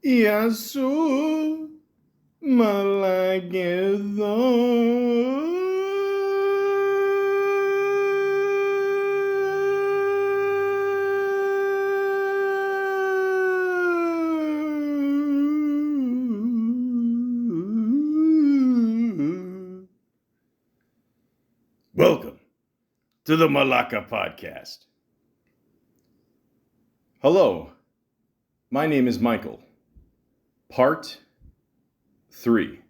Yasu Malaka. Welcome to the Malaka podcast. Hello, my name is Michael. Part 3.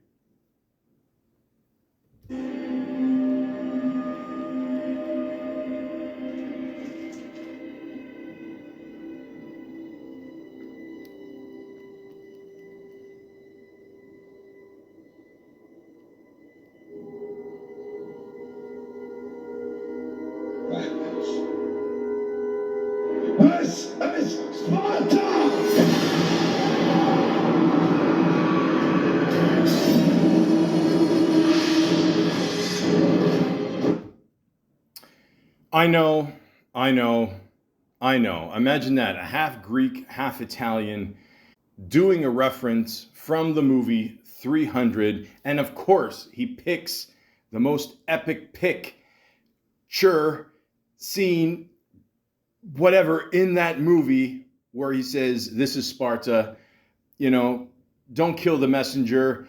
This is Sparta! I know. Imagine that, a half Greek, half Italian, doing a reference from the movie 300, and of course, he picks the most epic picture scene, whatever, in that movie where he says, "This is Sparta, don't kill the messenger."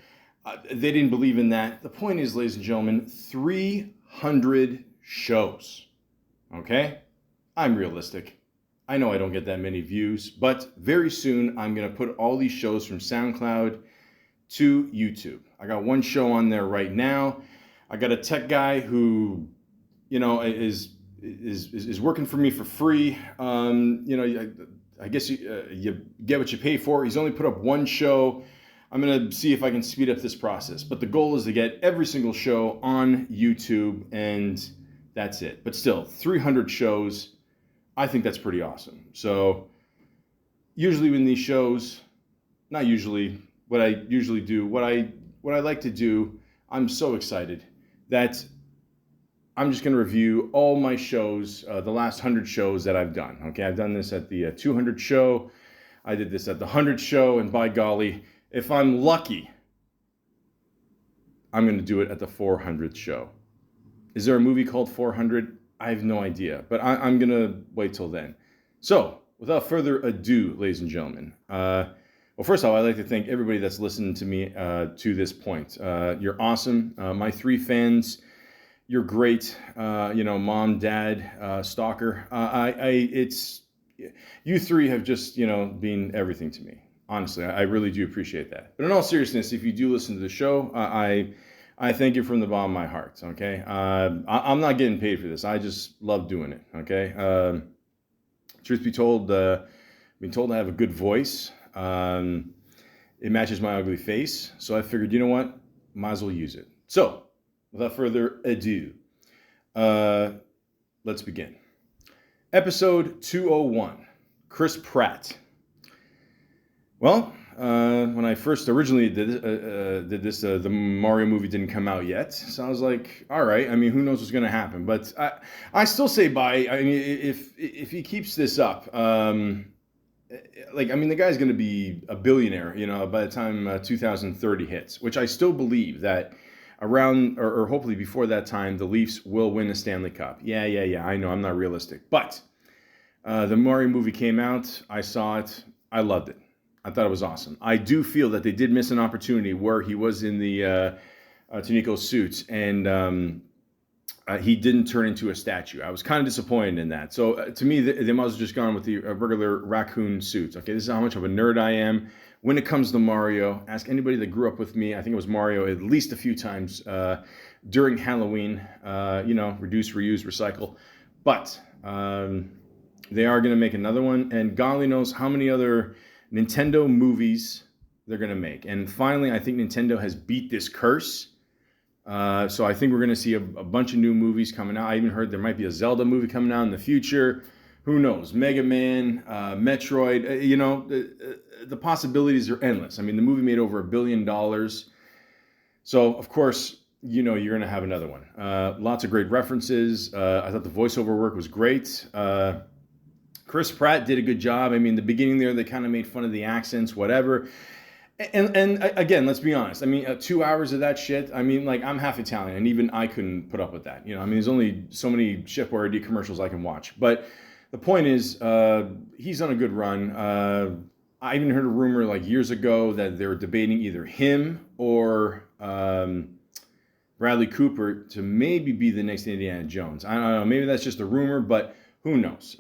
They didn't believe in that. The point is, ladies and gentlemen, 300 shows. Okay? I'm realistic. I know I don't get that many views, but very soon I'm going to put all these shows from SoundCloud to YouTube. I got one show on there right now. I got a tech guy who, is working for me for free. I guess you get what you pay for. He's only put up one show. I'm going to see if I can speed up this process. But the goal is to get every single show on YouTube, and that's it. But still, 300 shows, I think that's pretty awesome. So usually when these shows, not usually, what I usually do, what I like to do, I'm so excited that I'm just going to review all my shows, the last 100 shows that I've done. Okay, I've done this at the 200 show. I did this at the 100 show, and by golly, if I'm lucky, I'm going to do it at the 400th show. Is there a movie called 400? I have no idea, but I'm going to wait till then. So, without further ado, ladies and gentlemen, well, first of all, I'd like to thank everybody that's listened to me to this point. You're awesome. My 3 fans, you're great. Mom, dad, stalker. You 3 have just, been everything to me. Honestly, I really do appreciate that. But in all seriousness, if you do listen to the show, I thank you from the bottom of my heart, okay? I'm not getting paid for this. I just love doing it, okay? Truth be told, I've been told I have a good voice. It matches my ugly face. So I figured, you know what? Might as well use it. So, without further ado, let's begin. Episode 201, Chris Pratt. Well, when I first originally did this, the Mario movie didn't come out yet, so I was like, all right. I mean, who knows what's going to happen? But I still say bye. I mean, if he keeps this up, the guy's going to be a billionaire, by the time 2030 hits. Which I still believe that around or hopefully before that time, the Leafs will win a Stanley Cup. Yeah. I know I'm not realistic, but the Mario movie came out. I saw it. I loved it. I thought it was awesome. I do feel that they did miss an opportunity where he was in the Tonico's suit and he didn't turn into a statue. I was kind of disappointed in that. So to me, they must have just gone with the regular raccoon suits. Okay, this is how much of a nerd I am. When it comes to Mario, ask anybody that grew up with me. I think it was Mario at least a few times during Halloween. Reduce, reuse, recycle. But they are going to make another one. And golly knows how many other Nintendo movies they're going to make. And finally, I think Nintendo has beat this curse. So I think we're going to see a bunch of new movies coming out. I even heard there might be a Zelda movie coming out in the future. Who knows? Mega Man, Metroid, the possibilities are endless. I mean, the movie made over $1 billion. So, of course, you're going to have another one. Lots of great references. I thought the voiceover work was great. Chris Pratt did a good job. I mean, the beginning there, they kind of made fun of the accents, whatever. And again, let's be honest. I mean, 2 hours of that shit. I mean, like, I'm half Italian, and even I couldn't put up with that. I mean, there's only so many Chef Boyardee commercials I can watch. But the point is, he's on a good run. I even heard a rumor like years ago that they were debating either him or Bradley Cooper to maybe be the next Indiana Jones. I don't know. Maybe that's just a rumor, but who knows?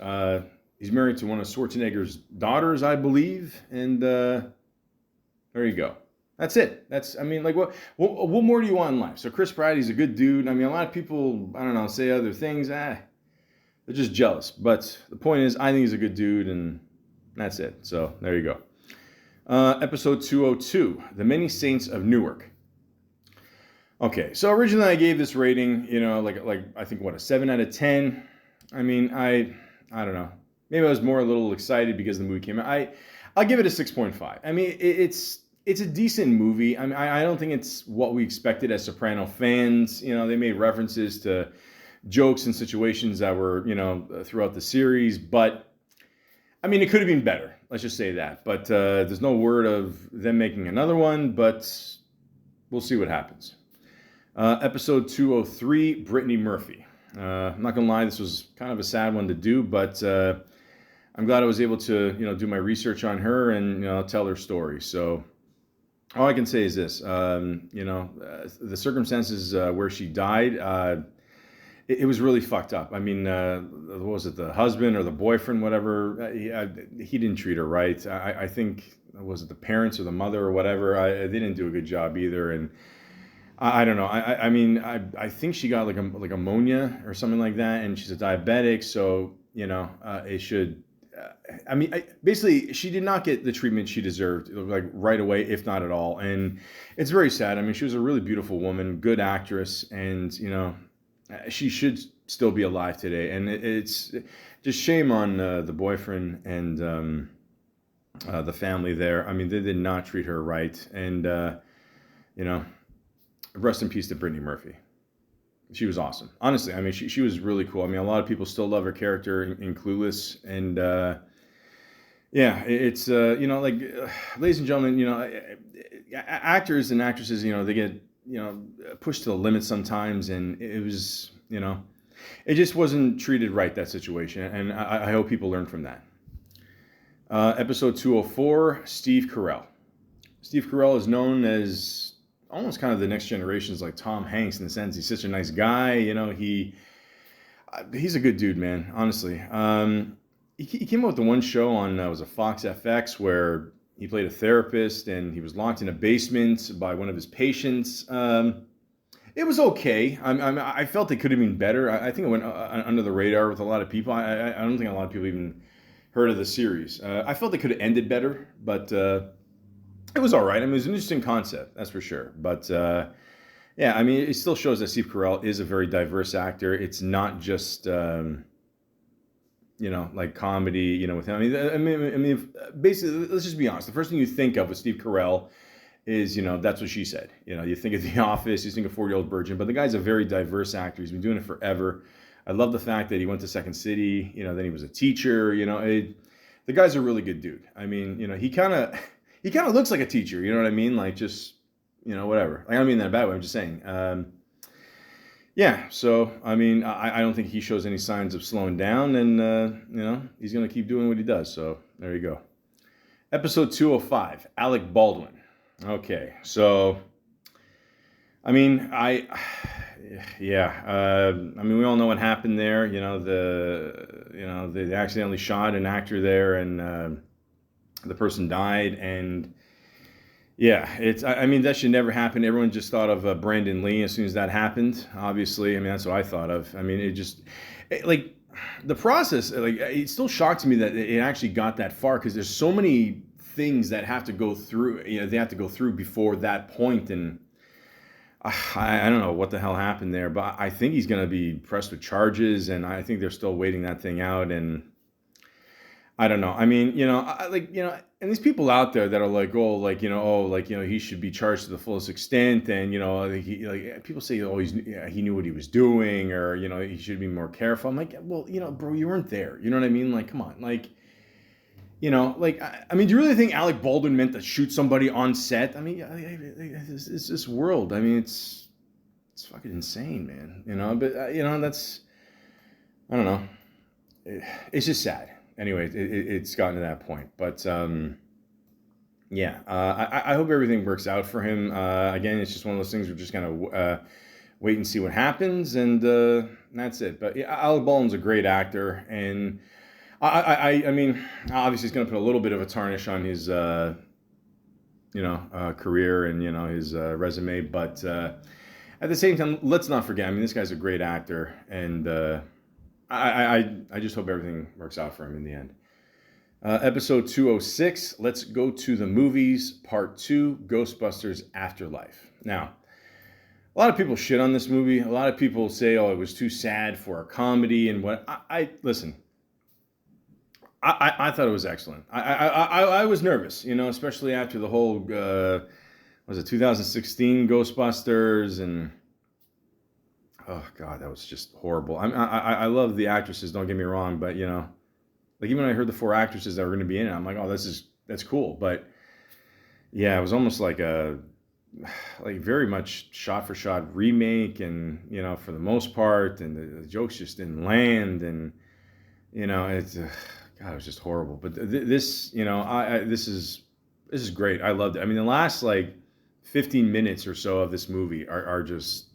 He's married to one of Schwarzenegger's daughters, I believe, and there you go. That's it. I mean, like, what more do you want in life? So Chris Pratt, he's a good dude. I mean, a lot of people, I don't know, say other things. They're just jealous. But the point is, I think he's a good dude, and that's it. So there you go. Episode 202, The Many Saints of Newark. Okay, so originally I gave this rating, like I think a 7 out of 10. I mean, I don't know. Maybe I was more a little excited because the movie came out. I'll give it a 6.5. I mean, it's a decent movie. I mean, I don't think it's what we expected as Soprano fans. They made references to jokes and situations that were, throughout the series, but I mean, it could have been better. Let's just say that. But there's no word of them making another one, but we'll see what happens. Episode 203, Brittany Murphy. I'm not gonna lie, this was kind of a sad one to do, but I'm glad I was able to, do my research on her and tell her story. So all I can say is this: the circumstances where she died, it was really fucked up. I mean, what was it, the husband or the boyfriend, whatever? He didn't treat her right. I think, was it the parents or the mother or whatever? They didn't do a good job either, and I don't know. I mean, I think she got like ammonia or something like that, and she's a diabetic, so it should. I mean, basically, she did not get the treatment she deserved, like right away, if not at all, and it's very sad. I mean, she was a really beautiful woman, good actress, and she should still be alive today, and it's just shame on the boyfriend and the family there. I mean, they did not treat her right, and rest in peace to Brittany Murphy. She was awesome. Honestly, I mean, she was really cool. I mean, a lot of people still love her character in Clueless. And it's, ladies and gentlemen, actors and actresses, they get, pushed to the limit sometimes. And it was, it just wasn't treated right, that situation. And I hope people learn from that. Episode 204, Steve Carell. Steve Carell is known as almost kind of the next generation's like Tom Hanks in the sense he's such a nice guy. He's a good dude, man. Honestly, he came out with the one show on was a Fox FX where he played a therapist and he was locked in a basement by one of his patients. It was okay. I felt it could have been better. I think it went under the radar with a lot of people. I don't think a lot of people even heard of the series. I felt it could have ended better, but. It was all right. I mean, it was an interesting concept, that's for sure. But I mean, it still shows that Steve Carell is a very diverse actor. It's not just, like comedy, with him. I mean, basically, let's just be honest. The first thing you think of with Steve Carell is, That's What She Said. You think of The Office, you think of 40-Year-Old Virgin, but the guy's a very diverse actor. He's been doing it forever. I love the fact that he went to Second City. Then he was a teacher. The guy's a really good dude. I mean, he kind of looks like a teacher, you know what I mean? Like, just, whatever. Like, I don't mean that in a bad way, I'm just saying. So, I mean, I don't think he shows any signs of slowing down, and, he's going to keep doing what he does. So, there you go. Episode 205, Alec Baldwin. Okay, so, I mean, I mean, we all know what happened there. They accidentally shot an actor there, and the person died, and I mean, that should never happen. Everyone just thought of Brandon Lee as soon as that happened. Obviously, I mean, that's what I thought of. I mean, the process, it still shocks me that it actually got that far, because there's so many things that have to go through. They have to go through before that point, and I don't know what the hell happened there, but I think he's going to be pressed with charges, and I think they're still waiting that thing out, and I don't know. I mean, and these people out there that are like, oh, he should be charged to the fullest extent, and people say, oh, he knew what he was doing, or he should be more careful. I'm like, well, bro, you weren't there. You know what I mean? Like, come on, like. I mean, do you really think Alec Baldwin meant to shoot somebody on set? I mean, it's this world. I mean, it's fucking insane, man. But that's I don't know. It's just sad. Anyway, it's gotten to that point. But yeah, I hope everything works out for him. Again, it's just one of those things we're just gonna wait and see what happens, and that's it. But yeah, Alec Baldwin's a great actor, and I mean, obviously, it's going to put a little bit of a tarnish on his, career and his resume. But at the same time, let's not forget. I mean, this guy's a great actor, and I just hope everything works out for him in the end. Episode 206. Let's go to the movies. Part 2: Ghostbusters Afterlife. Now, a lot of people shit on this movie. A lot of people say, "Oh, it was too sad for a comedy," and what. I listen. I thought it was excellent. I was nervous, especially after the whole was it 2016 Ghostbusters, and oh god, that was just horrible. I love the actresses, don't get me wrong, but like even when I heard the 4 actresses that were going to be in it, I'm like, oh, that's cool. But yeah, it was almost like a very much shot for shot remake, and for the most part, and the jokes just didn't land, and it's. God, it was just horrible. But this, this is great. I loved it. I mean, the last 15 minutes or so of this movie are just.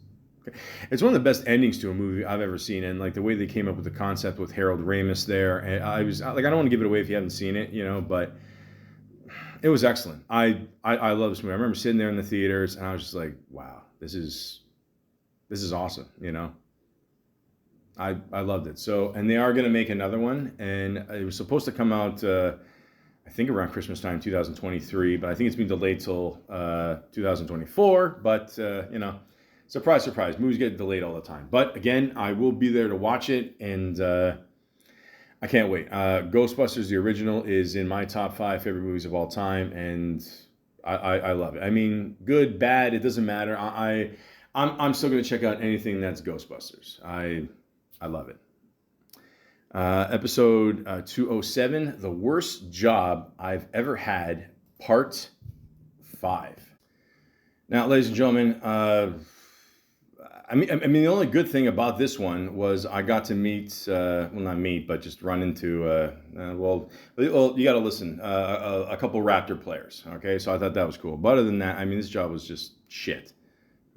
It's one of the best endings to a movie I've ever seen, and the way they came up with the concept with Harold Ramis there. And I was I don't want to give it away if you haven't seen it, but it was excellent. I love this movie. I remember sitting there in the theaters, and I was just like, wow, this is awesome. I loved it. So, and they are going to make another one, and it was supposed to come out, I think around Christmas time, 2023, but I think it's been delayed till 2024. But surprise, surprise, movies get delayed all the time. But again, I will be there to watch it, and I can't wait. Ghostbusters, the original, is in my top 5 favorite movies of all time, and I love it. I mean, good, bad, it doesn't matter. I'm still going to check out anything that's Ghostbusters. I love it. Episode 207, The Worst Job I've Ever Had, Part 5. Now, ladies and gentlemen, I mean, the only good thing about this one was I got to meet, well, not meet, but just run into, well, you got to listen, a couple Raptor players, okay? So I thought that was cool. But other than that, I mean, this job was just shit.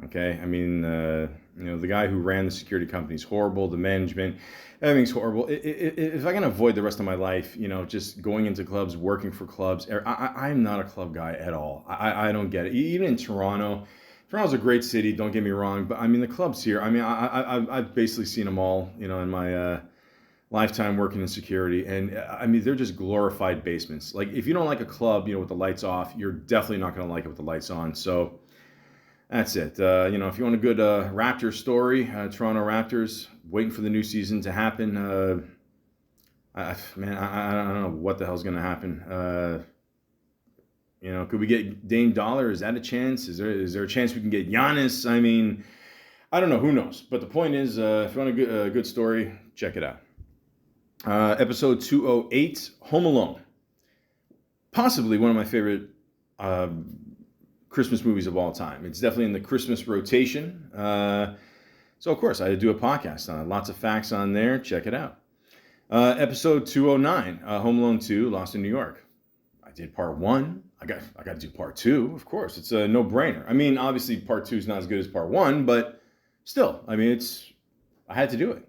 Okay, I mean, the guy who ran the security company is horrible. The management, everything's horrible. If I can avoid the rest of my life, just going into clubs, working for clubs, I'm not a club guy at all. I don't get it. Even in Toronto, Toronto's a great city. Don't get me wrong, but I mean the clubs here. I mean, I've basically seen them all. In my lifetime working in security, and I mean they're just glorified basements. Like if you don't like a club, with the lights off, you're definitely not going to like it with the lights on. So. That's it. If you want a good Raptor story, Toronto Raptors, waiting for the new season to happen. I don't know what the hell's going to happen. Could we get Dame Dollar? Is that a chance? Is there a chance we can get Giannis? I mean, I don't know. Who knows? But the point is, if you want a good story, check it out. Episode 208, Home Alone. Possibly one of my favorite Christmas movies of all time. It's definitely in the Christmas rotation. So, of course, I do a podcast on it. Lots of facts on there. Check it out. Episode 209, Home Alone 2, Lost in New York. I did part 1. I got to do part 2, of course. It's a no-brainer. I mean, obviously, part 2 is not as good as part 1, but still, I mean, I had to do it.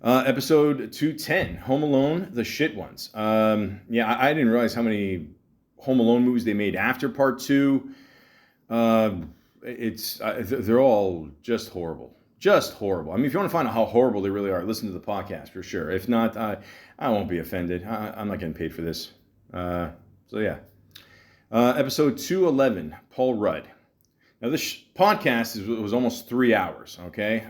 Episode 210, Home Alone, The Shit Ones. Yeah, I didn't realize how many Home Alone movies they made after part 2. They're all just horrible. Just horrible. I mean, if you want to find out how horrible they really are, listen to the podcast for sure. If not, I won't be offended. I'm not getting paid for this. So yeah. Episode 211, Paul Rudd. Now, this podcast was almost 3 hours, okay?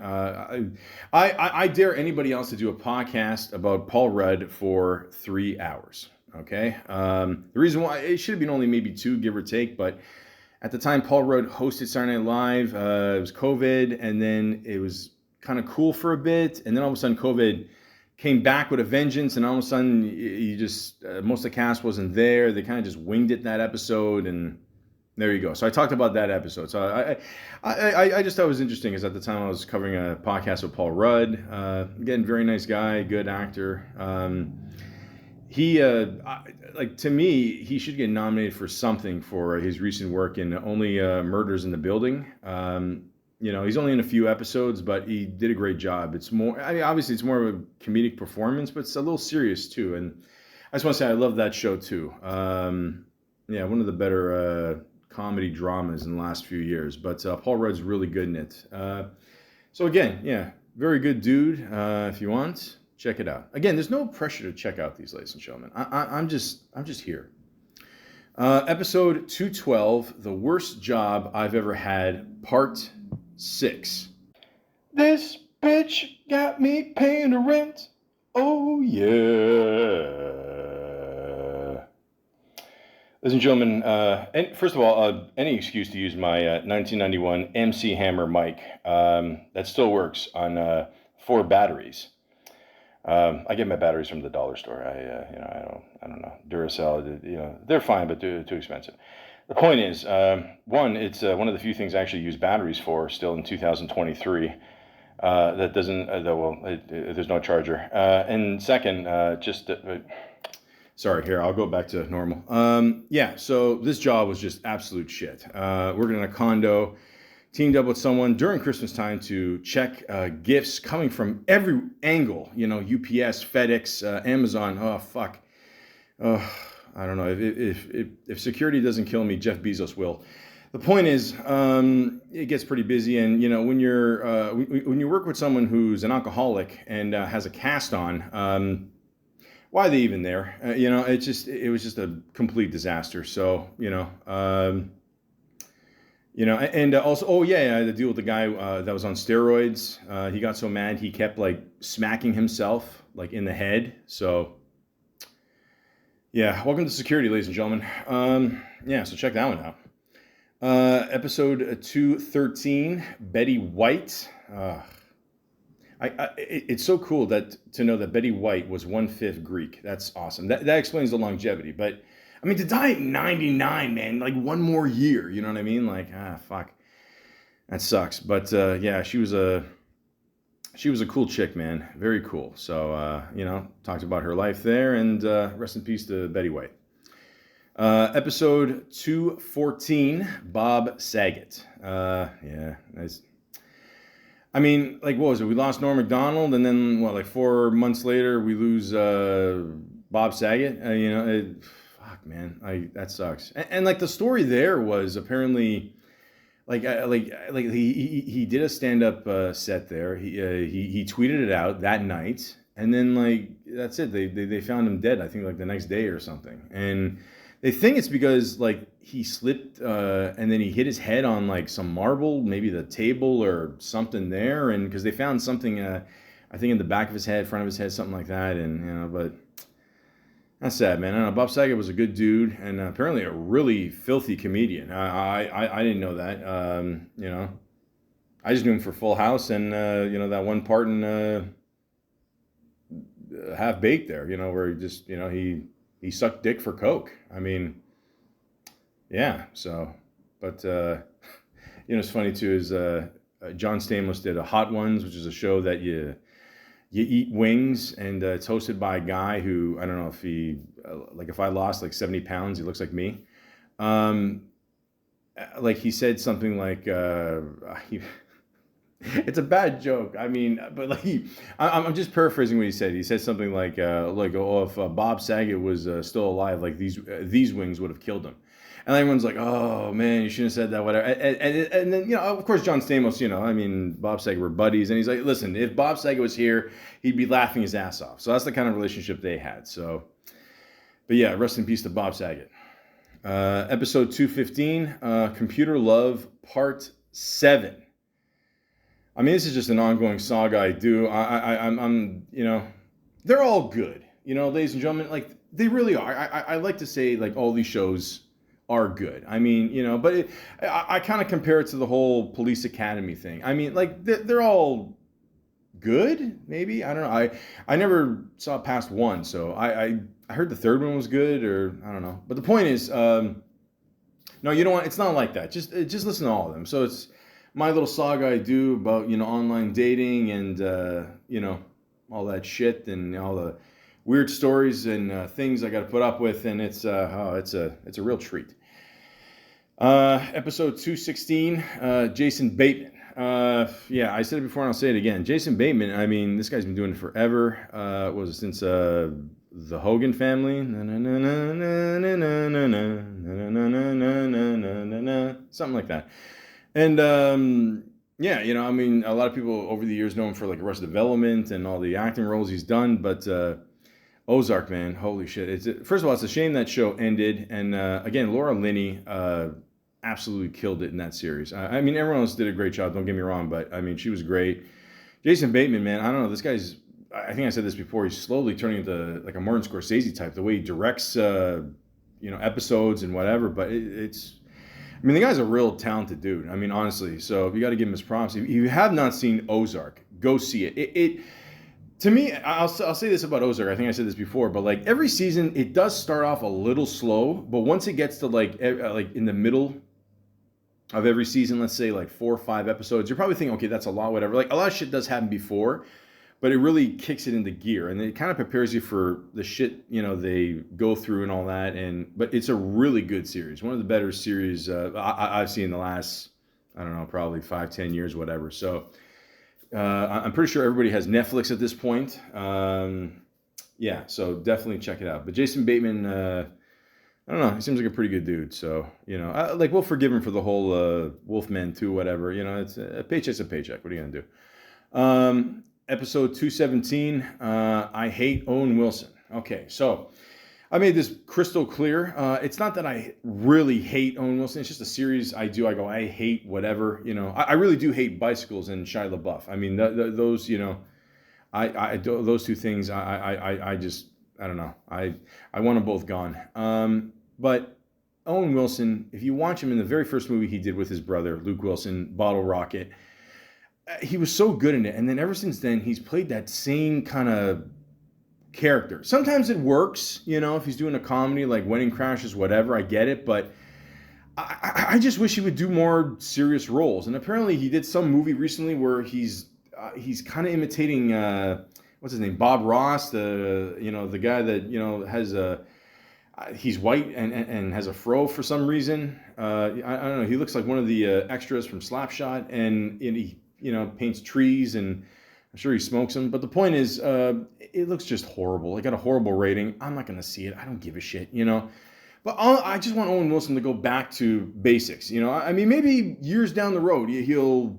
I dare anybody else to do a podcast about Paul Rudd for 3 hours, okay? The reason why, it should have been only maybe 2, give or take, but at the time, Paul Rudd hosted Saturday Night Live. It was COVID, and then it was kind of cool for a bit, and then all of a sudden, COVID came back with a vengeance, and all of a sudden, you just, most of the cast wasn't there. They kind of just winged it that episode, and there you go. So I talked about that episode. So I just thought it was interesting because at the time I was covering a podcast with Paul Rudd. Again, very nice guy, good actor. To me, he should get nominated for something for his recent work in Only Murders in the Building. He's only in a few episodes, but he did a great job. It's more, obviously it's more of a comedic performance, but it's a little serious too. And I just want to say I love that show too. One of the better comedy dramas in the last few years, but Paul Rudd's really good in it. So again, very good dude. If you want, check it out. Again, there's no pressure to check out these, ladies and gentlemen. I'm just here. Episode 212, The Worst Job I've Ever Had, Part 6. This bitch got me paying the rent. Oh yeah. Ladies and gentlemen, and first of all, any excuse to use my 1991 MC Hammer mic that still works on 4 batteries. I get my batteries from the dollar store. I don't know, Duracell. They're fine, but they're too expensive. The point is, one, it's one of the few things I actually use batteries for still in 2023. That doesn't. There's no charger. And second, sorry, here, I'll go back to normal. So this job was just absolute shit. Working in a condo, teamed up with someone during Christmas time to check gifts coming from every angle, UPS, FedEx, Amazon. Oh, fuck. I don't know. If security doesn't kill me, Jeff Bezos will. The point is, it gets pretty busy, and when you work with someone who's an alcoholic and has a cast on, why are they even there? It was just a complete disaster. So, and also, I had to deal with the guy that was on steroids. He got so mad he kept smacking himself in the head. So, welcome to security, ladies and gentlemen. So check that one out. Episode 213, Betty White. It's so cool to know that Betty White was 1/5 Greek. That's awesome. That explains the longevity. But to die at 99, man, one more year. You know what I mean? Fuck, that sucks. But she was a cool chick, man. Very cool. So talked about her life there, and rest in peace to Betty White. Episode 214, Bob Saget. Nice. What was it? We lost Norm Macdonald, and then 4 months later we lose Bob Saget. Fuck, man, that sucks. And the story there was apparently he did a stand-up set there. He tweeted it out that night, and then that's it. They found him dead. I think the next day or something, and they think it's because he slipped and then he hit his head on some marble, maybe the table or something there, and because they found something I think in the back of his head, front of his head, something like that, and but that's sad, man. I don't know. Bob Saget was a good dude and apparently a really filthy comedian. I didn't know that. I just knew him for Full House and that one part in Half Baked there, where he just he sucked dick for coke. So, but, it's funny too is John Stamos did a Hot Ones, which is a show that you eat wings, and it's hosted by a guy who, I don't know if he, if I lost 70 pounds, he looks like me. He said something it's a bad joke. But I'm just paraphrasing what he said. He said something if Bob Saget was still alive, these wings would have killed him. And everyone's like, oh man, you shouldn't have said that, whatever. And then, of course, John Stamos, Bob Saget were buddies. And he's like, listen, if Bob Saget was here, he'd be laughing his ass off. So that's the kind of relationship they had. So, but rest in peace to Bob Saget. Episode 215, Computer Love, Part 7. I mean, this is just an ongoing saga I do. I'm, they're all good. Ladies and gentlemen, like, they really are. I like to say, like, all these shows are good. I mean, but I kind of compare it to the whole Police Academy thing. I mean, like, they're all good, maybe. I don't know. I never saw past one, so I heard the third one was good, or I don't know. But the point is, no, you know what? It's not like that. Just listen to all of them. So it's my little saga I do about online dating and all that shit and all the weird stories and things I got to put up with, and it's a real treat. Episode 216, Jason Bateman. Yeah, I said it before and I'll say it again. Jason Bateman, I mean, this guy's been doing it forever. Was it since the Hogan family? Something like that. And yeah, I mean, a lot of people over the years know him for like Arrested Development and all the acting roles he's done, but Ozark, man, holy shit. First of all, it's a shame that show ended. And again, Laura Linney absolutely killed it in that series. I mean, everyone else did a great job, don't get me wrong, but I mean, she was great. Jason Bateman, man, I don't know, this guy's, I think I said this before, he's slowly turning into like a Martin Scorsese type, the way he directs, episodes and whatever, but I mean, the guy's a real talented dude. I mean, honestly, so you got to give him his props. If you have not seen Ozark, go see it. To me, I'll say this about Ozark. I think I said this before, but like every season, it does start off a little slow, but once it gets to like in the middle of every season, let's say like 4 or 5 episodes, you're probably thinking, okay, that's a lot, whatever. Like a lot of shit does happen before, but it really kicks it into gear, and it kind of prepares you for the shit they go through and all that. But it's a really good series, one of the better series I've seen in the last, I don't know, probably 5-10 years, whatever. So I'm pretty sure everybody has Netflix at this point. Yeah, so definitely check it out. But Jason Bateman, I don't know, he seems like a pretty good dude. So we'll forgive him for the whole Wolfman 2, whatever. It's a paycheck's a paycheck. What are you gonna do? Episode 217, I hate Owen Wilson. Okay, so I made this crystal clear. It's not that I really hate Owen Wilson. It's just a series I go, I hate whatever. I really do hate bicycles and Shia LaBeouf. I mean, those, those two things, I just, I don't know. I want them both gone. But Owen Wilson, if you watch him in the very first movie he did with his brother, Luke Wilson, Bottle Rocket, he was so good in it. And then ever since then, he's played that same kind of character. Sometimes it works, if he's doing a comedy like Wedding Crashers, whatever, I get it. But I just wish he would do more serious roles. And apparently he did some movie recently where he's kind of imitating, what's his name, Bob Ross, the guy that, has he's white and has a fro for some reason. I don't know. He looks like one of the extras from Slapshot, and he paints trees, and I'm sure he smokes them. But the point is, it looks just horrible. It got a horrible rating. I'm not going to see it. I don't give a shit, But I just want Owen Wilson to go back to basics, I mean, maybe years down the road, he'll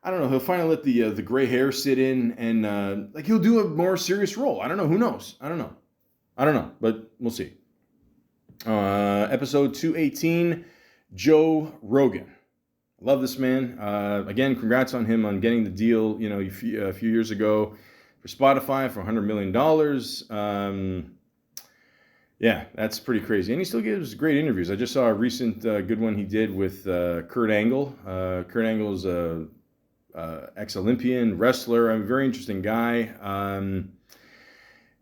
finally let the gray hair sit in, and he'll do a more serious role. I don't know. Who knows? I don't know. But we'll see. Episode 218, Joe Rogan. Love this man. Again, congrats on him on getting the deal, a few years ago for Spotify for $100 million. Yeah, that's pretty crazy. And he still gives great interviews. I just saw a recent good one he did with Kurt Angle. Kurt Angle is a ex-Olympian wrestler. A very interesting guy.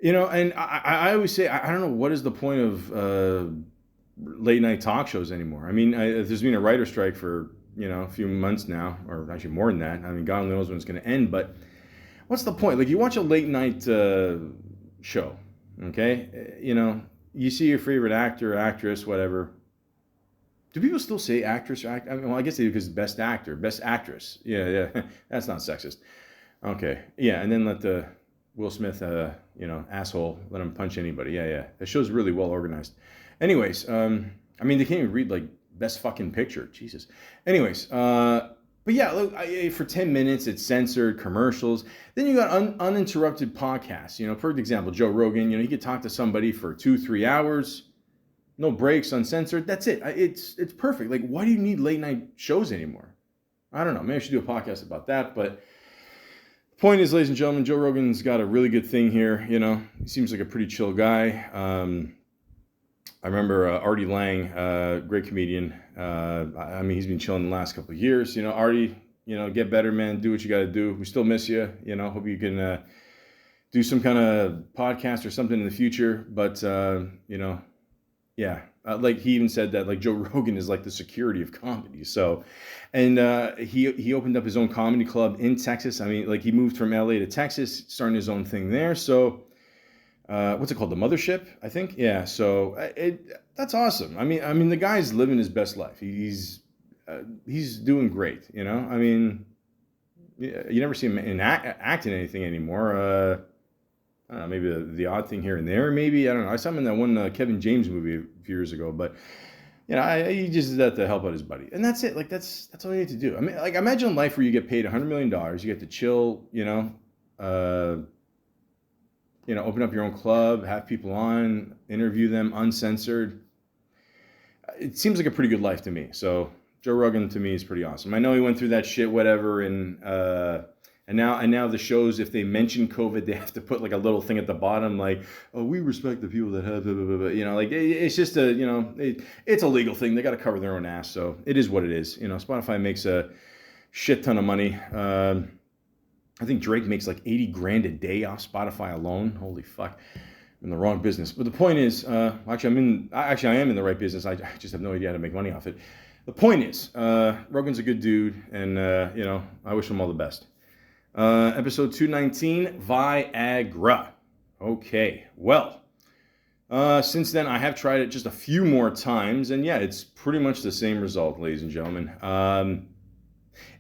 And I always say, I don't know what is the point of late night talk shows anymore. I mean, there's been a writer strike for a few months now, or actually more than that. I mean, God only knows when it's going to end. But what's the point? Like, you watch a late night show, okay? You see your favorite actor, actress, whatever. Do people still say actress or act? I mean, well, I guess they do, because best actor, best actress. Yeah, that's not sexist. Okay, yeah, and then let the Will Smith, asshole, let him punch anybody. Yeah. The show's really well organized. Anyways, I mean, they can't even read like best fucking picture. Jesus. Anyways, but yeah, look, for 10 minutes, it's censored, commercials. Then you got uninterrupted podcasts. Perfect example, Joe Rogan. He could talk to somebody for 2-3 hours. no breaks, uncensored. That's it. It's perfect. Like, why do you need late night shows anymore? I don't know. Maybe I should do a podcast about that. But the point is, ladies and gentlemen, Joe Rogan's got a really good thing here. You know, he seems like a pretty chill guy. I remember Artie Lang, great comedian. I mean, he's been chilling the last couple of years. You know, Artie, you know, get better, man. Do what you got to do. We still miss you. You know, hope you can do some kind of podcast or something in the future. But, you know, yeah. Like he even said that like Joe Rogan is like the security of comedy. So, and he opened up his own comedy club in Texas. I mean, like he moved from LA to Texas, starting his own thing there. So, what's it called? The Mothership, I think. Yeah. So that's awesome. I mean, the guy's living his best life. He's doing great. You know. I mean, you never see him act in anything anymore. I don't know, maybe the odd thing here and there. Maybe I don't know. I saw him in that one Kevin James movie a few years ago, but you know, he just did that to help out his buddy, and that's it. Like that's all you need to do. I mean, like imagine a life where you get paid $100 million, you get to chill, open up your own club, have people on, interview them, uncensored. It seems like a pretty good life to me. So Joe Rogan to me is pretty awesome. I know he went through that shit, whatever, and now the shows, if they mention COVID, they have to put like a little thing at the bottom, like, oh, we respect the people that have, blah, blah, blah, blah. You know, like it's just it's a legal thing. They got to cover their own ass. So it is what it is. You know, Spotify makes a shit ton of money. I think Drake makes like 80 grand a day off Spotify alone. Holy fuck. I'm in the wrong business. But the point is, actually I am in the right business. I just have no idea how to make money off it. The point is, Rogan's a good dude, and I wish him all the best. Episode 219, Viagra. Okay, well, since then I have tried it just a few more times, and yeah, it's pretty much the same result, ladies and gentlemen.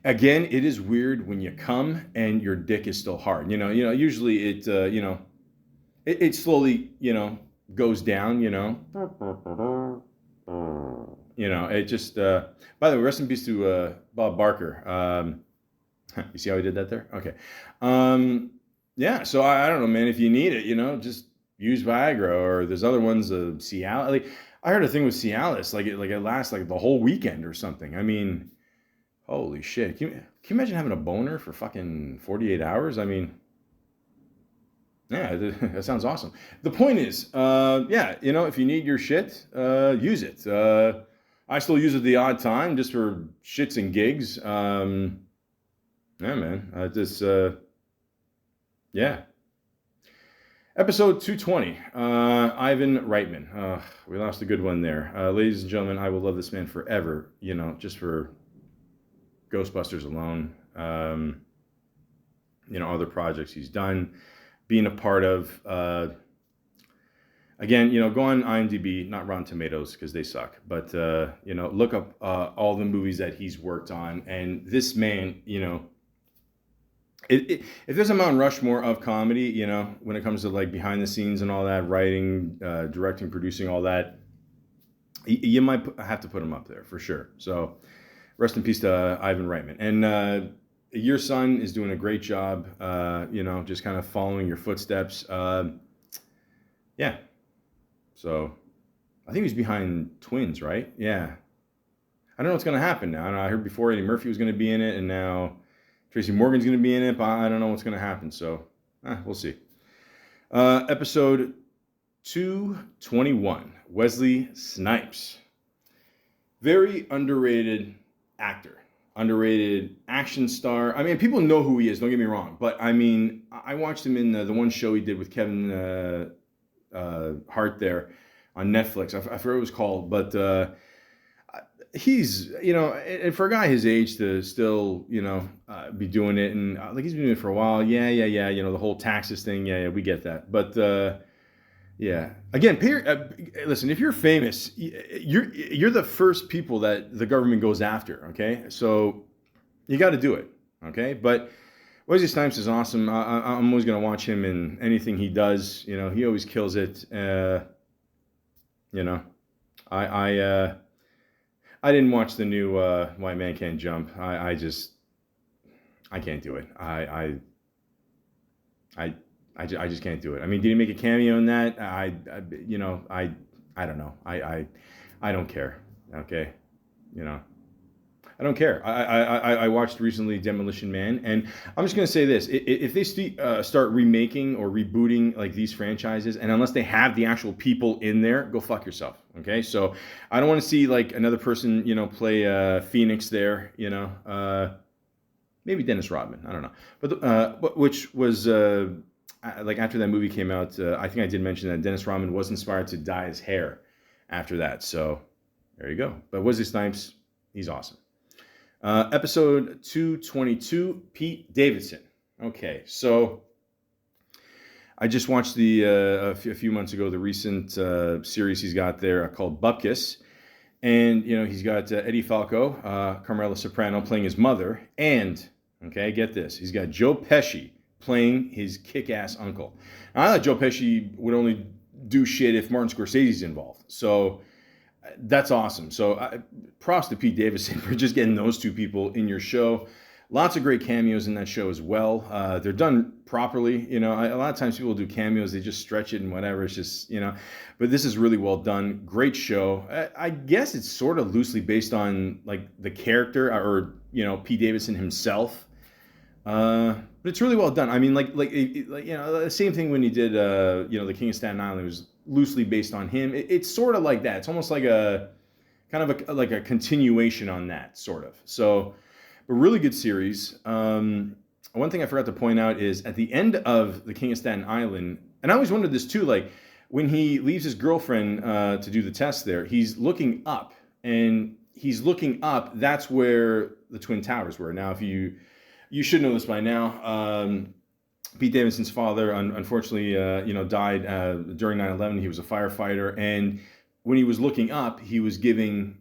Again, it is weird when you come and your dick is still hard. Usually it slowly, goes down. It just. By the way, rest in peace to Bob Barker. You see how I did that there? Okay. Yeah, so I don't know, man. If you need it, just use Viagra, or there's other ones, Cialis. Like, I heard a thing with Cialis, like it lasts like the whole weekend or something. I mean, holy shit. Can you imagine having a boner for fucking 48 hours? I mean, yeah, that sounds awesome. The point is, if you need your shit, use it. I still use it the odd time just for shits and gigs. Yeah, man. Yeah. Episode 220. Ivan Reitman. We lost a good one there. Ladies and gentlemen, I will love this man forever, just for Ghostbusters alone. Other projects he's done, being a part of. Again, go on IMDb, not Rotten Tomatoes, because they suck. But, look up all the movies that he's worked on. And this man, if there's a Mount Rushmore of comedy, when it comes to like behind the scenes and all that, writing, directing, producing, all that, you might have to put him up there for sure. So rest in peace to Ivan Reitman. And your son is doing a great job, just kind of following your footsteps. Yeah. So I think he's behind Twins, right? Yeah. I don't know what's going to happen now. I heard before Eddie Murphy was going to be in it, and now Tracy Morgan's going to be in it, but I don't know what's going to happen. So we'll see. Episode 221, Wesley Snipes. Very underrated actor. Underrated action star. I mean, people know who he is, don't get me wrong. But, I mean, I watched him in the one show he did with Kevin Hart there on Netflix. I forget what it was called, but he's, and for a guy his age to still, be doing it, and like he's been doing it for a while. Yeah. The whole taxes thing. Yeah, we get that. But yeah, again, listen, if you're famous, you're the first people that the government goes after. Okay, so you got to do it. Okay, but Wesley Snipes is awesome. I'm always going to watch him in anything he does. He always kills it. I didn't watch the new White Man Can't Jump. I can't do it. I just can't do it. I mean, did he make a cameo in that? I don't know. I don't care. Okay, you know. I don't care. I watched recently Demolition Man, and I'm just gonna say this: if they start remaking or rebooting like these franchises, and unless they have the actual people in there, go fuck yourself. Okay, so I don't want to see like another person, play Phoenix there. Maybe Dennis Rodman. I don't know, but which was like after that movie came out, I think I did mention that Dennis Rodman was inspired to dye his hair after that. So there you go. But Wesley Snipes, he's awesome. Episode 222, Pete Davidson. Okay, so I just watched a few months ago the recent series he's got there called Bupkis, and he's got Eddie Falco, Carmela Soprano playing his mother, and okay, get this, he's got Joe Pesci playing his kick-ass uncle. Now, I thought Joe Pesci would only do shit if Martin Scorsese's involved, so that's awesome. So props to Pete Davidson for just getting those two people in your show. Lots of great cameos in that show as well. They're done properly. A lot of times people do cameos, they just stretch it and whatever. It's just, but this is really well done. Great show. I guess it's sort of loosely based on like the character or, Pete Davidson himself. But it's really well done. I mean, the same thing when he did, The King of Staten Island. It was loosely based on him. It's sort of like that. It's almost like a kind of like a continuation on that sort of. So, a really good series. One thing I forgot to point out is at the end of The King of Staten Island, and I always wondered this too, like when he leaves his girlfriend to do the test there, he's looking up, and he's looking up. That's where the Twin Towers were. Now, if you should know this by now. Pete Davidson's father, unfortunately, died during 9/11. He was a firefighter, and when he was looking up, he was giving,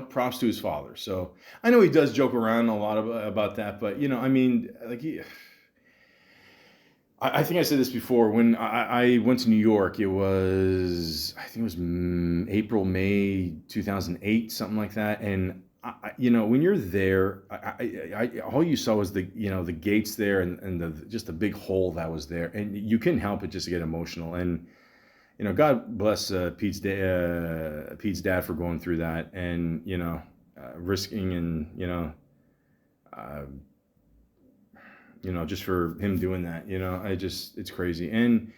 props to his father. So I know he does joke around a lot about that, but I think I said this before. When I went to New York, I think it was April, May 2008, something like that, and when you're there, all you saw was the gates there and just the big hole that was there, and you couldn't help it just to get emotional. And God bless Pete's dad for going through that, and risking and just for him doing that. It's crazy. And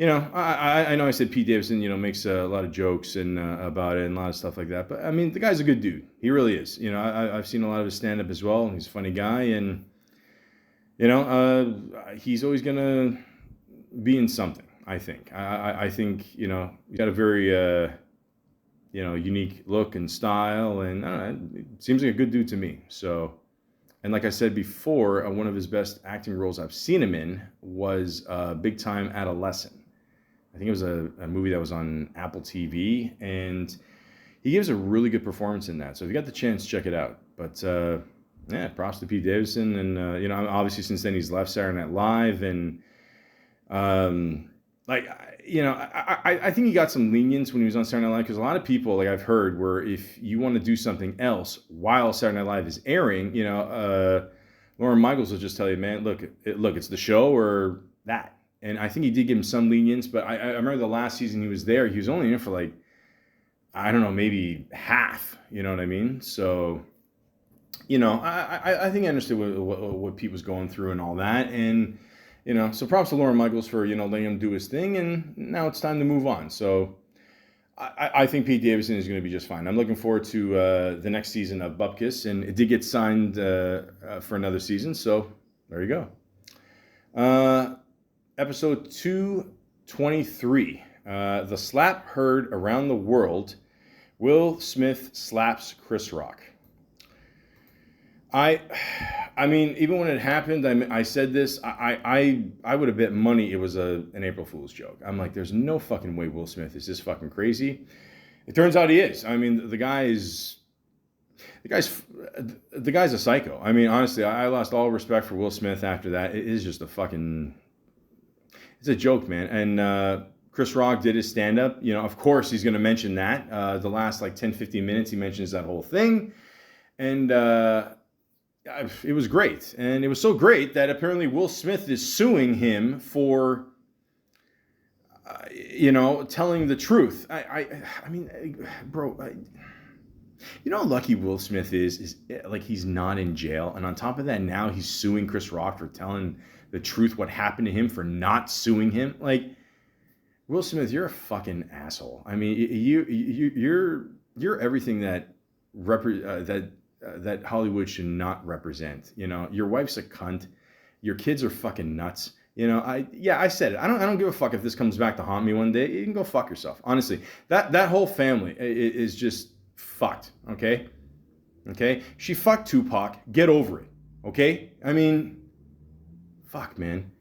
I know I said Pete Davidson, makes a lot of jokes and about it and a lot of stuff like that. But I mean, the guy's a good dude. He really is. I've seen a lot of his stand-up as well. He's a funny guy, and he's always gonna be in something. I think. I think he's got a very unique look and style, and I don't know, it seems like a good dude to me. So. And like I said before, one of his best acting roles I've seen him in was Big Time Adolescent. I think it was a movie that was on Apple TV, and he gives a really good performance in that. So if you got the chance, check it out. But props to Pete Davidson, and obviously since then he's left Saturday Night Live, and I think he got some lenience when he was on Saturday Night Live, because a lot of people, like I've heard, where if you want to do something else while Saturday Night Live is airing, Lauren Michaels will just tell you, man, look, it's the show or that. And I think he did give him some lenience, but I remember the last season he was there, he was only in it for like, I don't know, maybe half, you know what I mean? So, I think I understood what Pete was going through and all that, and so props to Lauren Michaels for, letting him do his thing, and now it's time to move on. So I think Pete Davidson is going to be just fine. I'm looking forward to the next season of Bupkis, and it did get signed for another season, so there you go. Episode 223, The Slap Heard Around the World, Will Smith Slaps Chris Rock. I mean, even when it happened, I said this, I would have bet money it was an April Fool's joke. I'm like, there's no fucking way Will Smith is this fucking crazy. It turns out he is. I mean, the guy's a psycho. I mean, honestly, I lost all respect for Will Smith after that. It is just it's a joke, man. And Chris Rock did his stand-up. Of course, he's going to mention that. The last 10, 15 minutes, he mentions that whole thing. And it was great. And it was so great that apparently Will Smith is suing him for telling the truth. I mean, bro, you know how lucky Will Smith is like he's not in jail, and on top of that, now he's suing Chris Rock for telling the truth, what happened to him for not suing him. Like, Will Smith, you're a fucking asshole. I mean, you're everything that that Hollywood should not represent. Your wife's a cunt. Your kids are fucking nuts. I said it. I don't give a fuck if this comes back to haunt me one day. You can go fuck yourself. Honestly, that whole family is just fucked. Okay. She fucked Tupac. Get over it. Okay. I mean, fuck, man.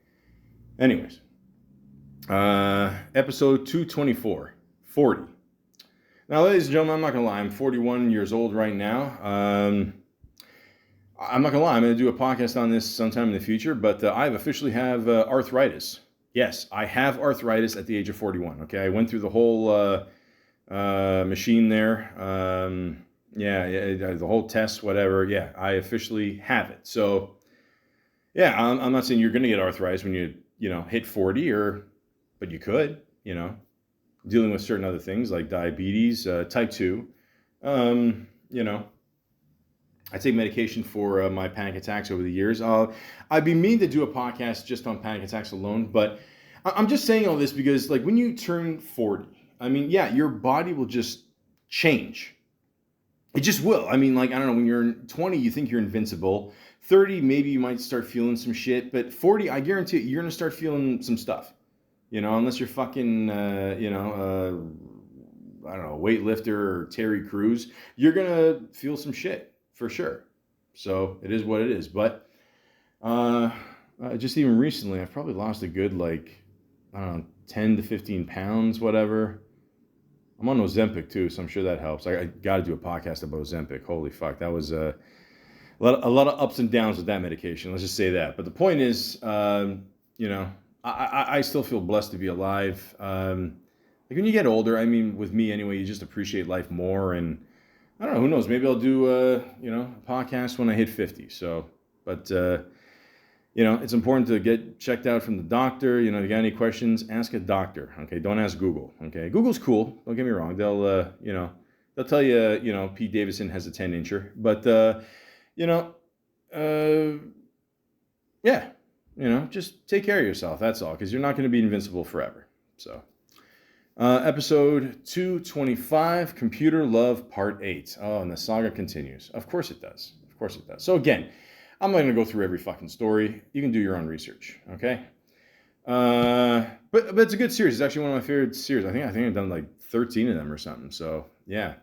Anyways, episode 224, 40. Now, ladies and gentlemen, I'm not gonna lie. I'm 41 years old right now. I'm not gonna lie, I'm gonna do a podcast on this sometime in the future, but I officially have arthritis. Yes, I have arthritis at the age of 41. Okay, I went through the whole machine there. The whole test, whatever. Yeah, I officially have it. So, yeah, I'm not saying you're gonna get arthritis when you hit 40, but you could. Dealing with certain other things like diabetes, type 2. I take medication for my panic attacks over the years. I'd be mean to do a podcast just on panic attacks alone, but I'm just saying all this because, like, when you turn 40, I mean, yeah, your body will just change. It just will. I mean, like, I don't know, when you're 20, you think you're invincible. 30, maybe you might start feeling some shit, but 40, I guarantee you're going to start feeling some stuff. Unless you're fucking, I don't know, weightlifter or Terry Crews, you're going to feel some shit. For sure. So it is what it is. But just even recently, I've probably lost a good, like, I don't know, 10 to 15 pounds, whatever. I'm on Ozempic too, so I'm sure that helps. I got to do a podcast about Ozempic. Holy fuck. That was a lot of ups and downs with that medication. Let's just say that. But the point is, I still feel blessed to be alive. Like when you get older, I mean, with me anyway, you just appreciate life more. And I don't know, who knows? Maybe I'll do, a podcast when I hit 50. So, but, it's important to get checked out from the doctor. If you got any questions, ask a doctor. Okay. Don't ask Google. Okay. Google's cool. Don't get me wrong. They'll tell you, Pete Davidson has a 10-incher, but, just take care of yourself. That's all. Cause you're not going to be invincible forever. So, episode 225, Computer Love Part 8. Oh, and the saga continues. Of course it does. So again, I'm not going to go through every fucking story. You can do your own research, okay? But it's a good series. It's actually one of my favorite series. I think I've done like 13 of them or something. So yeah,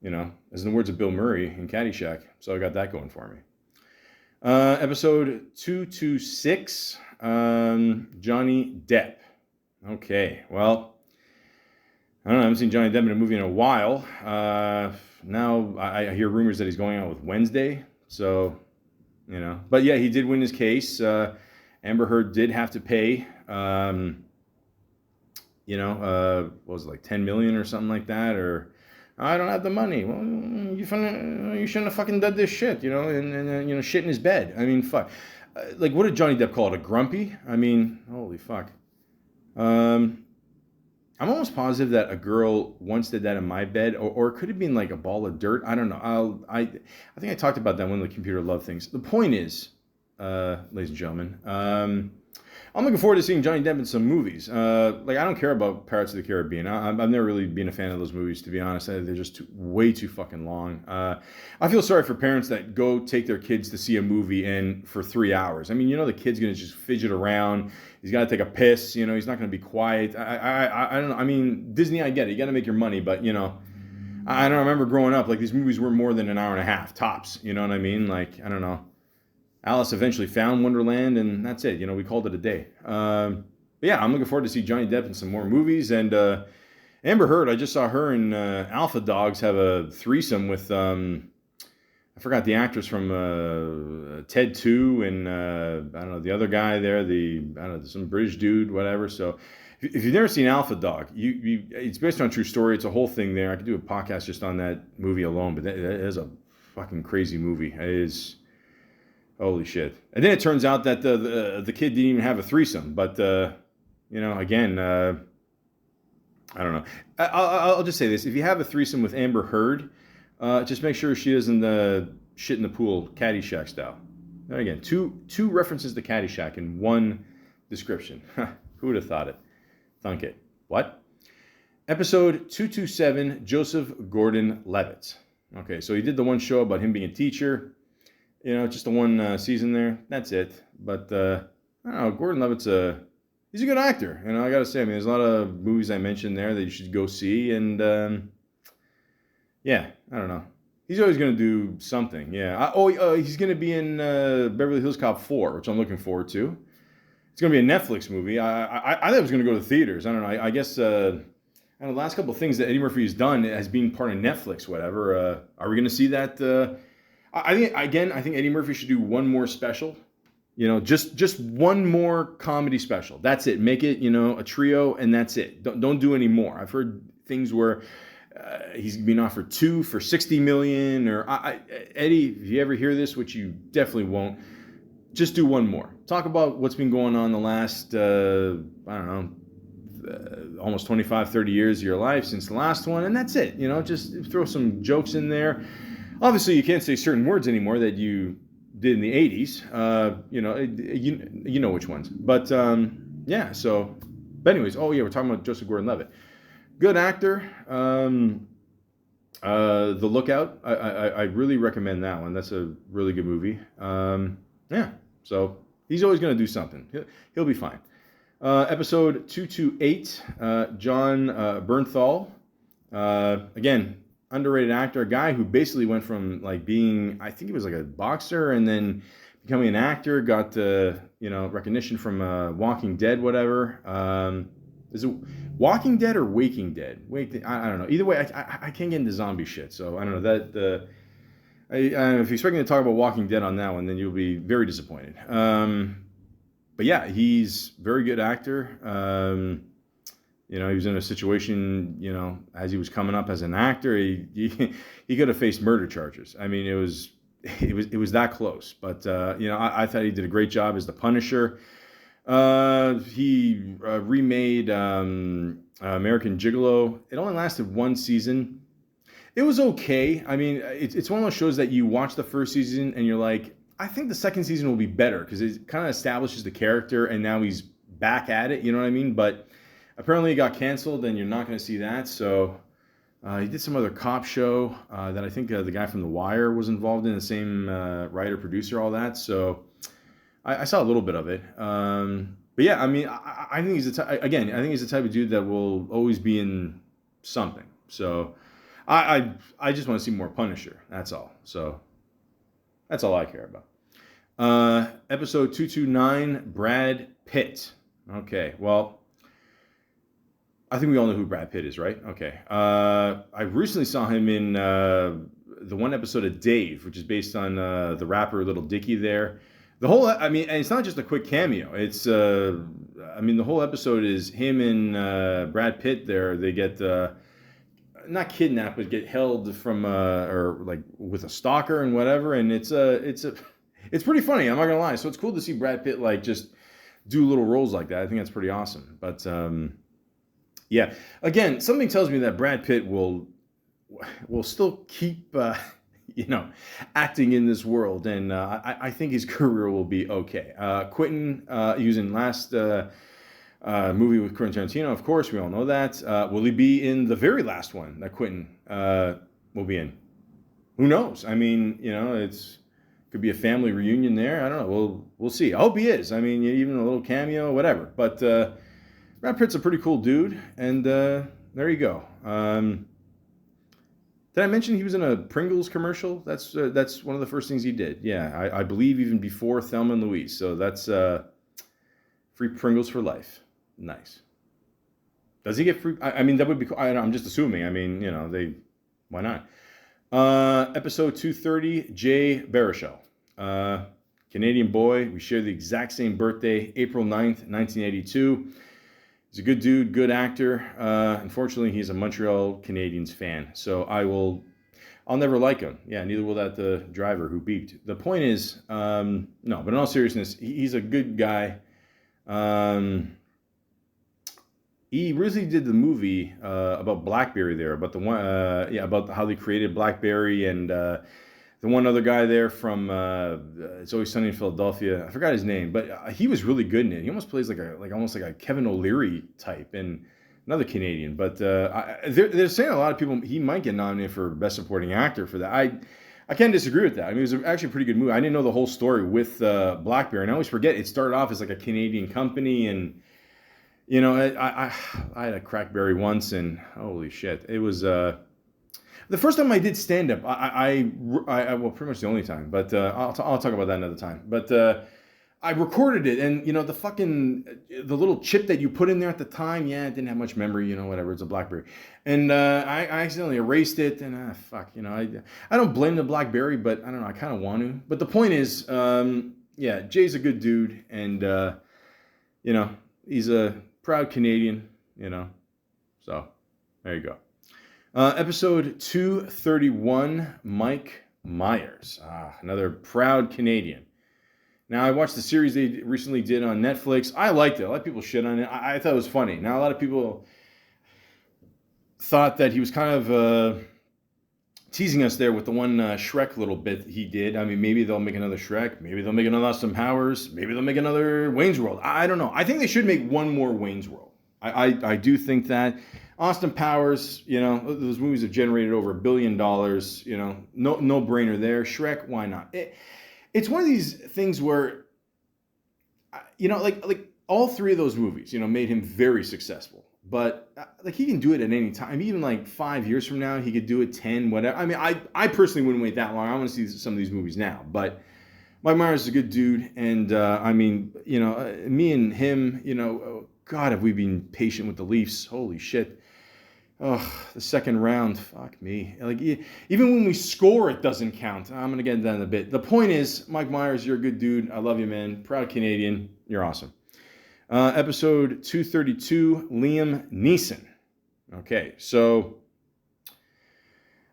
as in the words of Bill Murray in Caddyshack. So I got that going for me. Episode 226, Johnny Depp. Okay, well, I don't know. I haven't seen Johnny Depp in a movie in a while. Now I hear rumors that he's going out with Wednesday. So, But yeah, he did win his case. Amber Heard did have to pay, what was it, like $10 million or something like that? Or, I don't have the money. Well, you shouldn't have fucking done this shit, and shit in his bed. I mean, fuck. Like, what did Johnny Depp call it? A grumpy? I mean, holy fuck. I'm almost positive that a girl once did that in my bed, or it could have been like a ball of dirt. I don't know. I think I talked about that one of the computer love things. The point is, ladies and gentlemen, I'm looking forward to seeing Johnny Depp in some movies. Like, I don't care about Pirates of the Caribbean. I've never really been a fan of those movies, to be honest. They're just way too fucking long. I feel sorry for parents that go take their kids to see a movie and for 3 hours. I mean, the kid's going to just fidget around. He's got to take a piss. He's not going to be quiet. I don't know. I mean, Disney, I get it. You got to make your money. But, I don't remember growing up, like, these movies were more than an hour and a half, tops. You know what I mean? Like, I don't know. Alice eventually found Wonderland, and that's it. We called it a day. But yeah, I'm looking forward to see Johnny Depp in some more movies. And Amber Heard, I just saw her and Alpha Dogs have a threesome with, I forgot the actress from Ted 2 and, I don't know, the other guy there, some British dude, whatever. So if you've never seen Alpha Dog, it's based on a true story. It's a whole thing there. I could do a podcast just on that movie alone, but that is a fucking crazy movie. It is... Holy shit. And then it turns out that the kid didn't even have a threesome, but, Again, I don't know. I'll just say this: if you have a threesome with Amber Heard, just make sure she doesn't shit in the pool, Caddyshack style. And again, two references to Caddyshack in one description. Who would have thought it? Thunk it. What? Episode 227, Joseph Gordon-Levitt. Okay, so he did the one show about him being a teacher. Just the one season there. That's it. But I don't know. Gordon-Levitt's he's a good actor. I got to say, there's a lot of movies I mentioned there that you should go see. And yeah, I don't know. He's always going to do something. Yeah. He's going to be in Beverly Hills Cop 4, which I'm looking forward to. It's going to be a Netflix movie. I thought it was going to go to theaters. I don't know. I guess the last couple of things that Eddie Murphy has done as being part of Netflix, whatever. Are we going to see that? I think Eddie Murphy should do one more special. Just one more comedy special. That's it. Make it, a trio, and that's it. Don't do any more. I've heard things where he's being offered 2 for $60 million. Or Eddie, if you ever hear this, which you definitely won't, just do one more. Talk about what's been going on the last, almost 25, 30 years of your life since the last one, and that's it. Just throw some jokes in there. Obviously, you can't say certain words anymore that you did in the 80s. You know which ones. But, yeah, so... But anyways, we're talking about Joseph Gordon-Levitt. Good actor. The Lookout. I really recommend that one. That's a really good movie. Yeah, so he's always going to do something. He'll be fine. Episode 228, John Bernthal. Again, underrated actor, a guy who basically went from being, I think he was like a boxer, and then becoming an actor, got recognition from Walking Dead, whatever. Is it Walking Dead or Waking Dead? I don't know. Either way, I can't get into zombie shit, so I don't know. That if you're expecting to talk about Walking Dead on that one, then you'll be very disappointed. But yeah, he's a very good actor. He was in a situation, as he was coming up as an actor, he could have faced murder charges. It was that close. But I thought he did a great job as the Punisher. He remade American Gigolo. It only lasted one season. It was okay. It's one of those shows that you watch the first season and you're like, I think the second season will be better because it kind of establishes the character and now he's back at it, you know what I mean? But apparently it got canceled and you're not going to see that. So he did some other cop show that I think the guy from The Wire was involved in, the same writer, producer, all that. So I saw a little bit of it. But yeah, I think he's I think he's the type of dude that will always be in something. So I just want to see more Punisher. That's all. So that's all I care about. Episode 229, Brad Pitt. Okay, well, I think we all know who Brad Pitt is, right? Okay. I recently saw him in the one episode of Dave, which is based on the rapper Little Dicky there. The whole, and it's not just a quick cameo. It's, the whole episode is him and Brad Pitt there. They get, not kidnapped, but get held from, or with a stalker and whatever. And it's pretty funny. I'm not gonna lie. So it's cool to see Brad Pitt just do little roles like that. I think that's pretty awesome. But yeah, again, something tells me that Brad Pitt will still keep, acting in this world, and I think his career will be okay. Quentin, he was in last movie with Quentin Tarantino, of course, we all know that. Will he be in the very last one that Quentin will be in? Who knows? It's could be a family reunion there. I don't know. We'll see. I hope he is. Even a little cameo, whatever. But Brad Pitt's a pretty cool dude, and there you go. Did I mention he was in a Pringles commercial? That's one of the first things he did. Yeah, I believe even before Thelma and Louise. So that's free Pringles for life. Nice. Does he get free? That would be cool. I'm just assuming. Why not? Episode 230, Jay Baruchel. Canadian boy. We share the exact same birthday, April 9th, 1982. He's a good dude, good actor. Unfortunately, he's a Montreal Canadiens fan. So I'll never like him. Yeah, neither will that driver who beeped. The point is, no, but in all seriousness, he's a good guy. he originally did the movie about BlackBerry there, about the one, about how they created BlackBerry, and the one other guy there from It's Always Sunny in Philadelphia. I forgot his name, but he was really good in it. He almost plays almost like a Kevin O'Leary type, and another Canadian. But they're saying a lot of people he might get nominated for Best Supporting Actor for that. I can't disagree with that. I mean, it was actually a pretty good movie. I didn't know the whole story with BlackBerry, and I always forget it started off as like a Canadian company, and I had a crackberry once, and holy shit, it was the first time I did stand up. Well, pretty much the only time, but I'll talk about that another time. But I recorded it, and the little chip that you put in there at the time, yeah, it didn't have much memory, whatever. It's a BlackBerry, and I accidentally erased it, and fuck, I don't blame the BlackBerry, but I don't know, I kind of want to. But the point is, yeah, Jay's a good dude, and he's a proud Canadian, so there you go. Episode 231, Mike Myers, another proud Canadian. Now, I watched the series they recently did on Netflix. I liked it. A lot of people shit on it. I thought it was funny. Now, a lot of people thought that he was kind of teasing us there with the one Shrek little bit he did. I mean, maybe they'll make another Shrek. Maybe they'll make another Austin Powers. Maybe they'll make another Wayne's World. I don't know. I think they should make one more Wayne's World. I do think that. Austin Powers, those movies have generated over $1 billion. No brainer there. Shrek, why not? It's one of these things where, like all three of those movies, made him very successful. But like he can do it at any time. Even like 5 years from now, he could do it 10, whatever. I mean, I personally wouldn't wait that long. I want to see some of these movies now. But Mike Myers is a good dude, and I mean, me and him, God, have we been patient with the Leafs? Holy shit. Oh, the second round, fuck me. Like, even when we score, it doesn't count. I'm going to get into that in a bit. The point is, Mike Myers, you're a good dude. I love you, man. Proud Canadian. You're awesome. Episode 232, Liam Neeson. Okay, so,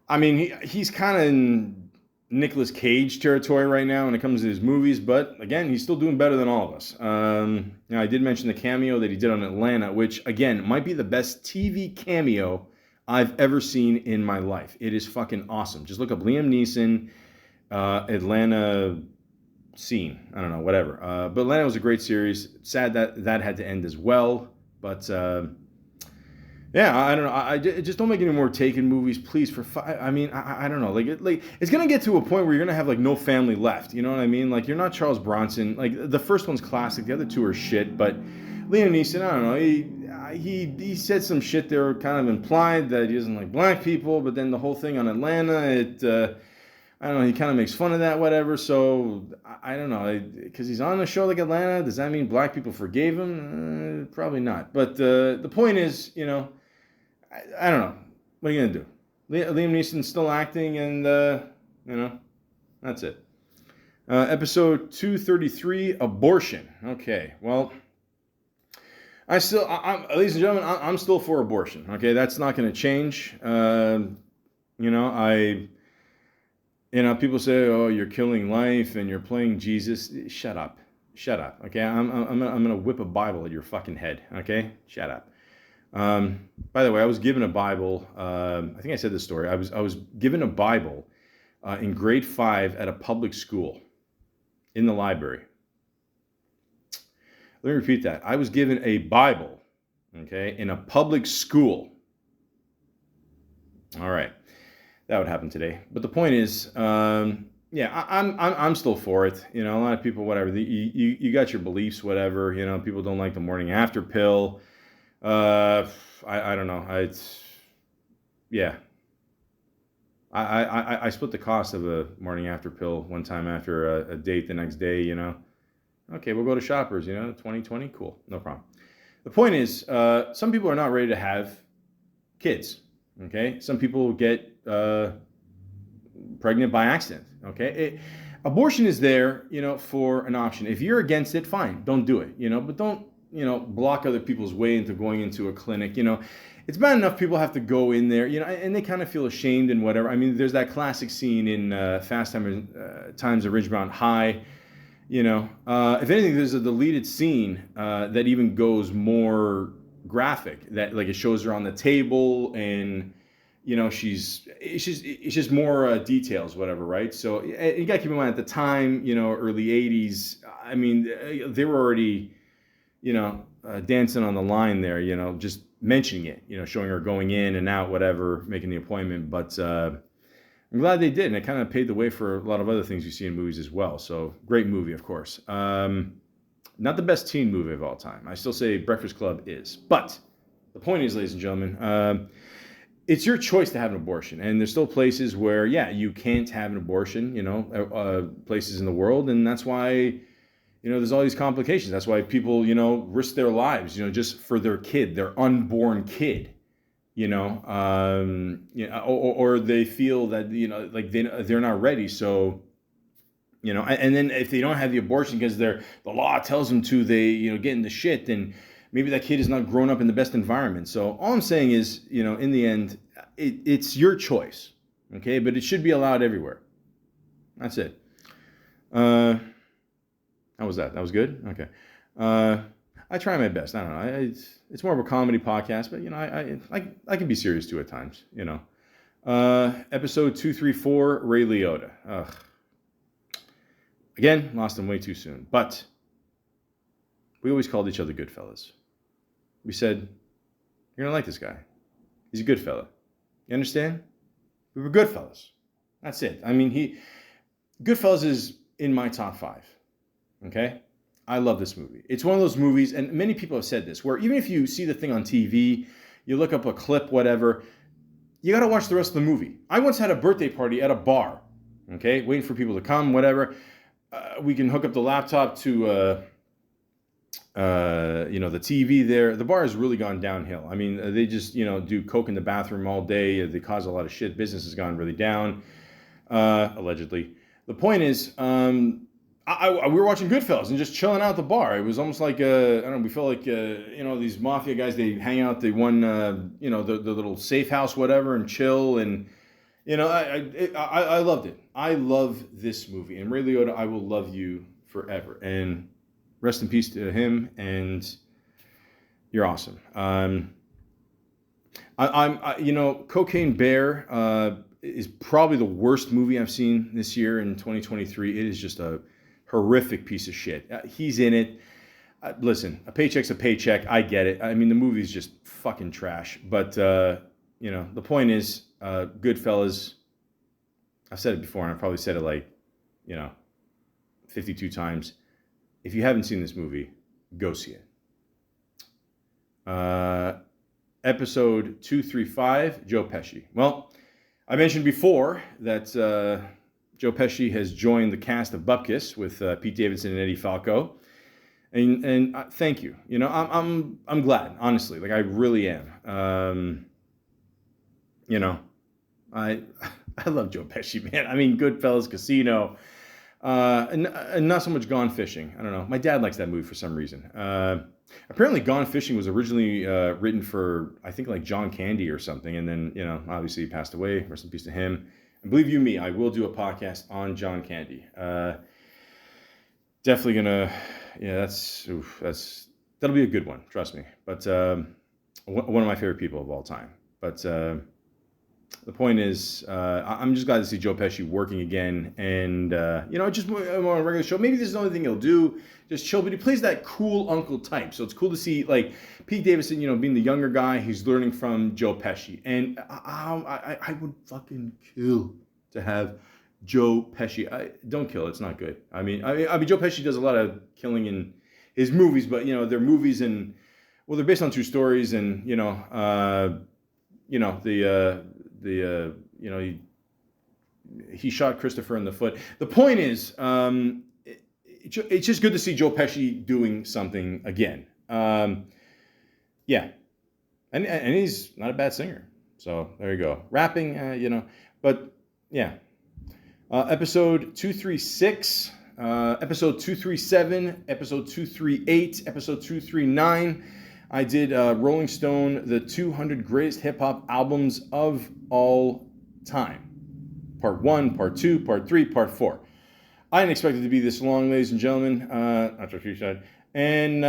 I mean, he's kind of in Nicolas Cage territory right now when it comes to his movies, but again, he's still doing better than all of us. Now, I did mention the cameo that he did on Atlanta, which again might be the best TV cameo I've ever seen in my life. It is fucking awesome. Just look up Liam Neeson, Atlanta scene. I don't know, whatever. But Atlanta was a great series. Sad that had to end as well, but yeah, I don't know. I just don't make any more Taken movies, please. I mean, I don't know. Like it's gonna get to a point where you're gonna have like no family left. You know what I mean? Like you're not Charles Bronson. Like the first one's classic, the other two are shit. But Liam Neeson, I don't know. He said some shit there, kind of implied that he doesn't like black people. But then the whole thing on Atlanta, I don't know. He kind of makes fun of that, whatever. So I don't know, because he's on a show like Atlanta. Does that mean black people forgave him? Probably not. But the point is, I don't know. What are you going to do? Liam Neeson's still acting, and, that's it. Episode 233, Abortion. Okay, well, ladies and gentlemen, I'm still for abortion. Okay, that's not going to change. People say, oh, you're killing life and you're playing Jesus. Shut up. Okay, I'm gonna whip a Bible at your fucking head. Okay, shut up. By the way, I was given a Bible. I think I said this story. I was given a Bible in grade 5 at a public school in the library. Let me repeat that. I was given a Bible, okay, in a public school. All right, that would happen today. But the point is, yeah, I'm still for it. A lot of people, whatever. You got your beliefs, whatever. People don't like the morning after pill. I don't know. I split the cost of a morning after pill one time after a date the next day, Okay, we'll go to Shoppers, 2020, cool, no problem. The point is, some people are not ready to have kids, okay? Some people get pregnant by accident, okay? Abortion is there, for an option. If you're against it, fine, don't do it, but don't, block other people's way into going into a clinic. It's bad enough people have to go in there, and they kind of feel ashamed and whatever. I mean, there's that classic scene in Fast Times at Ridgemont High. If anything, there's a deleted scene that even goes more graphic that like it shows her on the table and it's just more details, whatever, right? So you got to keep in mind at the time, early 80s, I mean, they were already, dancing on the line there, just mentioning it, showing her going in and out, whatever, making the appointment. But I'm glad they did, and it kind of paved the way for a lot of other things you see in movies as well. So great movie, of course. Not the best teen movie of all time. I still say Breakfast Club is. But the point is, ladies and gentlemen, it's your choice to have an abortion. And there's still places where, you can't have an abortion, places in the world. And that's why, there's all these complications. That's why people, risk their lives, just for their kid, their unborn kid, or they feel that, like they're not ready. So, and then if they don't have the abortion because the law tells them to, they, get in the shit, then maybe that kid is not grown up in the best environment. So all I'm saying is, in the end, it's your choice, okay? But it should be allowed everywhere. That's it. How was that? That was good? Okay. I try my best. I don't know. It's more of a comedy podcast, but, I can be serious too at times, Episode 234, Ray Liotta. Ugh. Again, lost him way too soon. But we always called each other good fellas. We said, you're going to like this guy. He's a good fella. You understand? We were good fellas. That's it. I mean, Goodfellas is in my top 5. Okay? I love this movie. It's one of those movies, and many people have said this, where even if you see the thing on TV, you look up a clip, whatever, you got to watch the rest of the movie. I once had a birthday party at a bar. Okay? Waiting for people to come, whatever. We can hook up the laptop to... the TV there. The bar has really gone downhill. I mean, they just, do coke in the bathroom all day. They cause a lot of shit. Business has gone really down, allegedly. The point is, we were watching Goodfellas and just chilling out at the bar. It was almost like, I don't know, we felt like, these mafia guys, they hang out, they won, the little safe house, whatever, and chill. And, I loved it. I love this movie. And Ray Liotta, I will love you forever. And rest in peace to him, and you're awesome. Cocaine Bear is probably the worst movie I've seen this year in 2023. It is just a horrific piece of shit. He's in it. Listen, a paycheck's a paycheck. I get it. I mean, the movie's just fucking trash. But, the point is, Goodfellas, I've said it before, and I've probably said it 52 times. If you haven't seen this movie, go see it. Episode 235, Joe Pesci. Well, I mentioned before that Joe Pesci has joined the cast of Bupkis with Pete Davidson and Eddie Falco, and thank you. I'm glad, honestly. Like, I really am. I love Joe Pesci, man. I mean, Goodfellas, Casino. And not so much Gone Fishing. I don't know. My dad likes that movie for some reason. Apparently Gone Fishing was originally written for, I think, like John Candy or something. And then, obviously he passed away. Rest in peace to him. And believe you me, I will do a podcast on John Candy. Definitely gonna, that'll be a good one. Trust me. But one of my favorite people of all time. But the point is, I'm just glad to see Joe Pesci working again, and just on a regular show. Maybe this is the only thing he'll do, just chill. But he plays that cool uncle type, so it's cool to see like Pete Davidson, being the younger guy. He's learning from Joe Pesci, and I would fucking kill to have Joe Pesci. Don't kill; it's not good. I mean, Joe Pesci does a lot of killing in his movies, but they're movies and they're based on true stories, and he shot Christopher in the foot. The point is, it's just good to see Joe Pesci doing something again. And he's not a bad singer. So there you go. Rapping, but yeah. Episode 236, episode 237, episode 238, episode 239. I did Rolling Stone, the 200 greatest hip-hop albums of all time. Part 1, Part 2, Part 3, Part 4. I didn't expect it to be this long, ladies and gentlemen. That's what she said. And,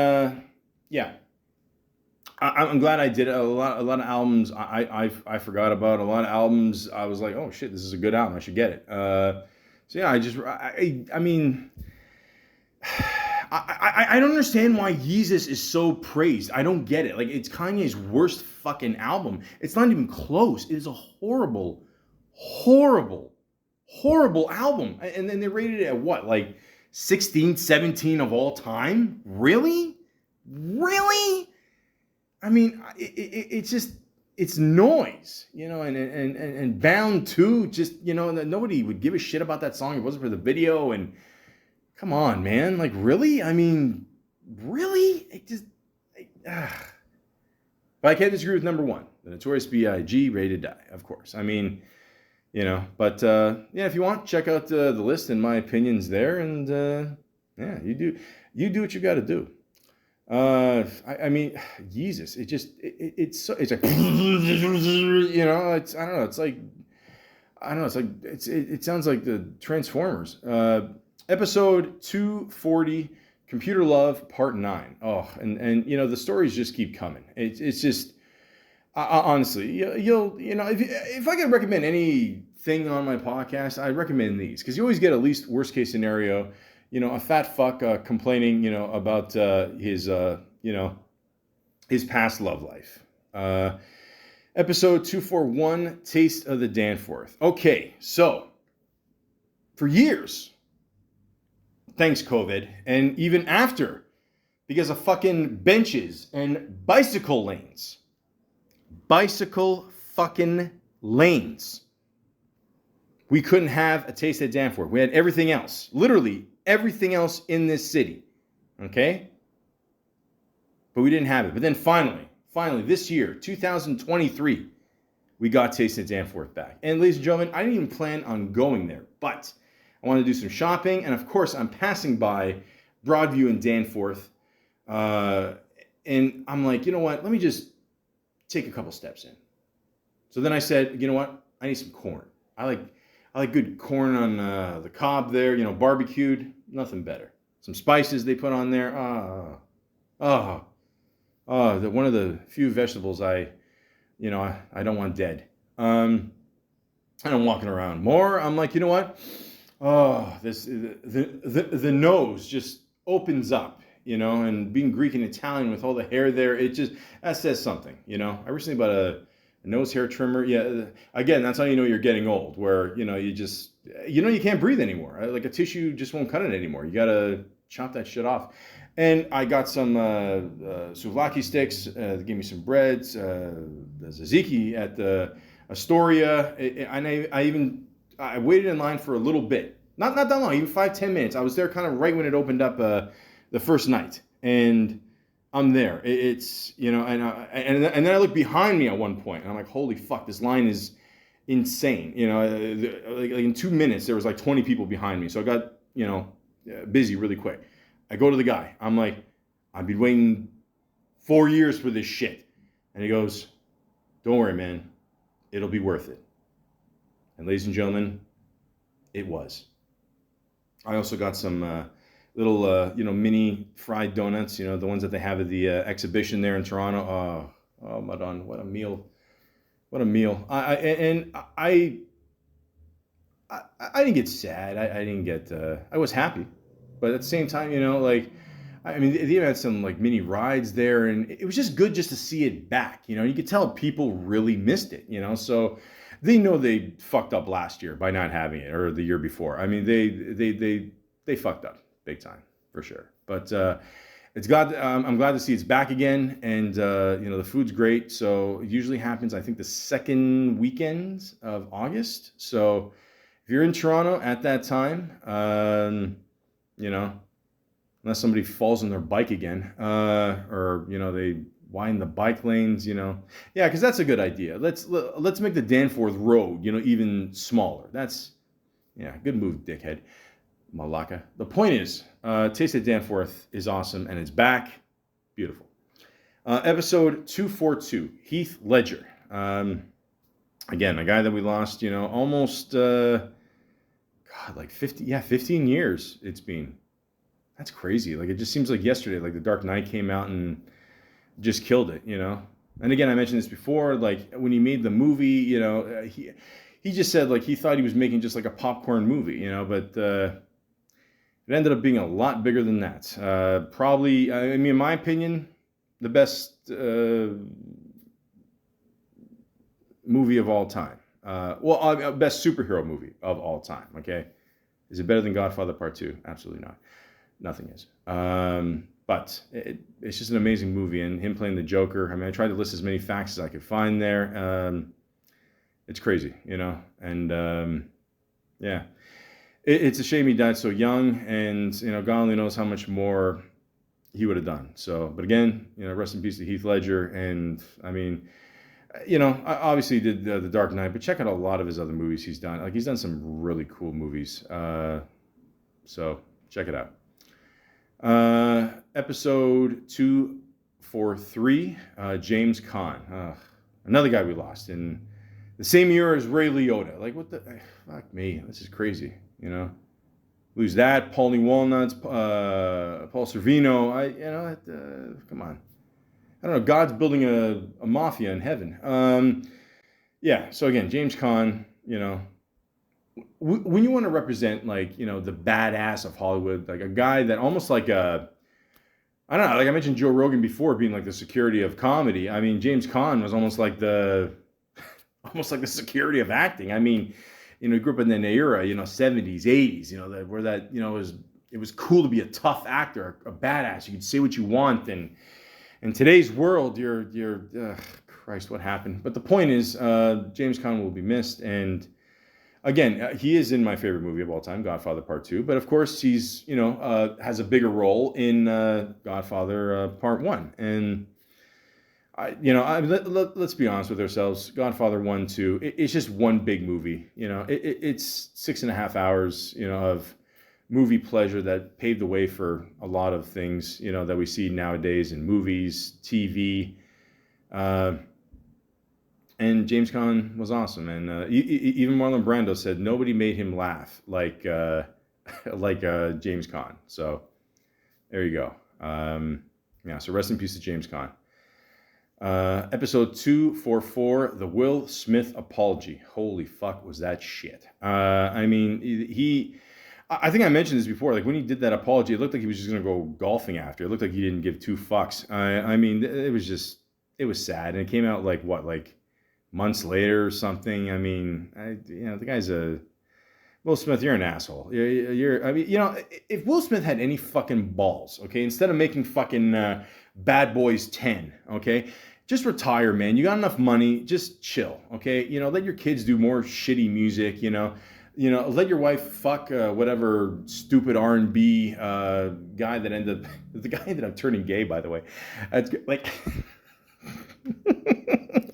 I'm glad I did it. A lot of albums I forgot about. A lot of albums I was like, oh shit, this is a good album. I should get it. So yeah, I mean, I don't understand why Yeezus is so praised. I don't get it. Like, it's Kanye's worst fucking album. It's not even close. It is a horrible, horrible, horrible album. And then they rated it at what, like 16, 17 of all time? Really? Really? I mean, it's just, it's noise, you know, and Bound 2, just, you know, nobody would give a shit about that song. It wasn't for the video, and come on, man. Like, really? I mean, really? It just, But I can't disagree with number one, the Notorious B.I.G. Rated Die, of course. I mean, you know, but yeah, if you want, check out the list and my opinions there, and yeah, you do what you got to do. I mean, Jesus, it's like, you know, it's, I don't know, it's like, it sounds like the Transformers. Episode 240, Computer Love, Part 9. Oh, and you know, the stories just keep coming. It's just, honestly, you know, if I could recommend anything on my podcast, I recommend these, because you always get at least worst case scenario. You know, a fat fuck complaining, you know, about his, you know, his past love life. Episode 241, Taste of the Danforth. Okay, so for years, thanks COVID, and even after, because of fucking benches and bicycle lanes. Bicycle fucking lanes. We couldn't have a Taste of Danforth. We had everything else. Literally everything else in this city. Okay? But we didn't have it. But then finally, this year, 2023, we got Taste of Danforth back. And ladies and gentlemen, I didn't even plan on going there, but I wanted to do some shopping. And of course, I'm passing by Broadview and Danforth. And I'm like, you know what? Let me just take a couple steps in. So then I said, you know what? I need some corn. I like good corn on the cob there, you know, barbecued. Nothing better. Some spices they put on there. One of the few vegetables I don't want dead. And I'm walking around more. I'm like, you know what? Oh, the nose just opens up, you know, and being Greek and Italian with all the hair there, that says something, you know. I recently bought a nose hair trimmer. Yeah, again, that's how you know you're getting old, where, you know, you can't breathe anymore. Like a tissue just won't cut it anymore. You got to chop that shit off. And I got some souvlaki sticks. They gave me some breads, the tzatziki at the Astoria. And I waited in line for a little bit. Not that long, even 5-10 minutes. I was there kind of right when it opened up the first night. And I'm there. It's, you know, and then I look behind me at one point, and I'm like, holy fuck, this line is insane. You know, like in 2 minutes, there was like 20 people behind me. So I got, you know, busy really quick. I go to the guy. I'm like, I've been waiting 4 years for this shit. And he goes, don't worry, man. It'll be worth it. And ladies and gentlemen, it was. I also got some little, you know, mini fried donuts, you know, the ones that they have at the exhibition there in Toronto. Oh, Madon, what a meal. What a meal. I didn't get sad. I didn't get, I was happy. But at the same time, you know, like, I mean, they even had some like mini rides there, and it was just good just to see it back. You know, you could tell people really missed it, you know, so they know they fucked up last year by not having it, or the year before. I mean, they fucked up big time for sure. But I'm glad to see it's back again, and you know, the food's great. So it usually happens, I think, the second weekend of August. So if you're in Toronto at that time, you know, unless somebody falls on their bike again, or, you know, they widen the bike lanes, you know. Yeah, because that's a good idea. Let's make the Danforth Road, you know, even smaller. That's, yeah, good move, dickhead. Malaka. The point is, Taste of Danforth is awesome, and it's back. Beautiful. Episode 242, Heath Ledger. Again, a guy that we lost, you know, almost, like 15 years it's been. That's crazy. Like, it just seems like yesterday, like The Dark Knight came out, and just killed it, you know. And again, I mentioned this before, like when he made the movie, you know, he just said like he thought he was making just like a popcorn movie, you know, but it ended up being a lot bigger than that. Probably, I mean, in my opinion, the best movie of all time. Best superhero movie of all time. Okay, is it better than Godfather Part 2? Absolutely not. Nothing is. But it's just an amazing movie, and him playing the Joker. I mean, I tried to list as many facts as I could find there. It's crazy, you know, and yeah, it's a shame he died so young, and you know, God only knows how much more he would have done. So, but again, you know, rest in peace to Heath Ledger, and I mean, you know, obviously he did The Dark Knight, but check out a lot of his other movies he's done. Like he's done some really cool movies. So check it out. Episode 243, James Caan. Another guy we lost in the same year as Ray Liotta. Like, what the? Fuck me. This is crazy, you know? Lose that. Paulie Walnuts, Paul Sorvino. Come on. I don't know. God's building a mafia in heaven. Yeah, so again, James Caan, you know, when you want to represent, like, you know, the badass of Hollywood, like a guy that almost like I don't know, like I mentioned Joe Rogan before being like the security of comedy. I mean, James Caan was almost like the security of acting. I mean, you know, he grew up in that era, you know, 70s, 80s, you know, where that, you know, it was cool to be a tough actor, a badass. You could say what you want, and in today's world, Christ, what happened? But the point is, James Caan will be missed, and again, he is in my favorite movie of all time, Godfather Part 2. But of course, he's, you know, has a bigger role in Godfather Part 1. And, let's be honest with ourselves. Godfather 1, 2, it's just one big movie. You know, it's 6.5 hours, you know, of movie pleasure that paved the way for a lot of things, you know, that we see nowadays in movies, TV. And James Caan was awesome, and even Marlon Brando said nobody made him laugh like James Caan. So there you go. So rest in peace to James Caan. Episode 244, the Will Smith apology. Holy fuck, was that shit? I mean, I think I mentioned this before. Like when he did that apology, it looked like he was just gonna go golfing after. It looked like he didn't give two fucks. I mean, it was sad, and it came out like months later or something. I mean, the guy's Will Smith, you're an asshole. I mean, you know, if Will Smith had any fucking balls, okay, instead of making fucking Bad Boys 10, okay, just retire, man. You got enough money, just chill, okay? You know, let your kids do more shitty music, you know, let your wife fuck whatever stupid R&B guy that ended up turning gay, by the way. That's like...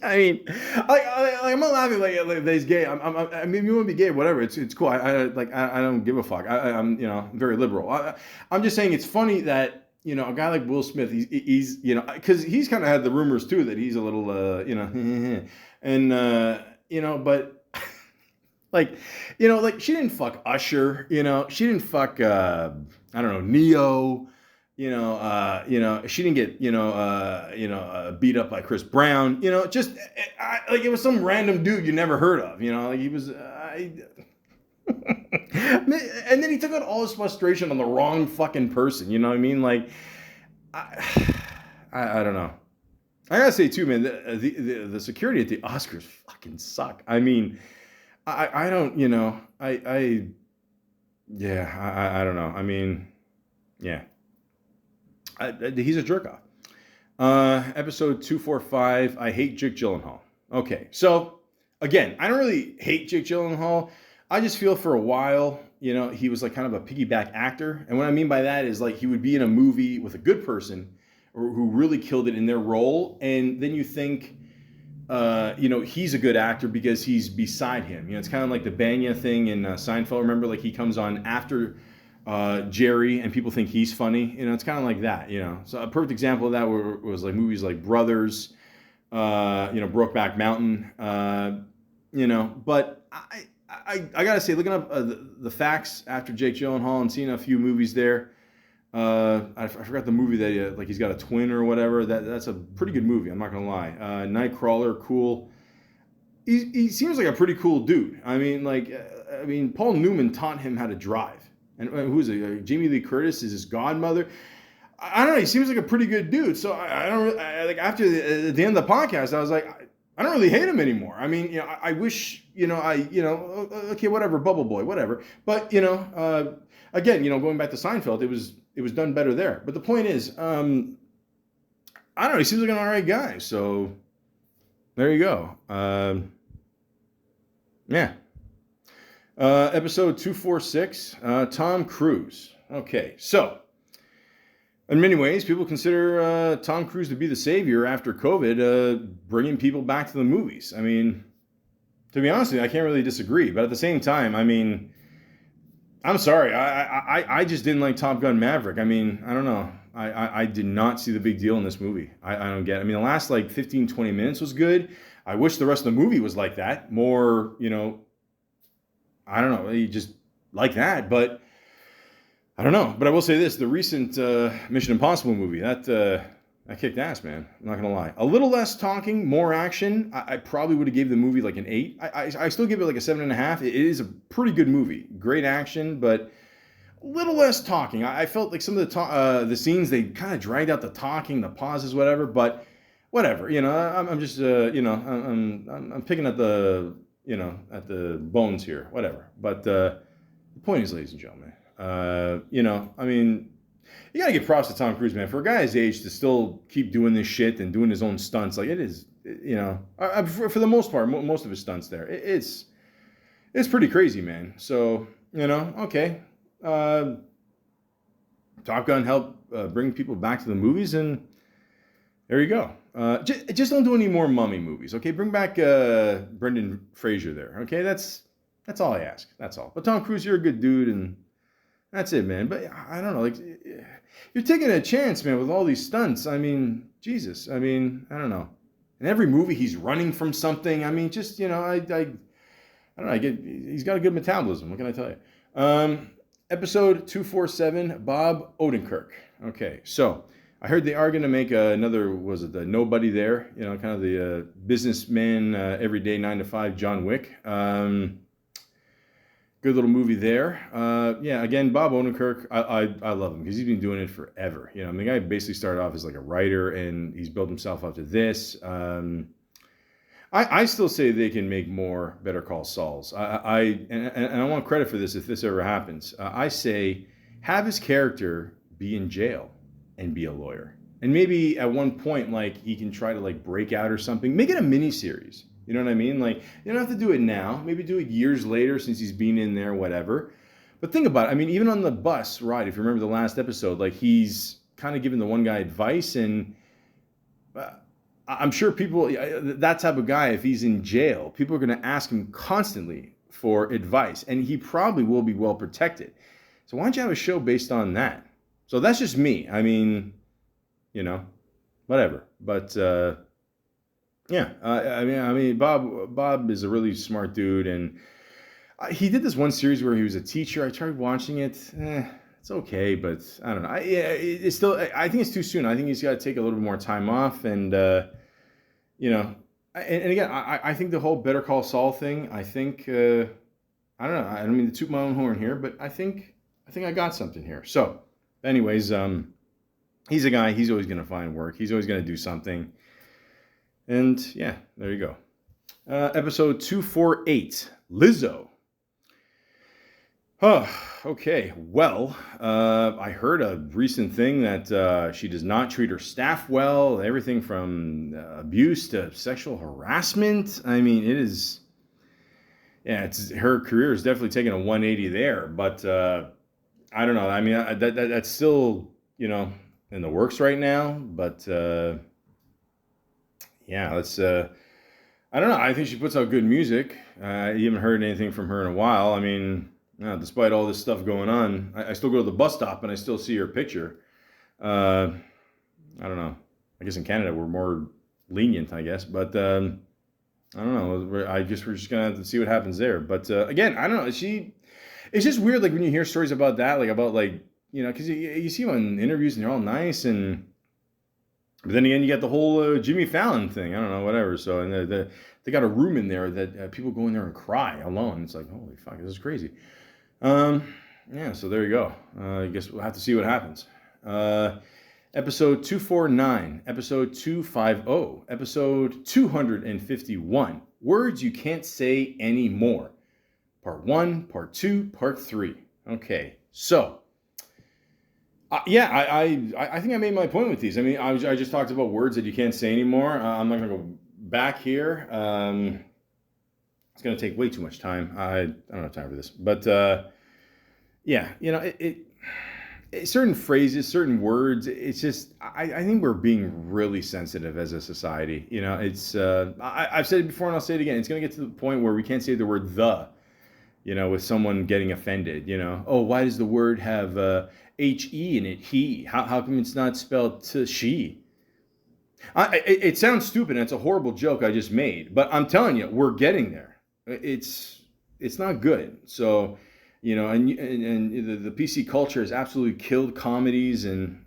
I mean, I'm not laughing like he's gay. I mean, you want to be gay, whatever. It's cool. I don't give a fuck. I'm, you know, very liberal. I'm just saying it's funny that, you know, a guy like Will Smith, he's you know, because he's kind of had the rumors too that he's a little you know, and you know, but like, you know, like she didn't fuck Usher, you know, she didn't fuck I don't know, Neo. You know, she didn't get, beat up by Chris Brown. You know, just like it was some random dude you never heard of. You know, like he was. And then he took out all his frustration on the wrong fucking person. You know what I mean? Like, I don't know. I gotta say too, man, the security at the Oscars fucking suck. I mean, I don't, you know, I don't know. I mean, yeah. He's a jerk off. Episode 245, I hate Jake Gyllenhaal. Okay, so again, I don't really hate Jake Gyllenhaal. I just feel for a while, you know, he was like kind of a piggyback actor. And what I mean by that is like he would be in a movie with a good person who really killed it in their role. And then you think, you know, he's a good actor because he's beside him. You know, it's kind of like the Banya thing in Seinfeld. Remember, like he comes on after Jerry, and people think he's funny. You know, it's kind of like that, you know. So a perfect example of that was like movies like Brothers, you know, Brokeback Mountain, you know. But I gotta say, looking up the facts after Jake Gyllenhaal and seeing a few movies there, I forgot the movie that like he's got a twin or whatever. That's a pretty good movie. I'm not gonna lie. Nightcrawler, cool. He seems like a pretty cool dude. I mean, Paul Newman taught him how to drive. And who's it? Jamie Lee Curtis is his godmother. I don't know. He seems like a pretty good dude. So I don't really, like after at the end of the podcast, I was like, I don't really hate him anymore. I mean, I wish, okay, whatever, Bubble Boy, whatever. But again, going back to Seinfeld, it was done better there. But the point is, I don't know. He seems like an alright guy. So there you go. Yeah. Episode 246, Tom Cruise. Okay, so in many ways, people consider Tom Cruise to be the savior after COVID, bringing people back to the movies. I mean, to be honest with you, I can't really disagree. But at the same time, I mean, I'm sorry. I just didn't like Top Gun Maverick. I mean, I don't know. I did not see the big deal in this movie. I don't get it. I mean, the last like 15, 20 minutes was good. I wish the rest of the movie was like that. More, I don't know, just like that. But I don't know. But I will say this: the recent Mission Impossible movie that kicked ass, man. I'm not gonna lie. A little less talking, more action. I probably would have gave the movie like an 8. I still give it like a 7.5. It is a pretty good movie. Great action, but a little less talking. I felt like some of the scenes they kind of dragged out the talking, the pauses, whatever. But whatever. I'm just I'm picking at the at the bones here. Whatever. But the point is, ladies and gentlemen. I mean, you gotta give props to Tom Cruise, man. For a guy his age to still keep doing this shit and doing his own stunts, like it is, for the most part, most of his stunts there, it's pretty crazy, man. So, okay, Top Gun helped bring people back to the movies, and there you go. Just don't do any more mummy movies, okay? Bring back Brendan Fraser there, okay? That's all I ask. That's all. But Tom Cruise, you're a good dude, and that's it, man. But I don't know, like, you're taking a chance, man, with all these stunts. I mean, Jesus. I mean, I don't know. In every movie, he's running from something. I mean, just, I don't know. He's got a good metabolism. What can I tell you? Episode 247, Bob Odenkirk. Okay, so I heard they are going to make another, was it the Nobody There? Kind of the businessman, everyday 9 to 5 John Wick. Good little movie there. Yeah, again, Bob Odenkirk, I love him because he's been doing it forever. I mean, the guy basically started off as like a writer, and he's built himself up to this. I still say they can make more Better Call Sauls. And I want credit for this if this ever happens. I say have his character be in jail and be a lawyer. And maybe at one point, like, he can try to like break out or something. Make it a mini series. You know what I mean? Like, you don't have to do it now. Maybe do it years later since he's been in there, whatever. But think about it. I mean, even on the bus ride, if you remember the last episode, like, he's kind of giving the one guy advice. And I'm sure people, that type of guy, if he's in jail, people are going to ask him constantly for advice. And he probably will be well protected. So why don't you have a show based on that? So that's just me. I mean, whatever. But, yeah, I mean, Bob is a really smart dude, and he did this one series where he was a teacher. I tried watching it. It's okay, but I don't know. It's still. I think it's too soon. I think he's got to take a little bit more time off, and and again, I think the whole Better Call Saul thing. I think I don't know. I don't mean to toot my own horn here, but I think I got something here. So, anyways, he's a guy. He's always going to find work. He's always going to do something. And yeah, there you go. Episode 248, Lizzo. Oh, okay. Well, I heard a recent thing that she does not treat her staff well. Everything from abuse to sexual harassment. I mean, it is. Yeah, it's her career is definitely taking a 180 there. But I don't know. I mean, that's still in the works right now. But yeah, let's. I don't know. I think she puts out good music. I haven't heard anything from her in a while. I mean, despite all this stuff going on, I still go to the bus stop and I still see her picture. I don't know. I guess in Canada we're more lenient, I guess. But I don't know. I guess we're just gonna have to see what happens there. But again, I don't know. It's just weird. Like when you hear stories about that, like about like because you see them in interviews and they're all nice, but then again, you got the whole Jimmy Fallon thing. I don't know, whatever. So, and they got a room in there that people go in there and cry alone. It's like, holy fuck, this is crazy. Yeah, so there you go. I guess we'll have to see what happens. Episode 249, episode 250, episode 251. Words you can't say anymore. Part 1, part 2, part 3. Okay, so yeah, I think I made my point with these. I mean, I just talked about words that you can't say anymore. I'm not going to go back here. It's going to take way too much time. I don't have time for this. But yeah, certain phrases, certain words, it's just, I think we're being really sensitive as a society. It's, I've said it before and I'll say it again. It's going to get to the point where we can't say the word the, with someone getting offended, Oh, why does the word have H-E in it, he? How come it's not spelled to she? It sounds stupid and it's a horrible joke I just made, but I'm telling you, we're getting there. It's not good. So, and the PC culture has absolutely killed comedies, and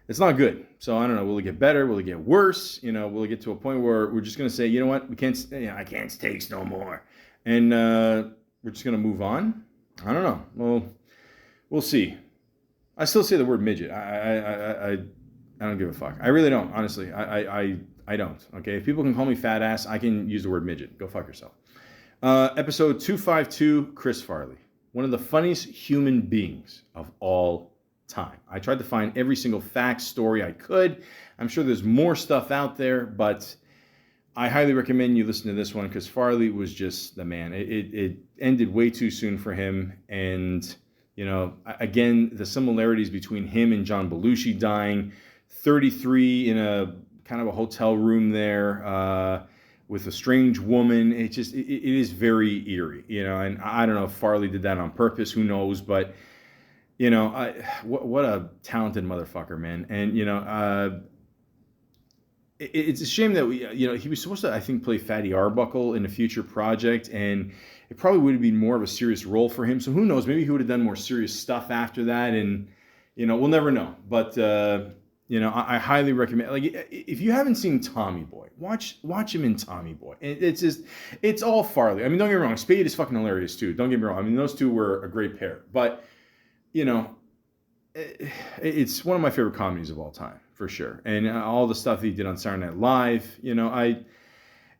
it's not good. So I don't know. Will it get better? Will it get worse? Will it get to a point where we're just gonna say, you know what, we can't. I can't take no more, and we're just gonna move on? I don't know. Well, we'll see. I still say the word midget. I don't give a fuck. I really don't. Honestly, I don't. Okay, if people can call me fat ass, I can use the word midget. Go fuck yourself. Episode 252, Chris Farley. One of the funniest human beings of all time. I tried to find every single fact, story I could. I'm sure there's more stuff out there, but I highly recommend you listen to this one because Farley was just the man. It ended way too soon for him. And, again, the similarities between him and John Belushi dying, 33 in a kind of a hotel room there, with a strange woman. It is very eerie, and I don't know if Farley did that on purpose, who knows, but what a talented motherfucker, man. And it's a shame that he was supposed to, I think, play Fatty Arbuckle in a future project, and it probably would have been more of a serious role for him. So who knows, maybe he would have done more serious stuff after that, and we'll never know. But I highly recommend, like, if you haven't seen Tommy Boy, watch him in Tommy Boy. It's all Farley. I mean, don't get me wrong, Spade is fucking hilarious too. Don't get me wrong. I mean, those two were a great pair. But, it's one of my favorite comedies of all time, for sure. And all the stuff that he did on Saturday Night Live,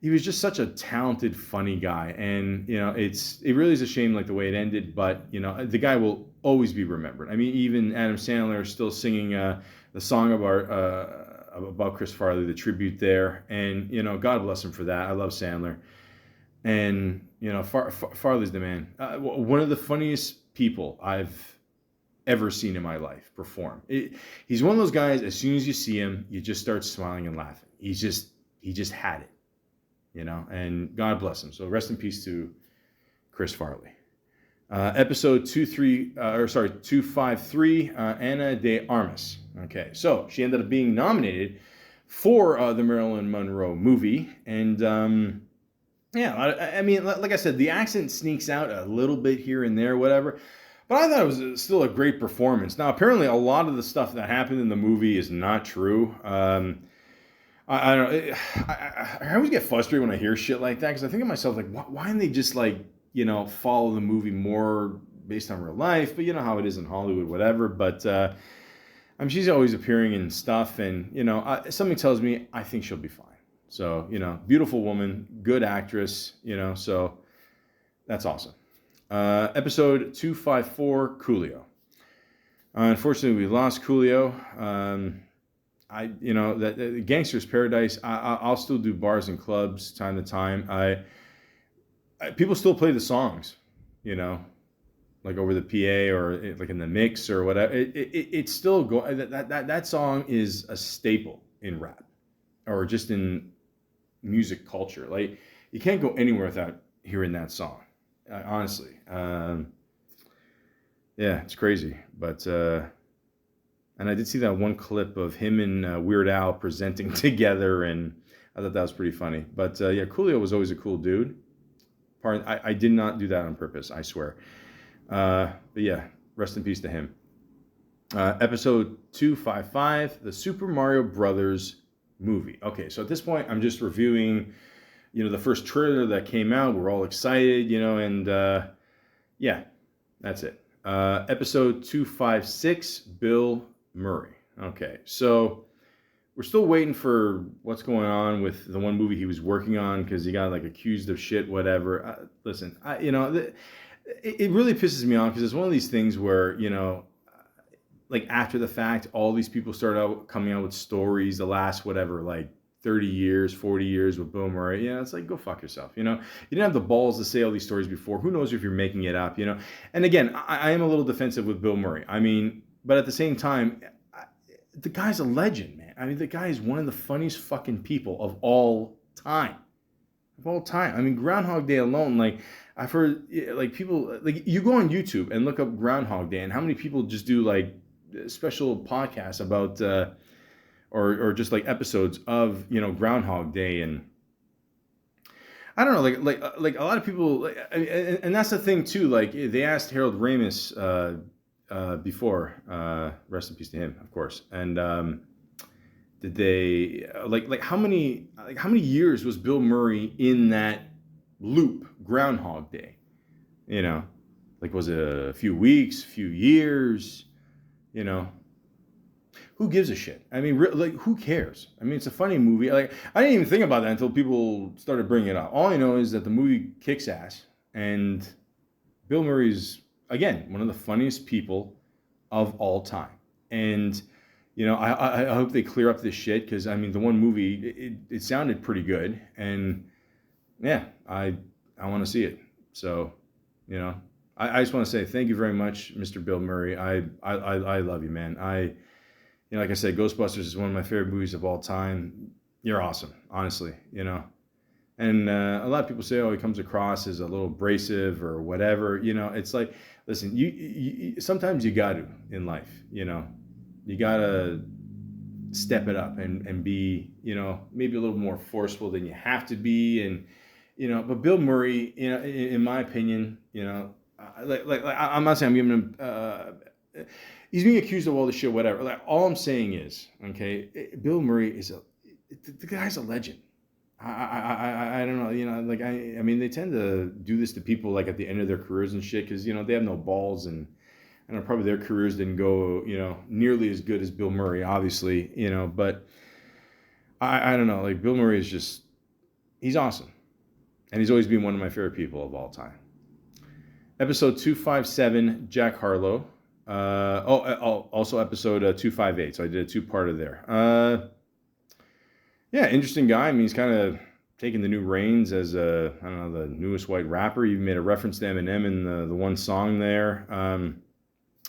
he was just such a talented, funny guy. And, it really is a shame, like, the way it ended. But, the guy will always be remembered. I mean, even Adam Sandler is still singing the song about Chris Farley, the tribute there. And, God bless him for that. I love Sandler. And, Farley's the man. One of the funniest people I've ever seen in my life perform. He's one of those guys, as soon as you see him, you just start smiling and laughing. He just had it, and God bless him. So rest in peace to Chris Farley. Episode 253, Ana de Armas. Okay, so she ended up being nominated for the Marilyn Monroe movie, and yeah, I mean, like I said, the accent sneaks out a little bit here and there, whatever. But I thought it was still a great performance. Now, apparently, a lot of the stuff that happened in the movie is not true. I don't. I always get frustrated when I hear shit like that because I think to myself, like, why didn't they just follow the movie more based on real life? But you know how it is in Hollywood, whatever. But I mean, she's always appearing in stuff, and something tells me I think she'll be fine. So beautiful woman, good actress. So that's awesome. Episode 254, Coolio. Unfortunately, we lost Coolio. That Gangster's Paradise. I'll still do bars and clubs time to time. People still play the songs, like over the PA or like in the mix or whatever. It's still go. That song is a staple in rap, or just in music culture. Like, you can't go anywhere without hearing that song. Honestly, yeah, it's crazy. But and I did see that one clip of him and Weird Al presenting together, and I thought that was pretty funny. But yeah, Coolio was always a cool dude. I did not do that on purpose, I swear. But yeah, rest in peace to him. Episode 255, the Super Mario Brothers movie. Okay, so at this point, I'm just reviewing, the first trailer that came out. We're all excited, and yeah, that's it. Episode 256, Bill Murray. Okay, so we're still waiting for what's going on with the one movie he was working on because he got like accused of shit, whatever. Listen, it really pisses me off because it's one of these things where, like after the fact, all these people started coming out with stories the last, whatever, like 30 years, 40 years with Bill Murray. It's like, go fuck yourself. You didn't have the balls to say all these stories before. Who knows if you're making it up, And again, I am a little defensive with Bill Murray. I mean, but at the same time, the guy's a legend, man. I mean, the guy is one of the funniest fucking people of all time. Of all time. I mean, Groundhog Day alone, like, I've heard, like, people, like, you go on YouTube and look up Groundhog Day, and how many people just do, like, special podcasts about, or just, like, episodes of, Groundhog Day, and I don't know, like a lot of people, and that's the thing, too, like, they asked Harold Ramis, before, rest in peace to him, of course, and, did they like how many years was Bill Murray in that loop, Groundhog Day? Like, was it a few weeks, few years? Who gives a shit? I mean, like, who cares? I mean, it's a funny movie. Like, I didn't even think about that until people started bringing it up. All I know is that the movie kicks ass, and Bill Murray's, again, one of the funniest people of all time. And I hope they clear up this shit because, I mean, the one movie, it sounded pretty good. And, yeah, I want to see it. So, I just want to say thank you very much, Mr. Bill Murray. I love you, man. Like I said, Ghostbusters is one of my favorite movies of all time. You're awesome, honestly, And a lot of people say, oh, he comes across as a little abrasive or whatever. It's like, listen, you sometimes you got to in life, You got to step it up and be, maybe a little more forceful than you have to be. And, but Bill Murray, in my opinion, like I'm not saying I'm giving him, he's being accused of all this shit, whatever. Like, all I'm saying is, okay, Bill Murray the guy's a legend. I don't know, like, I mean, they tend to do this to people like at the end of their careers and shit because, they have no balls and probably their careers didn't go, nearly as good as Bill Murray, obviously, but I don't know, like, Bill Murray is just, he's awesome. And he's always been one of my favorite people of all time. Episode 257, Jack Harlow. Also episode 258, so I did a two-parter there. Yeah, interesting guy. I mean, he's kind of taking the new reins as I don't know, the newest white rapper. You made a reference to Eminem in the one song there.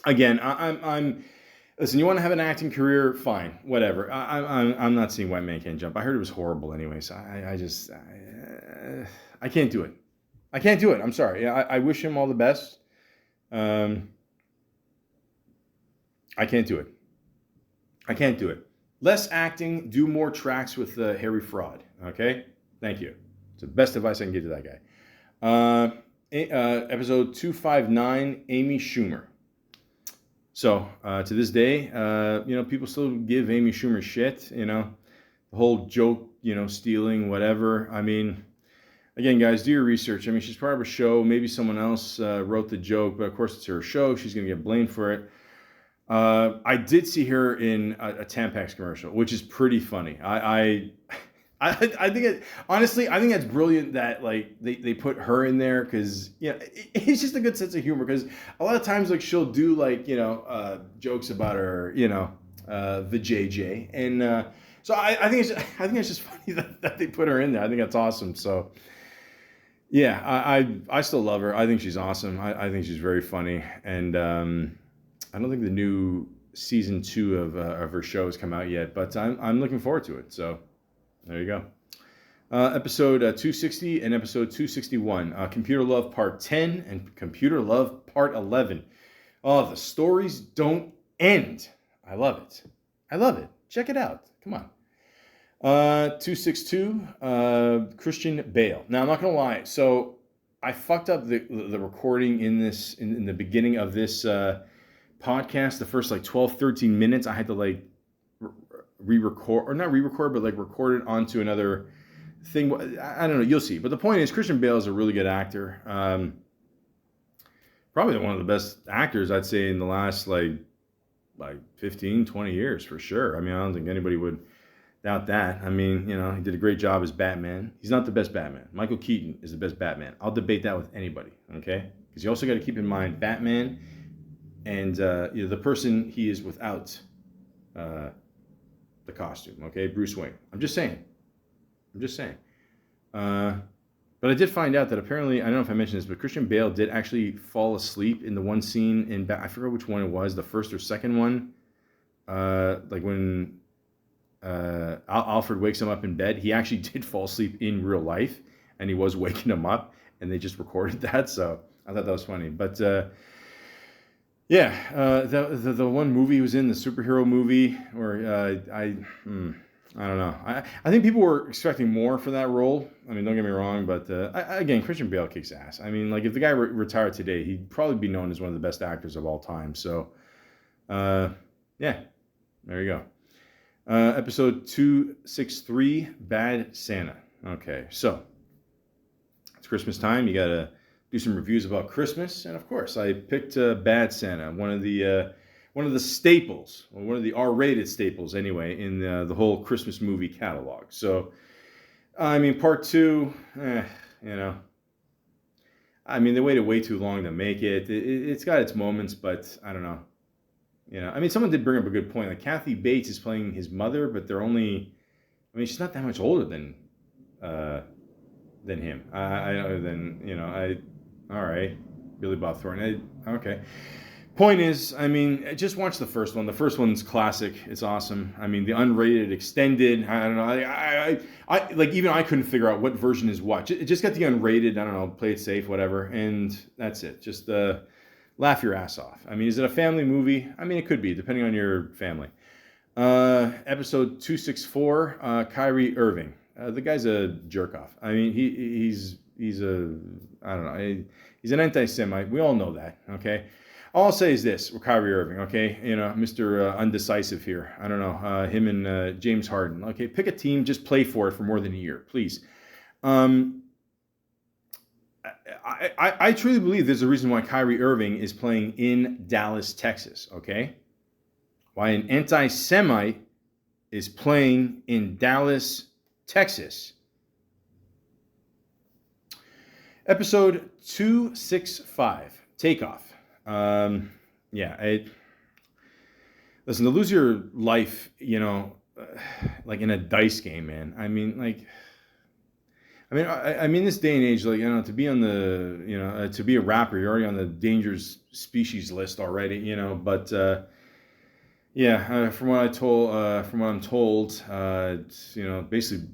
Again, I'm listen. You want to have an acting career? Fine, whatever. I'm not seeing White Man Can't Jump. I heard it was horrible anyway, so I can't do it. I can't do it. I'm sorry. I wish him all the best. I can't do it. I can't do it. Less acting, do more tracks with Harry Fraud. Okay? Thank you. It's the best advice I can give to that guy. Episode 259, Amy Schumer. So, to this day, people still give Amy Schumer shit, the whole joke, stealing, whatever. I mean, again, guys, do your research. I mean, she's part of a show. Maybe someone else wrote the joke, but of course it's her show. She's going to get blamed for it. I did see her in a Tampax commercial, which is pretty funny. I think it, honestly, I think that's brilliant that like they put her in there because it's just a good sense of humor because a lot of times like she'll do like jokes about her the JJ and so I think it's just funny that they put her in there. I think that's awesome. So yeah, I still love her. I think she's awesome. I think she's very funny and. I don't think the new season 2 of her show has come out yet, but I'm looking forward to it. So there you go. Episode 260 and episode 261. Computer Love Part 10 and Computer Love Part 11. Oh, the stories don't end. I love it. I love it. Check it out. Come on. 262, Christian Bale. Now, I'm not going to lie. So I fucked up the recording in the beginning of this podcast. The first like 12, 13 minutes, I had to like re-record, or not re-record, but like record it onto another thing. I don't know. You'll see. But the point is, Christian Bale is a really good actor. Probably one of the best actors, I'd say, in the last like 15, 20 years for sure. I mean, I don't think anybody would doubt that. I mean, you know, he did a great job as Batman. He's not the best Batman. Michael Keaton is the best Batman. I'll debate that with anybody, okay? Because you also got to keep in mind Batman and you know, the person he is without the costume, okay? Bruce Wayne. I'm just saying. But I did find out that apparently, I don't know if I mentioned this, but Christian Bale did actually fall asleep in the one scene in I forget which one it was, the first or second one. Like when Alfred wakes him up in bed, he actually did fall asleep in real life, and he was waking him up, and they just recorded that. So I thought that was funny. But yeah, the one movie he was in, the superhero movie, where I don't know. I think people were expecting more for that role. I mean, don't get me wrong, but again, Christian Bale kicks ass. I mean, like if the guy retired today, he'd probably be known as one of the best actors of all time. So, yeah, there you go. Episode 263, Bad Santa. Okay, so it's Christmas time. You got to do some reviews about Christmas, and of course, I picked Bad Santa, one of the staples, or one of the R-rated staples anyway, in the whole Christmas movie catalog. So, I mean, part two, you know, I mean, they waited way too long to make it. It's got its moments, but I don't know. You know, I mean, someone did bring up a good point. Like Kathy Bates is playing his mother, but they're only, I mean, she's not that much older than him. All right, Billy Bob Thornton. Okay. Point is, I mean, just watch the first one. The first one's classic. It's awesome. I mean, the unrated, extended. I don't know. I like even I couldn't figure out what version is what. Just get the unrated. I don't know. Play it safe, whatever, and that's it. Just laugh your ass off. I mean, is it a family movie? I mean, it could be, depending on your family. Episode 264. Kyrie Irving. The guy's a jerk off. I mean, he's a I don't know. He's an anti-Semite. We all know that. Okay. All I'll say is this with Kyrie Irving, okay? You know, Mr. Undecisive here. I don't know, him and James Harden. Okay, pick a team, just play for it for more than a year, please. I truly believe there's a reason why Kyrie Irving is playing in Dallas, Texas, okay? Why an anti-Semite is playing in Dallas, Texas. Episode 265, Takeoff. Listen, to lose your life, you know, like in a dice game, man. I mean, this day and age, like, you know, to be on the, you know, to be a rapper, you're already on the dangerous species list already, you know. But from what I'm told, you know, basically,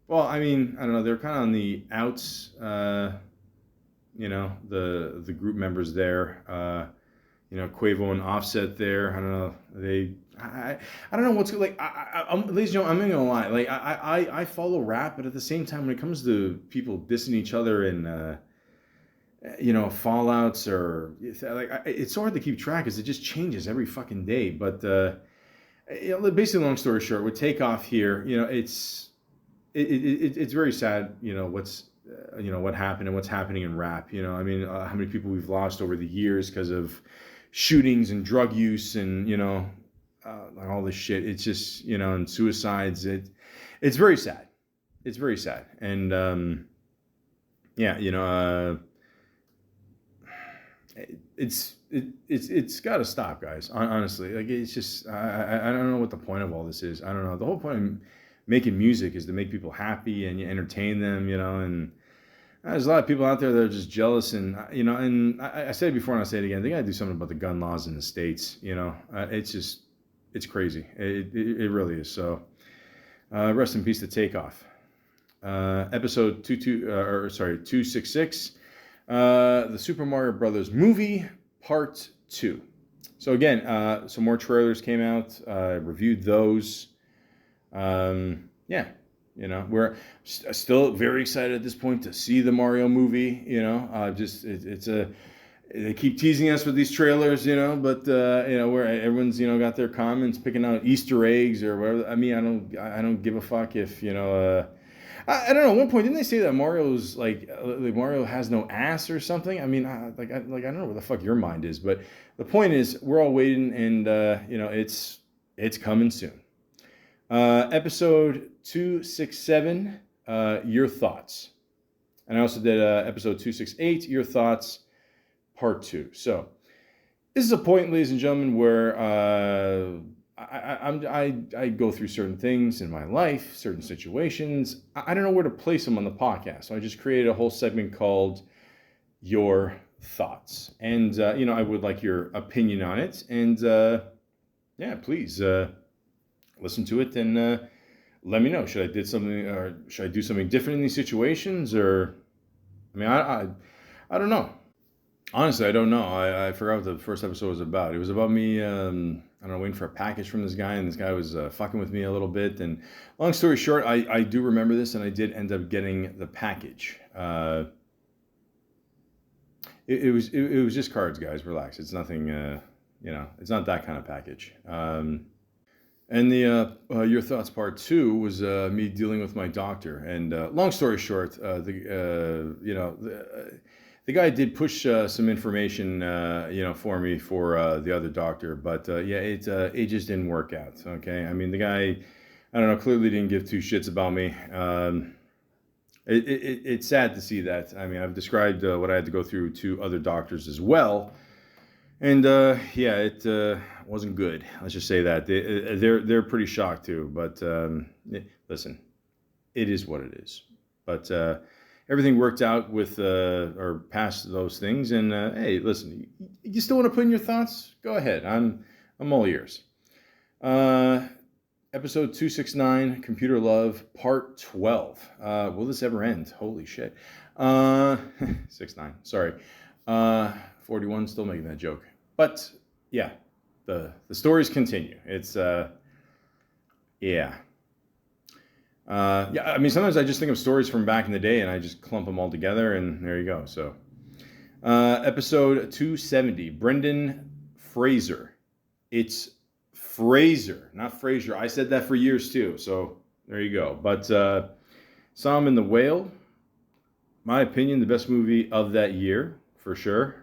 well, I mean, I don't know, they're kind of on the outs. You know, the group members there, you know, Quavo and Offset there. I don't know. I don't know what's like. Ladies and gentlemen, I'm not gonna lie. Like I follow rap, but at the same time, when it comes to people dissing each other and you know, fallouts or like, it's so hard to keep track because it just changes every fucking day. But you know, basically, long story short, with Takeoff here, you know, it's very sad. You know you know, what happened and what's happening in rap. You know, I mean, how many people we've lost over the years because of shootings and drug use and, you know, all this shit. It's just, you know, and suicides. It's very sad. It's very sad. And yeah, you know, it's got to stop, guys. Honestly, like it's just I don't know what the point of all this is. I don't know. The whole point of making music is to make people happy and you entertain them, you know, and there's a lot of people out there that are just jealous and, you know, and I said it before and I'll say it again, they got to do something about the gun laws in the States, you know, it's crazy. It really is. So rest in peace to Takeoff. Episode 266, the Super Mario Brothers movie, part 2. So again, some more trailers came out, reviewed those. Yeah, You know, we're still very excited at this point to see the Mario movie. You know, it's a they keep teasing us with these trailers, you know, but you know, where everyone's, you know, got their comments picking out Easter eggs or whatever. I mean, I don't give a fuck if, you know, I don't know. At one point, didn't they say that Mario's like Mario has no ass or something? I mean, I don't know where the fuck your mind is, but the point is, we're all waiting, and you know, it's coming soon. Episode 267, your thoughts, and I also did episode 268, your thoughts, part 2. So this is a point, ladies and gentlemen, where I go through certain things in my life, certain situations. I don't know where to place them on the podcast, so I just created a whole segment called Your Thoughts, and you know, I would like your opinion on it, and yeah, please listen to it and let me know. Should I did something, or should I do something different in these situations, or I mean, I don't know. Honestly, I don't know. I forgot what the first episode was about. It was about me, I don't know, waiting for a package from this guy, and this guy was fucking with me a little bit. And long story short, I do remember this, and I did end up getting the package. It was just cards, guys. Relax. It's nothing, you know, it's not that kind of package. And the Your Thoughts Part 2 was me dealing with my doctor. And long story short, you know, the guy did push some information, you know, for me for the other doctor, but yeah, it just didn't work out. Okay, I mean, the guy, I don't know, clearly didn't give two shits about me. It's sad to see that. I mean, I've described what I had to go through to other doctors as well, and yeah, it wasn't good. Let's just say that they're pretty shocked too. But listen, it is what it is. But everything worked out with or past those things, and hey, listen, you still want to put in your thoughts? Go ahead. I'm all ears. Episode 269, Computer Love, Part 12. Will this ever end? Holy shit. 69, sorry. 41, still making that joke. But yeah, the stories continue. It's yeah. Yeah, I mean, sometimes I just think of stories from back in the day and I just clump them all together, and there you go. So, episode 270, Brendan Fraser. It's Fraser, not Fraser. I said that for years too, so there you go. But saw him in The Whale. My opinion, the best movie of that year, for sure.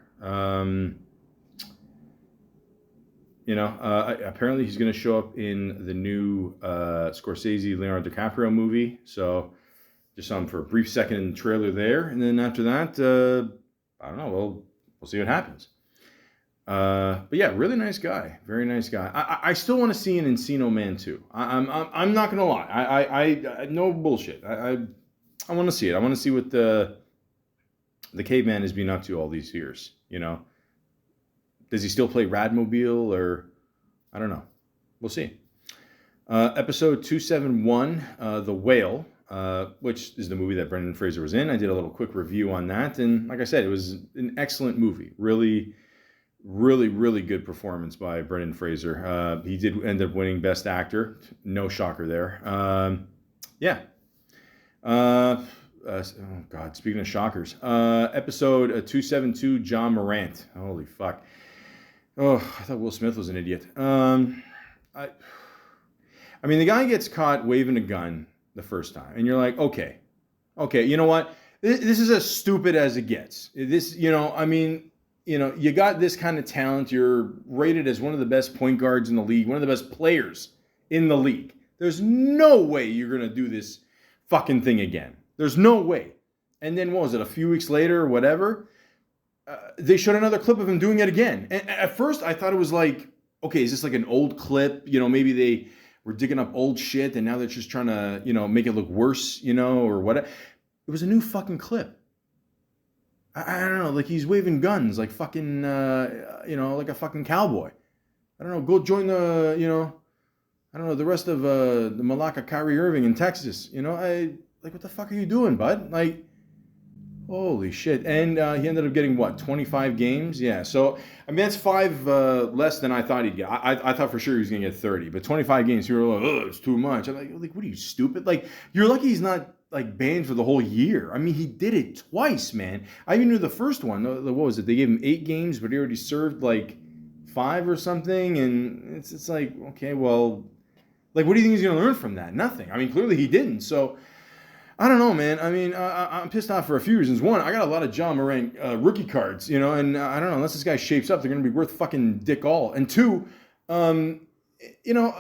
You know, apparently he's going to show up in the new Scorsese Leonardo DiCaprio movie. So just saw him for a brief second in the trailer there, and then after that, I don't know. We'll see what happens. But yeah, really nice guy, very nice guy. I still want to see an Encino Man 2. I'm not gonna lie. I no bullshit. I want to see it. I want to see what the caveman has been up to all these years. You know. Does he still play Radmobile, or I don't know. We'll see. Episode 271, The Whale, which is the movie that Brendan Fraser was in. I did a little quick review on that, and like I said, it was an excellent movie. Really, really, really good performance by Brendan Fraser. He did end up winning Best Actor. No shocker there. Yeah. Oh God, speaking of shockers. Episode 272, John Morant. Holy fuck. Oh, I thought Will Smith was an idiot. I mean, the guy gets caught waving a gun the first time, and you're like, okay, you know what? This is as stupid as it gets. This, you know, I mean, you know, you got this kind of talent. You're rated as one of the best point guards in the league, one of the best players in the league. There's no way you're going to do this fucking thing again. There's no way. And then what was it, a few weeks later or whatever? They showed another clip of him doing it again. And at first I thought it was like, okay, is this like an old clip? You know, maybe they were digging up old shit and now they're just trying to, you know, make it look worse, you know, or what. It was a new fucking clip. I don't know, like he's waving guns like fucking, you know, like a fucking cowboy. I don't know, go join the, you know, I don't know, the rest of the Malaka Kyrie Irving in Texas. You know, like, what the fuck are you doing, bud? Like, Holy shit. And he ended up getting what, 25 games? Yeah. So, I mean, that's five less than I thought he'd get. I thought for sure he was going to get 30, but 25 games, you were like, oh, it's too much. I'm like, what are you, stupid? Like, you're lucky he's not like banned for the whole year. I mean, he did it twice, man. I even knew the first one. What was it? They gave him 8 games, but he already served like 5 or something. And it's like, okay, well, like, what do you think he's going to learn from that? Nothing. I mean, clearly he didn't. So, I don't know, man. I mean, I'm pissed off for a few reasons. One, I got a lot of John Morant rookie cards, and I don't know, unless this guy shapes up, they're going to be worth fucking dick all. And two, you know,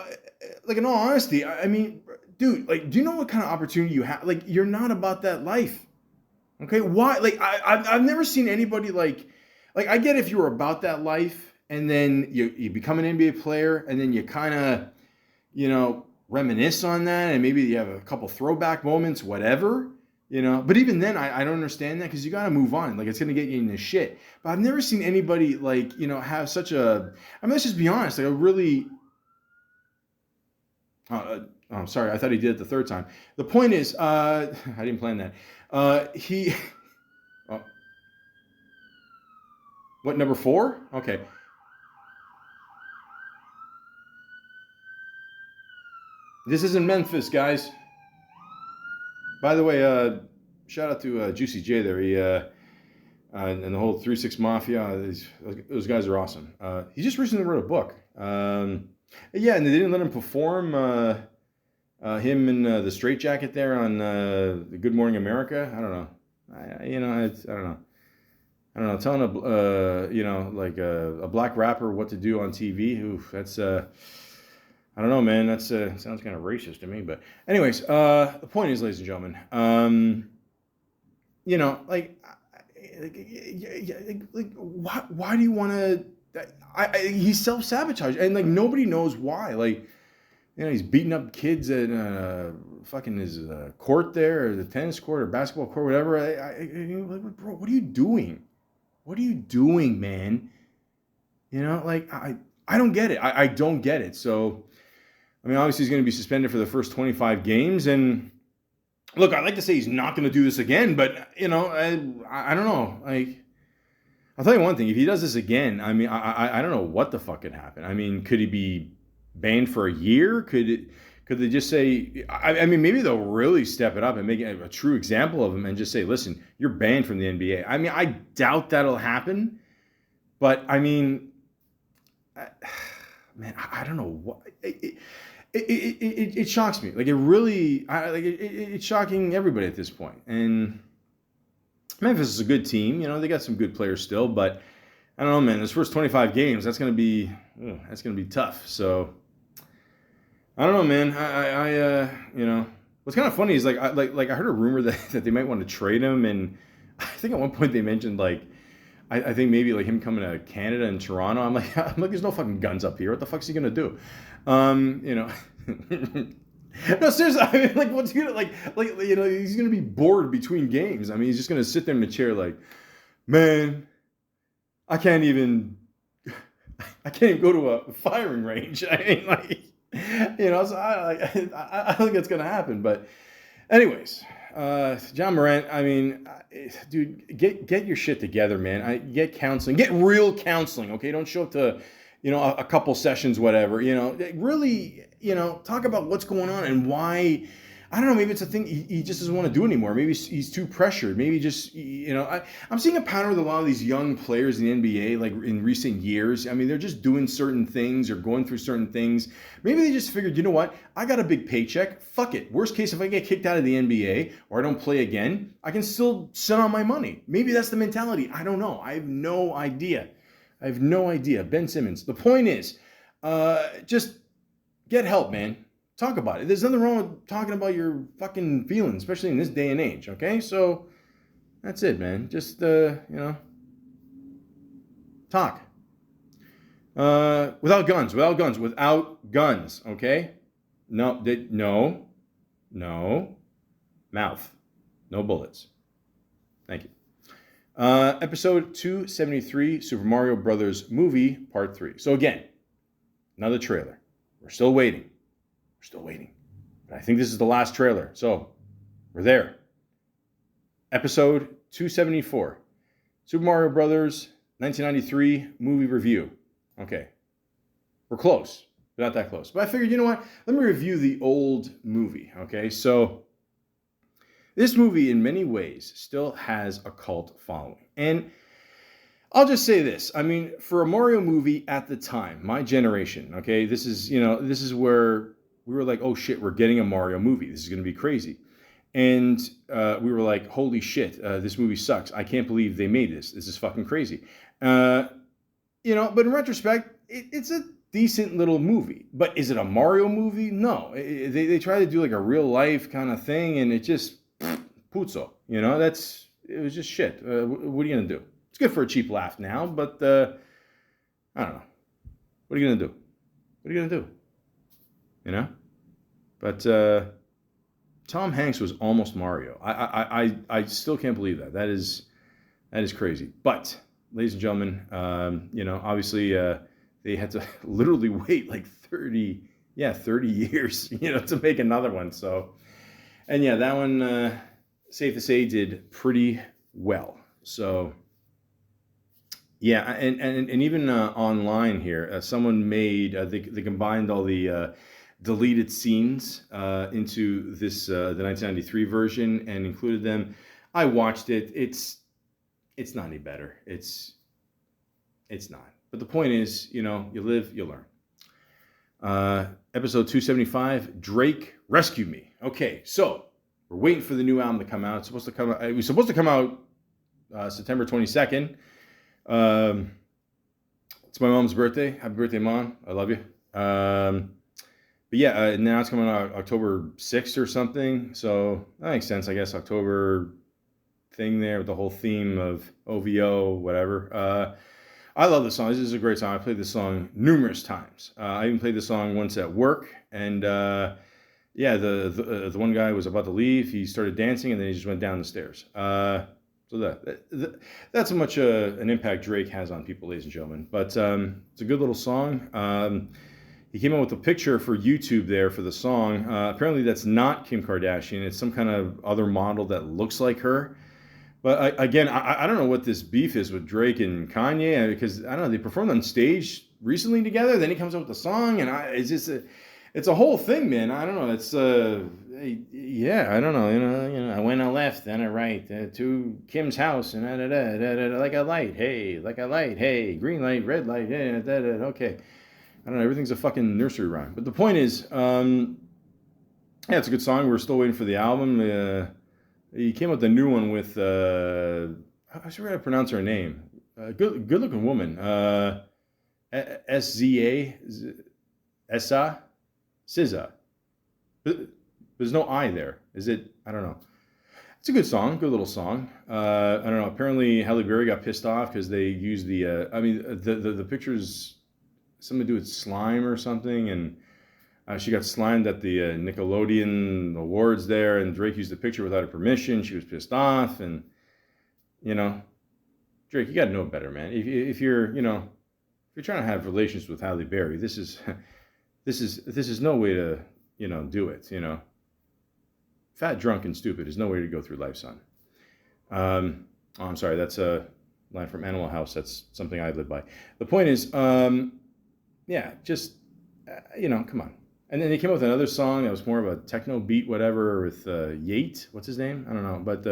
like in all honesty, I mean, dude, like, do you know what kind of opportunity you have? Like, you're not about that life. Okay, why? Like, I've never seen anybody like I get if you were about that life and then you become an NBA player and then you kind of, reminisce on that and maybe you have a couple throwback moments, whatever, But even then, I don't understand that because you got to move on. Like, it's going to get you into shit. But I've never seen anybody, like, have such a, I mean, let's just be honest, like a really, I'm sorry, I thought he did it the third time. The point is, I didn't plan that. Oh, what, number 4? Okay. This isn't Memphis, guys. By the way, shout out to Juicy J there. He and the whole 3-6 Mafia. Those guys are awesome. He just recently wrote a book. Yeah, and they didn't let him perform. Him and the Straight Jacket there on the Good Morning America. I don't know. I don't know. I don't know. Telling a black rapper what to do on TV. Oof, that's I don't know, man. That's sounds kind of racist to me, but anyways, the point is, ladies and gentlemen, why do you want to? He's self-sabotage, and like nobody knows why. Like, he's beating up kids at fucking his court there, or the tennis court, or basketball court, whatever. Bro, what are you doing? What are you doing, man? I don't get it. I don't get it. So. I mean, obviously he's going to be suspended for the first 25 games. And look, I'd like to say he's not going to do this again, but I don't know. Like, I'll tell you one thing: if he does this again, I mean, I don't know what the fuck could happen. I mean, could he be banned for a year? Could they just say? I mean, maybe they'll really step it up and make it a true example of him and just say, "Listen, you're banned from the NBA." I mean, I doubt that'll happen, but I mean, man, I don't know what. It shocks me. Like, it really, it's shocking everybody at this point. And Memphis is a good team. They got some good players still, but I don't know, man. This first 25 games, that's gonna be tough. So I don't know, man. What's kind of funny is I heard a rumor that they might want to trade him, and I think at one point they mentioned I think maybe like him coming to Canada and Toronto. I'm like, there's no fucking guns up here. What the fuck's he gonna do? No, seriously. I mean, like, what's he gonna he's gonna be bored between games. I mean, he's just gonna sit there in the chair, like, man, I can't even go to a firing range. I mean, so I don't think that's gonna happen. But, anyways. John Morant, I mean, dude, get your shit together, man. Get counseling, get real counseling, okay? Don't show up to, a couple sessions, whatever. Really, talk about what's going on and why. I don't know. Maybe it's a thing he just doesn't want to do anymore. Maybe he's too pressured. Maybe just, I'm seeing a pattern with a lot of these young players in the NBA, like in recent years. I mean, they're just doing certain things or going through certain things. Maybe they just figured, you know what? I got a big paycheck. Fuck it. Worst case, if I get kicked out of the NBA or I don't play again, I can still sit on my money. Maybe that's the mentality. I don't know. I have no idea. Ben Simmons. The point is, just get help, man. Talk about it. There's nothing wrong with talking about your fucking feelings, especially in this day and age, okay? So, that's it, man. Just, talk. Without guns, okay? No. Mouth. No bullets. Thank you. Episode 273, Super Mario Brothers Movie, Part 3. So again, another trailer. We're still waiting. But I think this is the last trailer. So, we're there. Episode 274. Super Mario Brothers 1993 movie review. Okay. We're close, but not that close. But I figured, you know what? Let me review the old movie. Okay. So this movie, in many ways, still has a cult following. And I'll just say this. I mean, for a Mario movie at the time, my generation, okay, this is where we were like, oh shit, we're getting a Mario movie. This is going to be crazy. And we were like, holy shit, this movie sucks. I can't believe they made this. This is fucking crazy. But in retrospect, it's a decent little movie. But is it a Mario movie? No. They try to do like a real life kind of thing, and it just, puzzo. It was just shit. What are you going to do? It's good for a cheap laugh now, but I don't know. What are you going to do? What are you going to do? But Tom Hanks was almost Mario. I still can't believe that. That is crazy. But, ladies and gentlemen, obviously they had to literally wait like 30 years, to make another one. So, and yeah, that one, safe to say, did pretty well. So, yeah, and even online here, someone made, they combined all the deleted scenes into this the 1993 version and included them. I watched it. It's not any better. It's not. But the point is, you live, you learn. Episode 275, Drake Rescue Me. Okay, so we're waiting for the new album to come out. It was supposed to come out September 22nd. It's my mom's birthday. Happy birthday, Mom. I love you. But yeah, now it's coming out October 6th or something. So that makes sense, I guess. October thing there with the whole theme of OVO, whatever. I love this song. This is a great song. I played this song numerous times. I even played this song once at work. And yeah, the one guy was about to leave. He started dancing and then he just went down the stairs. So that's how much an impact Drake has on people, ladies and gentlemen. But it's a good little song. He came out with a picture for YouTube there for the song. Apparently that's not Kim Kardashian. It's some kind of other model that looks like her. But I don't know what this beef is with Drake and Kanye, because I don't know, they performed on stage recently together. Then he comes out with the song, and it's a whole thing, man. I don't know. It's yeah, I don't know. I went on left, then I right to Kim's house, and like a light, hey, green light, red light, okay. I don't know. Everything's a fucking nursery rhyme. But the point is, yeah, it's a good song. We're still waiting for the album. He came out with a new one with I forgot how to pronounce her name. Good looking woman. SZA. There's no I there. Is it? I don't know. It's a good song, good little song. I don't know. Apparently, Halle Berry got pissed off because they used the. The pictures, something to do with slime or something, and she got slimed at the Nickelodeon Awards there, and Drake used the picture without her permission. She was pissed off, and Drake, you got to know better, man. If you're trying to have relations with Halle Berry, this is no way to do it. Fat, drunk, and stupid is no way to go through life, son. I'm sorry, that's a line from Animal House. That's something I live by. The point is, yeah, just come on. And then they came up with another song that was more of a techno beat, whatever, with Yate. What's his name? I don't know, but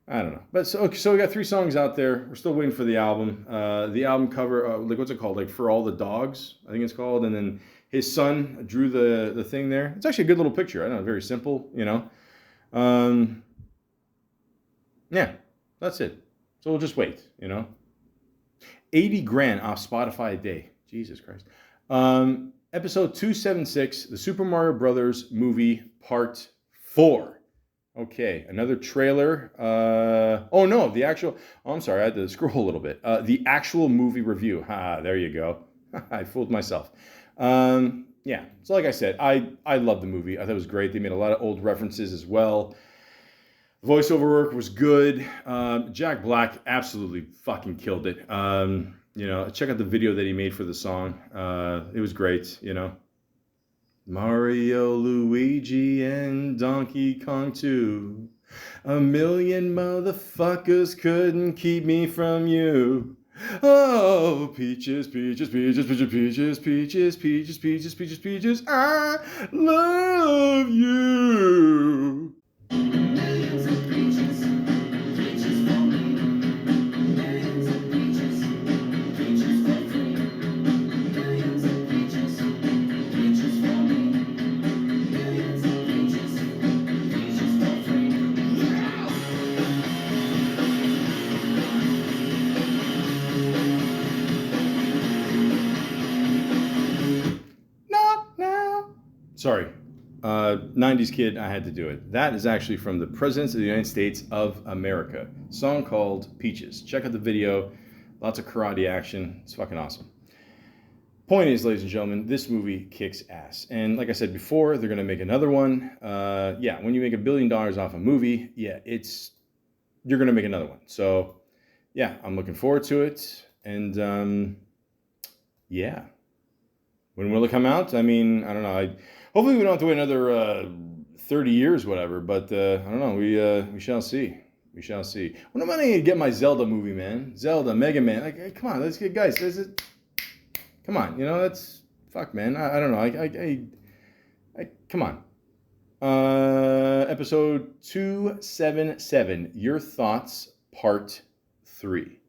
I don't know. But so we got 3 songs out there. We're still waiting for the album. The album cover, like what's it called? Like For All the Dogs, I think it's called. And then his son drew the thing there. It's actually a good little picture. I don't know, very simple, Yeah, that's it. So we'll just wait, 80 grand off Spotify a day. Jesus Christ. Episode 276, the Super Mario Brothers movie part 4. Okay, another trailer. Oh no, I'm sorry, I had to scroll a little bit. The actual movie review. There you go. I fooled myself. Yeah, so like I said, I love the movie. I thought it was great. They made a lot of old references as well. Voiceover work was good. Jack Black absolutely fucking killed it. Check out the video that he made for the song. It was great, Mario, Luigi, and Donkey Kong 2 A million motherfuckers couldn't keep me from you. Oh, peaches, peaches, peaches, peaches, peaches, peaches, peaches, peaches, peaches, peaches, I love you. Millions of peaches, peaches for me. Millions of peaches, peaches for free. Millions of peaches, peaches for me. Millions of peaches, peaches for free. Not now. Sorry. 90s kid, I had to do it. That is actually from the Presidents of the United States of America. Song called Peaches. Check out the video. Lots of karate action. It's fucking awesome. Point is, ladies and gentlemen, this movie kicks ass. And like I said before, they're going to make another one. Yeah, when you make $1 billion off a movie, yeah, you're going to make another one. So, yeah, I'm looking forward to it. And, yeah. When will it come out? I mean, I don't know. Hopefully we don't have to wait another 30 years, whatever. But I don't know. We shall see. We shall see. When am I going to get my Zelda movie, man? Zelda, Mega Man. Like, hey, come on, let's get guys. Come on, that's fuck, man. I don't know. I come on. Episode 277. Your thoughts, part 3.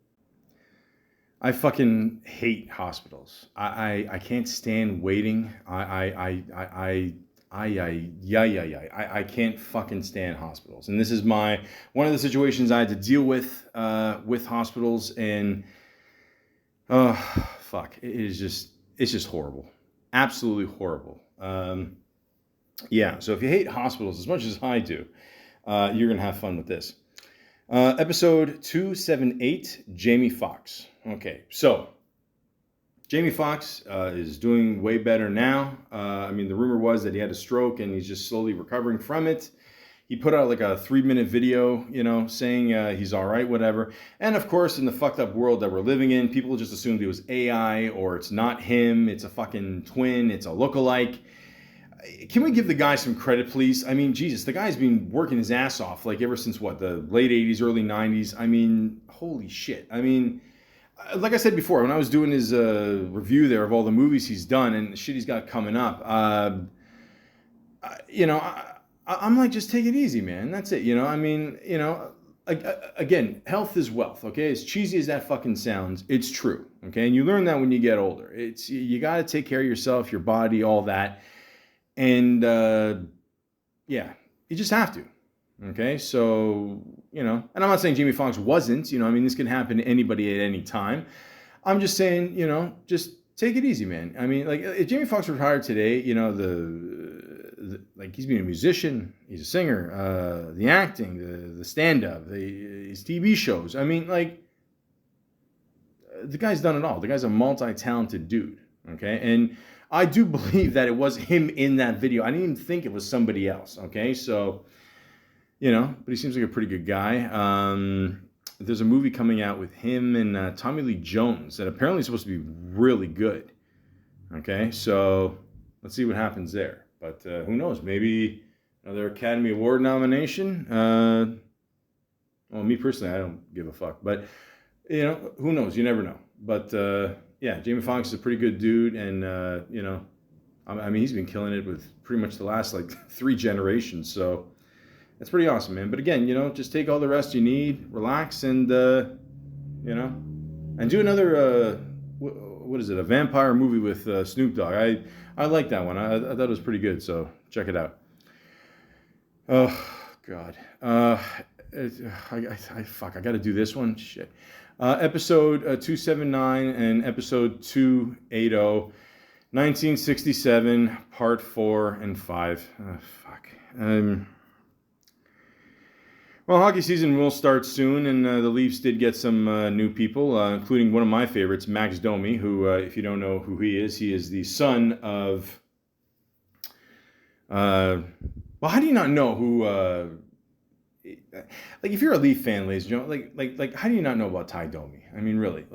I fucking hate hospitals. I can't stand waiting. I can't fucking stand hospitals. And this is one of the situations I had to deal with hospitals, and fuck, it's just horrible. Absolutely horrible. Yeah, so if you hate hospitals as much as I do, you're gonna have fun with this. Episode 278, Jamie Foxx. Okay, so Jamie Foxx is doing way better now. I mean, the rumor was that he had a stroke and he's just slowly recovering from it. He put out like a 3-minute video, saying he's all right, whatever. And of course, in the fucked up world that we're living in, people just assumed it was AI, or it's not him, it's a fucking twin, it's a lookalike. Can we give the guy some credit, please? I mean, Jesus, the guy's been working his ass off, like ever since the late 80s, early 90s. I mean, holy shit. I mean, like I said before, when I was doing his review there of all the movies he's done and the shit he's got coming up, I'm like, just take it easy, man. That's it. I mean, again, health is wealth. Okay, as cheesy as that fucking sounds, it's true. Okay, and you learn that when you get older. You got to take care of yourself, your body, all that, and yeah, you just have to. Okay, so and I'm not saying Jamie Foxx wasn't. I mean, this can happen to anybody at any time. I'm just saying, just take it easy, man. I mean, like, if Jamie Foxx retired today, like, he's being a musician, he's a singer, the acting, the stand-up, his TV shows. I mean, like, the guy's done it all. The guy's a multi-talented dude, okay? And I do believe that it was him in that video. I didn't even think it was somebody else, okay? So, but he seems like a pretty good guy. There's a movie coming out with him and Tommy Lee Jones that apparently is supposed to be really good. Okay, so let's see what happens there. But who knows? Maybe another Academy Award nomination. Well, me personally, I don't give a fuck. But who knows? You never know. But yeah, Jamie Foxx is a pretty good dude, and I mean, he's been killing it with pretty much the last 3 generations. So that's pretty awesome, man. But again, just take all the rest you need, relax, and and do another what is it? A vampire movie with Snoop Dogg. I like that one. I thought it was pretty good. So check it out. Oh God. I got to do this one. Shit. Episode 279 and episode 280, 1967, part 4 and 5. Fuck. Well, hockey season will start soon, and the Leafs did get some new people, including one of my favorites, Max Domi, who, if you don't know who he is the son of... well, how do you not know who... if you're a Leaf fan, ladies and gentlemen, like, how do you not know about Ty Domi? I mean, really,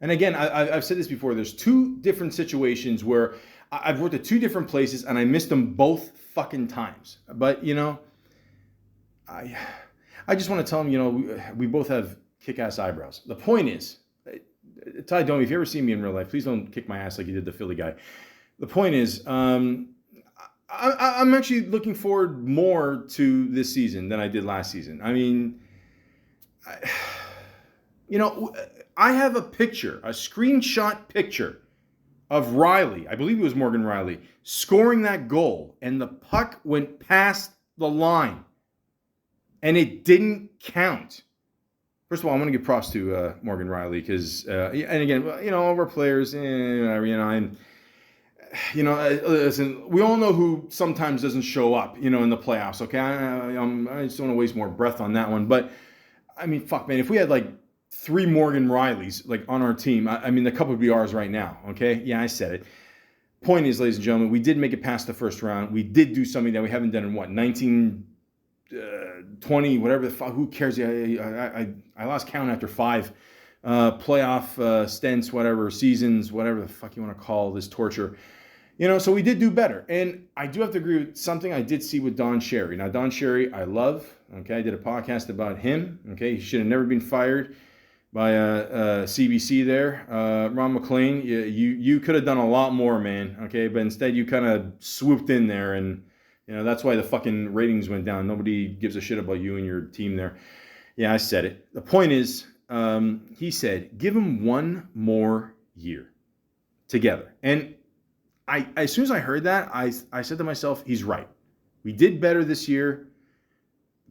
And again, I've said this before. There's 2 different situations where I've worked at 2 different places, and I missed them both fucking times. But, I just want to tell him, we both have kick-ass eyebrows. The point is, Ty Domi, if you ever see me in real life, please don't kick my ass like you did the Philly guy. The point is, I'm actually looking forward more to this season than I did last season. I mean, I have a screenshot picture of Riley, I believe it was Morgan Riley, scoring that goal, and the puck went past the line, and it didn't count. First of all, I want to give props to Morgan Riley because, and again, all of our players, listen, we all know who sometimes doesn't show up, in the playoffs. Okay, I just don't want to waste more breath on that one, but I mean, fuck, man, if we had like 3 Morgan Rileys like on our team, I mean, the cup would be ours right now. Okay, yeah, I said it. Point is, ladies and gentlemen, we did make it past the first round. We did do something that we haven't done in 20, whatever the fuck. Who cares? I lost count after 5 playoff stints, whatever, seasons, whatever the fuck you want to call this torture. So we did do better. And I do have to agree with something I did see with Don Cherry. Now, Don Cherry, I love. Okay, I did a podcast about him. Okay, he should have never been fired by CBC there. Ron McLean, you could have done a lot more, man. Okay, but instead you kind of swooped in there, and that's why the fucking ratings went down. Nobody gives a shit about you and your team there. Yeah, I said it. The point is, he said, give him 1 more year together. And as soon as I heard that, I said to myself, he's right. We did better this year.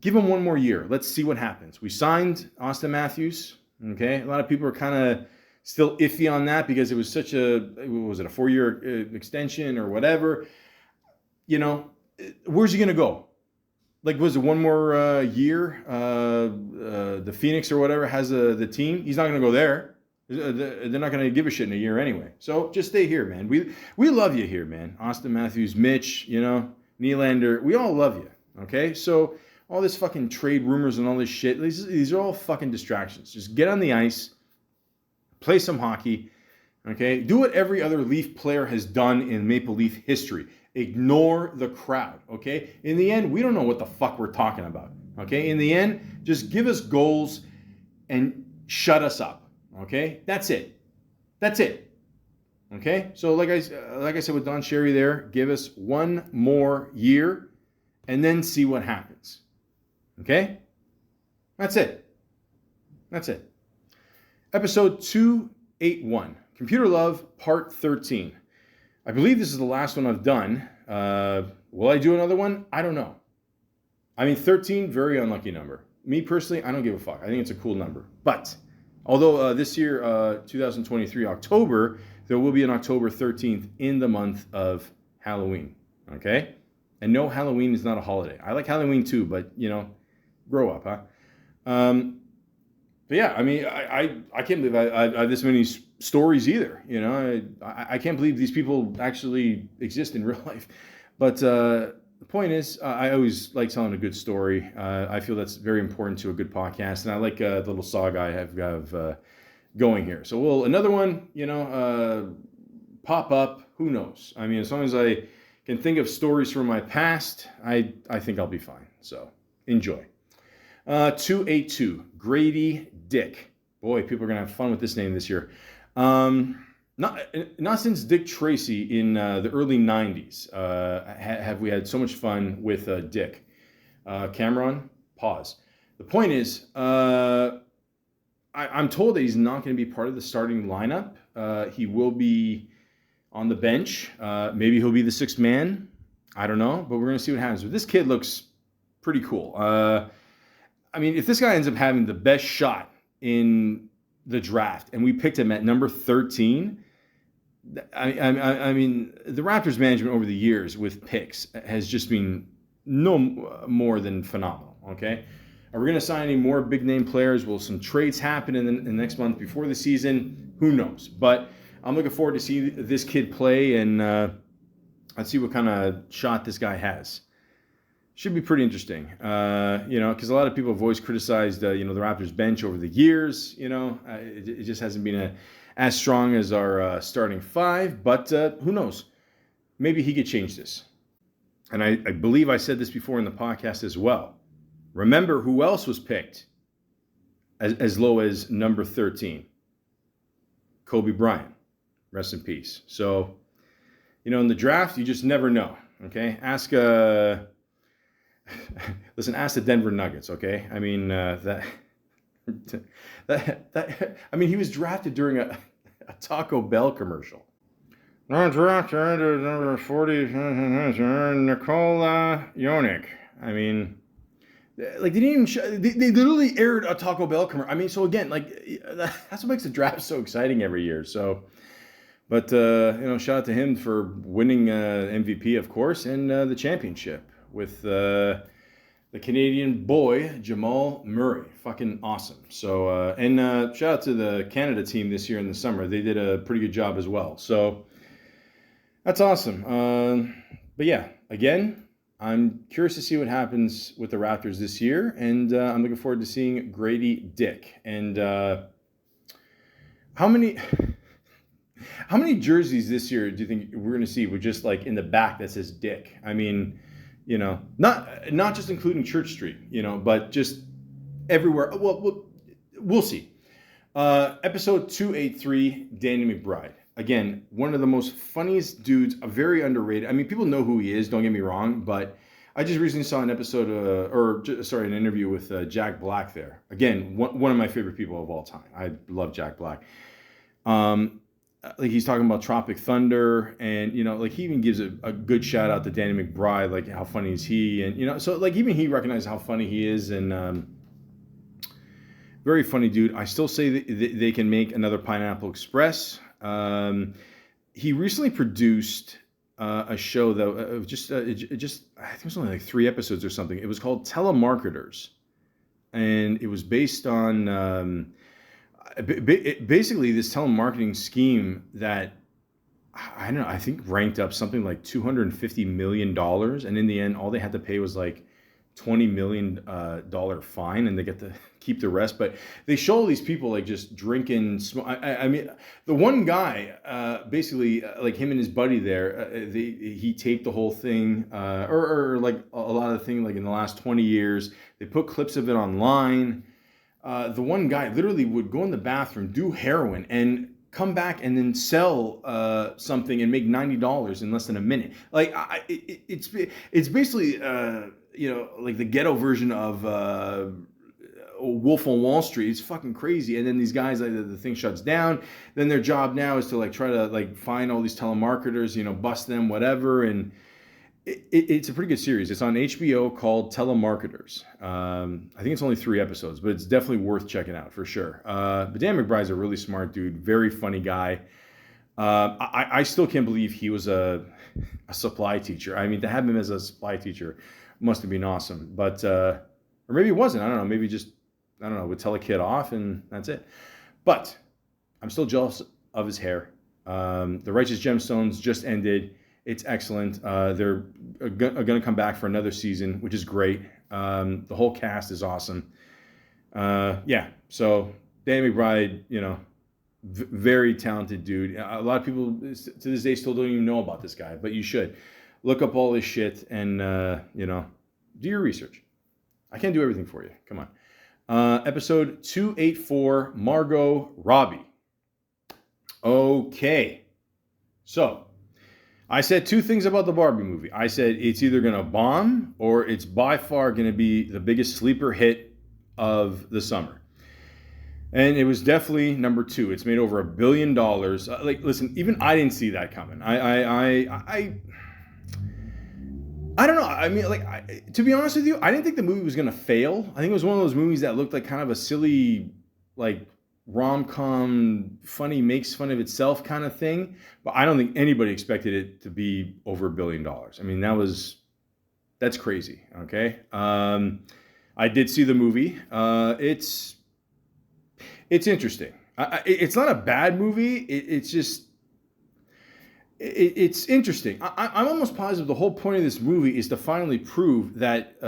Give him 1 more year. Let's see what happens. We signed Austin Matthews. Okay, a lot of people are kind of still iffy on that because it was such a 4-year extension or whatever. Where's he gonna go? Like, was it 1 more year? The Phoenix or whatever has the team. He's not gonna go there. They're not gonna give a shit in a year anyway. So just stay here, man. We love you here, man. Austin Matthews, Mitch, Nylander, we all love you. Okay, so all this fucking trade rumors and all this shit, these are all fucking distractions. Just get on the ice, play some hockey, okay? Do what every other Leaf player has done in Maple Leaf history. Ignore the crowd, okay? In the end, we don't know what the fuck we're talking about, okay? In the end, just give us goals and shut us up, okay? That's it. That's it. Okay? So like I said with Don Cherry there, give us 1 more year and then see what happens. Okay? That's it. That's it. Episode 281, Computer Love, Part 13. I believe this is the last one I've done. Will I do another one? I don't know. 13, very unlucky number. Me personally, I don't give a fuck. I think it's a cool number. But, although this year, 2023, October, there will be an October 13th in the month of Halloween. Okay? And no, Halloween is not a holiday. I like Halloween too, but, grow up, huh? But yeah, I can't believe I have this many stories either. I can't believe these people actually exist in real life. But the point is, I always like telling a good story. I feel that's very important to a good podcast, and I like the little saga I have going here. So another one, pop up. Who knows? As long as I can think of stories from my past, I think I'll be fine. So enjoy. 282, Grady Dick. Boy, people are going to have fun with this name this year. Not since Dick Tracy in the early 90s have we had so much fun with Dick. Cameron, pause. The point is, I'm told that he's not going to be part of the starting lineup. He will be on the bench. Maybe he'll be the 6th man. I don't know, but we're going to see what happens. But this kid looks pretty cool. If this guy ends up having the best shot in the draft, and we picked him at number 13, the Raptors management over the years with picks has just been no more than phenomenal, okay? Are we going to sign any more big-name players? Will some trades happen in the next month before the season? Who knows? But I'm looking forward to see this kid play, and let's see what kind of shot this guy has. Should be pretty interesting, because a lot of people have always criticized, the Raptors bench over the years. It just hasn't been as strong as our starting 5, but who knows? Maybe he could change this. And I believe I said this before in the podcast as well. Remember who else was picked as low as number 13? Kobe Bryant. Rest in peace. So, in the draft, you just never know. Okay, ask the Denver Nuggets. Okay, I mean he was drafted during a Taco Bell commercial. Drafted number 40, Nikola Jokic. I mean, they didn't even they literally aired a Taco Bell commercial. I mean, so again, that's what makes the draft so exciting every year. So, but shout out to him for winning MVP, of course, and the championship with the Canadian boy Jamal Murray. Fucking awesome. So, and shout out to the Canada team this year in the summer. They did a pretty good job as well. So that's awesome. But yeah, again, I'm curious to see what happens with the Raptors this year, and I'm looking forward to seeing Grady Dick. And how many jerseys this year do you think we're going to see with just like in the back that says Dick? I mean, not just including Church Street, but just everywhere. Well, we'll see. Episode 283, Danny McBride. Again, one of the most funniest dudes, very underrated. I mean, people know who he is, don't get me wrong, but I just recently saw an episode, an interview with Jack Black there. Again, one of my favorite people of all time. I love Jack Black. He's talking about Tropic Thunder, and, he even gives a good shout out to Danny McBride, like how funny is he, and, so like even he recognized how funny he is, and very funny dude. I still say that they can make another Pineapple Express. He recently produced a show that I think it was only like 3 episodes or something. It was called Telemarketers, and it was based on basically this telemarketing scheme that I don't know. I think ranked up something like $250 million, and in the end, all they had to pay was like $20 million fine, and they get to keep the rest. But they show all these people like just drinking. I mean, the one guy, basically, like him and his buddy there, he taped the whole thing, or like a lot of the thing, like in the last 20 years, they put clips of it online. The one guy literally would go in the bathroom, do heroin, and come back and then sell something and make $90 in less than a minute. Like it's basically like the ghetto version of Wolf on Wall Street. It's fucking crazy. And then these guys, the thing shuts down. Then their job now is to like try to like find all these telemarketers, bust them, whatever. And it's a pretty good series. It's on HBO called Telemarketers. I think it's only 3 episodes, but it's definitely worth checking out for sure. But Dan McBride's a really smart dude, very funny guy. I still can't believe he was a supply teacher. I mean, to have him as a supply teacher must have been awesome. But or maybe it wasn't. I don't know. Maybe just would tell a kid off and that's it. But I'm still jealous of his hair. The Righteous Gemstones just ended. It's excellent. They're going to come back for another season, which is great. The whole cast is awesome. Yeah. So Dan McBride, very talented dude. A lot of people to this day still don't even know about this guy, but you should look up all this shit and do your research. I can't do everything for you. Come on. Episode 284, Margot Robbie. Okay. So I said 2 things about the Barbie movie. I said it's either going to bomb or it's by far going to be the biggest sleeper hit of the summer. And it was definitely number 2. It's made over $1 billion. Listen, even I didn't see that coming. I don't know. I mean, to be honest with you, I didn't think the movie was going to fail. I think it was one of those movies that looked like kind of a silly, like, rom-com, funny, makes fun of itself kind of thing. But I don't think anybody expected it to be over $1 billion. I mean, that's crazy, okay? I did see the movie. It's interesting. It's not a bad movie. It's just... It's interesting. I'm almost positive the whole point of this movie is to finally prove that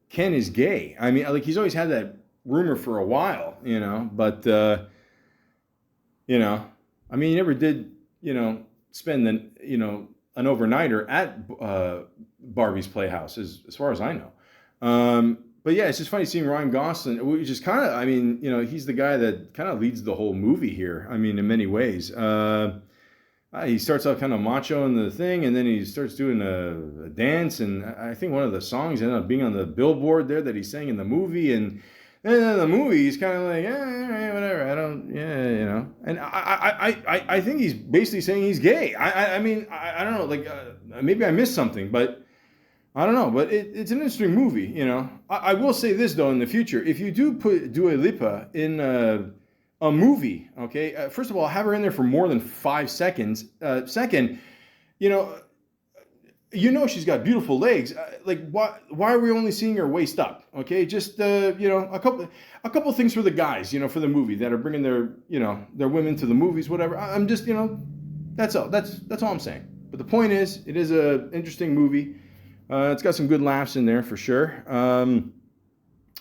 Ken is gay. I mean, he's always had that rumor for a while, but, I mean, he never did, spend an overnighter at Barbie's Playhouse, as far as I know. but yeah, it's just funny seeing Ryan Gosling, which is kind of, I mean, you know, he's the guy that kind of leads the whole movie here. I mean, in many ways. He starts out kind of macho in the thing, and then he starts doing a dance, and I think one of the songs ended up being on the billboard there that he sang in the movie, and then in the movie he's kind of like, yeah, whatever, I don't, yeah, you know, and I think he's basically saying he's gay. I mean, I don't know, like maybe I missed something, but I don't know, but it's an interesting movie, you know. I will say this though, in the future, if you do put Dua Lipa in a movie, okay, first of all, have her in there for more than 5 seconds. Second, you know she's got beautiful legs. Like why are we only seeing her waist up? Okay, just you know, a couple things for the guys, you know, for the movie that are bringing their women to the movies, whatever. I'm just, you know, that's all. That's all I'm saying. But the point is, it is a interesting movie. It's got some good laughs in there for sure.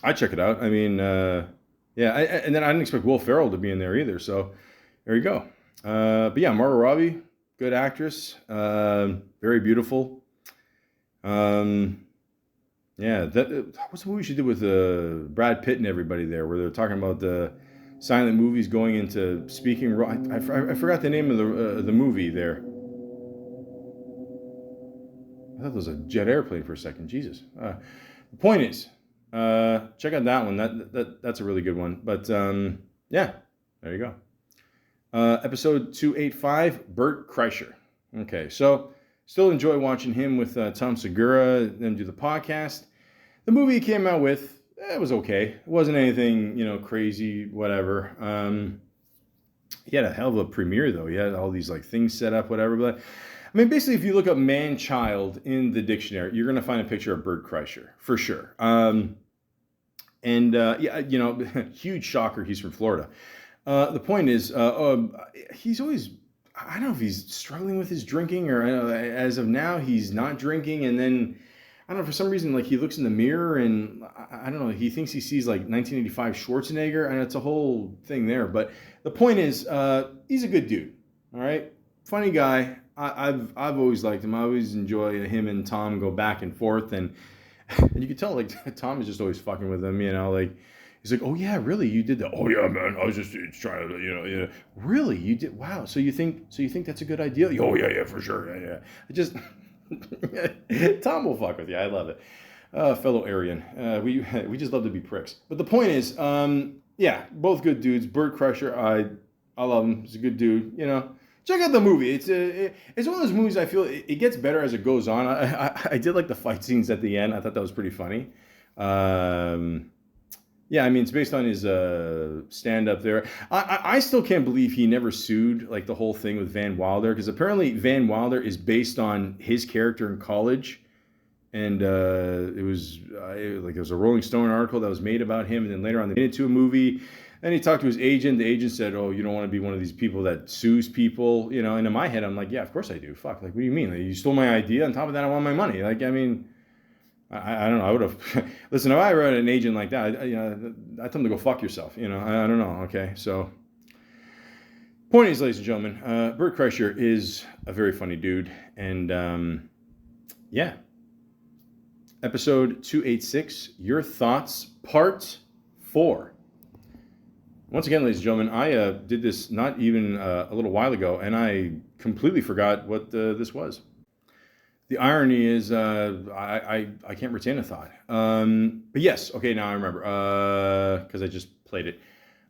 I check it out. I mean, yeah, and then I didn't expect Will Ferrell to be in there either. So there you go. But yeah, Margot Robbie, good actress, very beautiful. Yeah, what's the movie she did with Brad Pitt and everybody there, where they're talking about the silent movies going into speaking. I forgot the name of the movie there. I thought it was a jet airplane for a second. Jesus. The point is, check out that one. That's a really good one. But yeah, there you go. Episode 285, Bert Kreischer. Okay, so still enjoy watching him with Tom Segura, them do the podcast. The movie he came out with, it was okay. It wasn't anything, you know, crazy, whatever. He had a hell of a premiere, though. He had all these like things set up, whatever. But I mean, basically, if you look up man-child in the dictionary, you're going to find a picture of Bert Kreischer, for sure. Yeah, you know, huge shocker, he's from Florida. The point is, he's always, I don't know if he's struggling with his drinking, or as of now, he's not drinking. And then, I don't know, for some reason, like he looks in the mirror and I don't know, he thinks he sees like 1985 Schwarzenegger, and it's a whole thing there. But the point is, he's a good dude, all right? Funny guy. I've always liked him. I always enjoy him and Tom go back and forth, and you can tell like Tom is just always fucking with him, you know, like he's like, oh yeah, really, you did that? Oh yeah, man, I was just trying to, you know, yeah, really, you did? Wow, so you think that's a good idea? Oh yeah, for sure, yeah. I just Tom will fuck with you. I love it, fellow Aryan. We just love to be pricks. But the point is, yeah, both good dudes. Bert Kreischer, I love him. He's a good dude, you know. Check out the movie. It's one of those movies I feel it gets better as it goes on. I did like the fight scenes at the end. I thought that was pretty funny. Yeah, I mean, it's based on his stand-up there. I still can't believe he never sued, like, the whole thing with Van Wilder, because apparently Van Wilder is based on his character in college, and it was like there was a Rolling Stone article that was made about him, and then later on they made it to a movie. Then he talked to his agent. The agent said, "Oh, you don't want to be one of these people that sues people, you know." And in my head, I'm like, "Yeah, of course I do. Fuck, like, what do you mean? Like, you stole my idea. On top of that, I want my money. Like, I mean, I don't know. I would have listen. If I were an agent like that, I'd tell him to go fuck yourself. You know, I don't know. Okay, so point is, ladies and gentlemen, Bert Kreischer is a very funny dude, and yeah. Episode 286, Your Thoughts, Part 4. Once again, ladies and gentlemen, I did this not even a little while ago, and I completely forgot what this was. The irony is I can't retain a thought. But yes, okay, now I remember, because I just played it.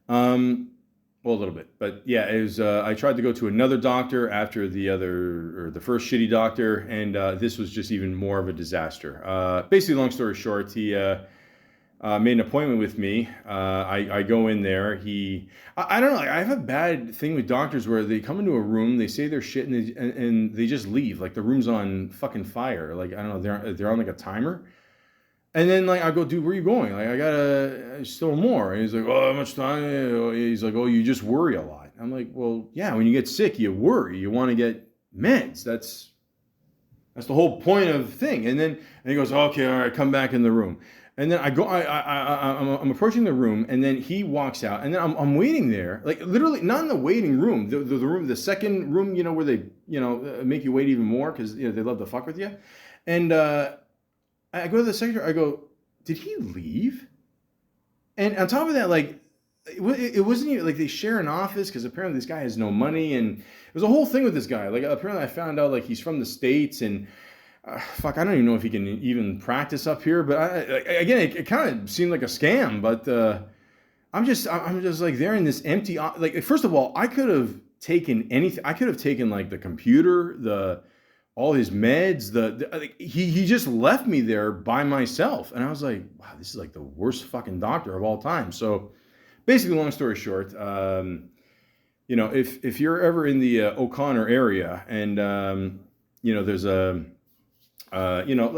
Well, a little bit. But yeah, it was. I tried to go to another doctor after the first shitty doctor, and this was just even more of a disaster. Basically, long story short, he made an appointment with me. I go in there. I don't know. I have a bad thing with doctors where they come into a room, they say their shit, and they just leave. Like the room's on fucking fire. Like I don't know. They're on like a timer. And then, like, I go, dude, where are you going? Like, I gotta still more. And he's like, oh, how much time? He's like, oh, you just worry a lot. I'm like, well, yeah, when you get sick, you worry. You want to get meds. That's the whole point of the thing. And he goes, okay, all right, come back in the room. And then I go, I'm approaching the room, and then he walks out, and then I'm waiting there, like literally not in the waiting room, the room, the second room, you know, where they, you know, make you wait even more because, you know, they love to fuck with you. And I go to the secretary. I go, did he leave? And on top of that, like, it wasn't even like they share an office because apparently this guy has no money, and it was a whole thing with this guy. Like, apparently I found out like he's from the States, and fuck, I don't even know if he can even practice up here. But again, it kind of seemed like a scam. But I'm just like there in this empty. Like, first of all, I could have taken anything. I could have taken like the computer, all his meds. Like, he just left me there by myself, and I was like, wow, this is like the worst fucking doctor of all time. So basically, long story short, you know, if you're ever in the O'Connor area, and you know, there's a you know,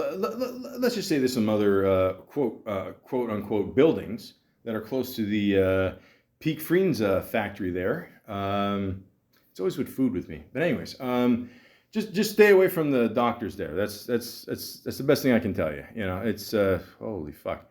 let's just say there's some other quote unquote buildings that are close to the Peak Friends factory there. It's always with food with me, but anyways, just stay away from the doctors there. That's the best thing I can tell you. You know, it's holy fuck.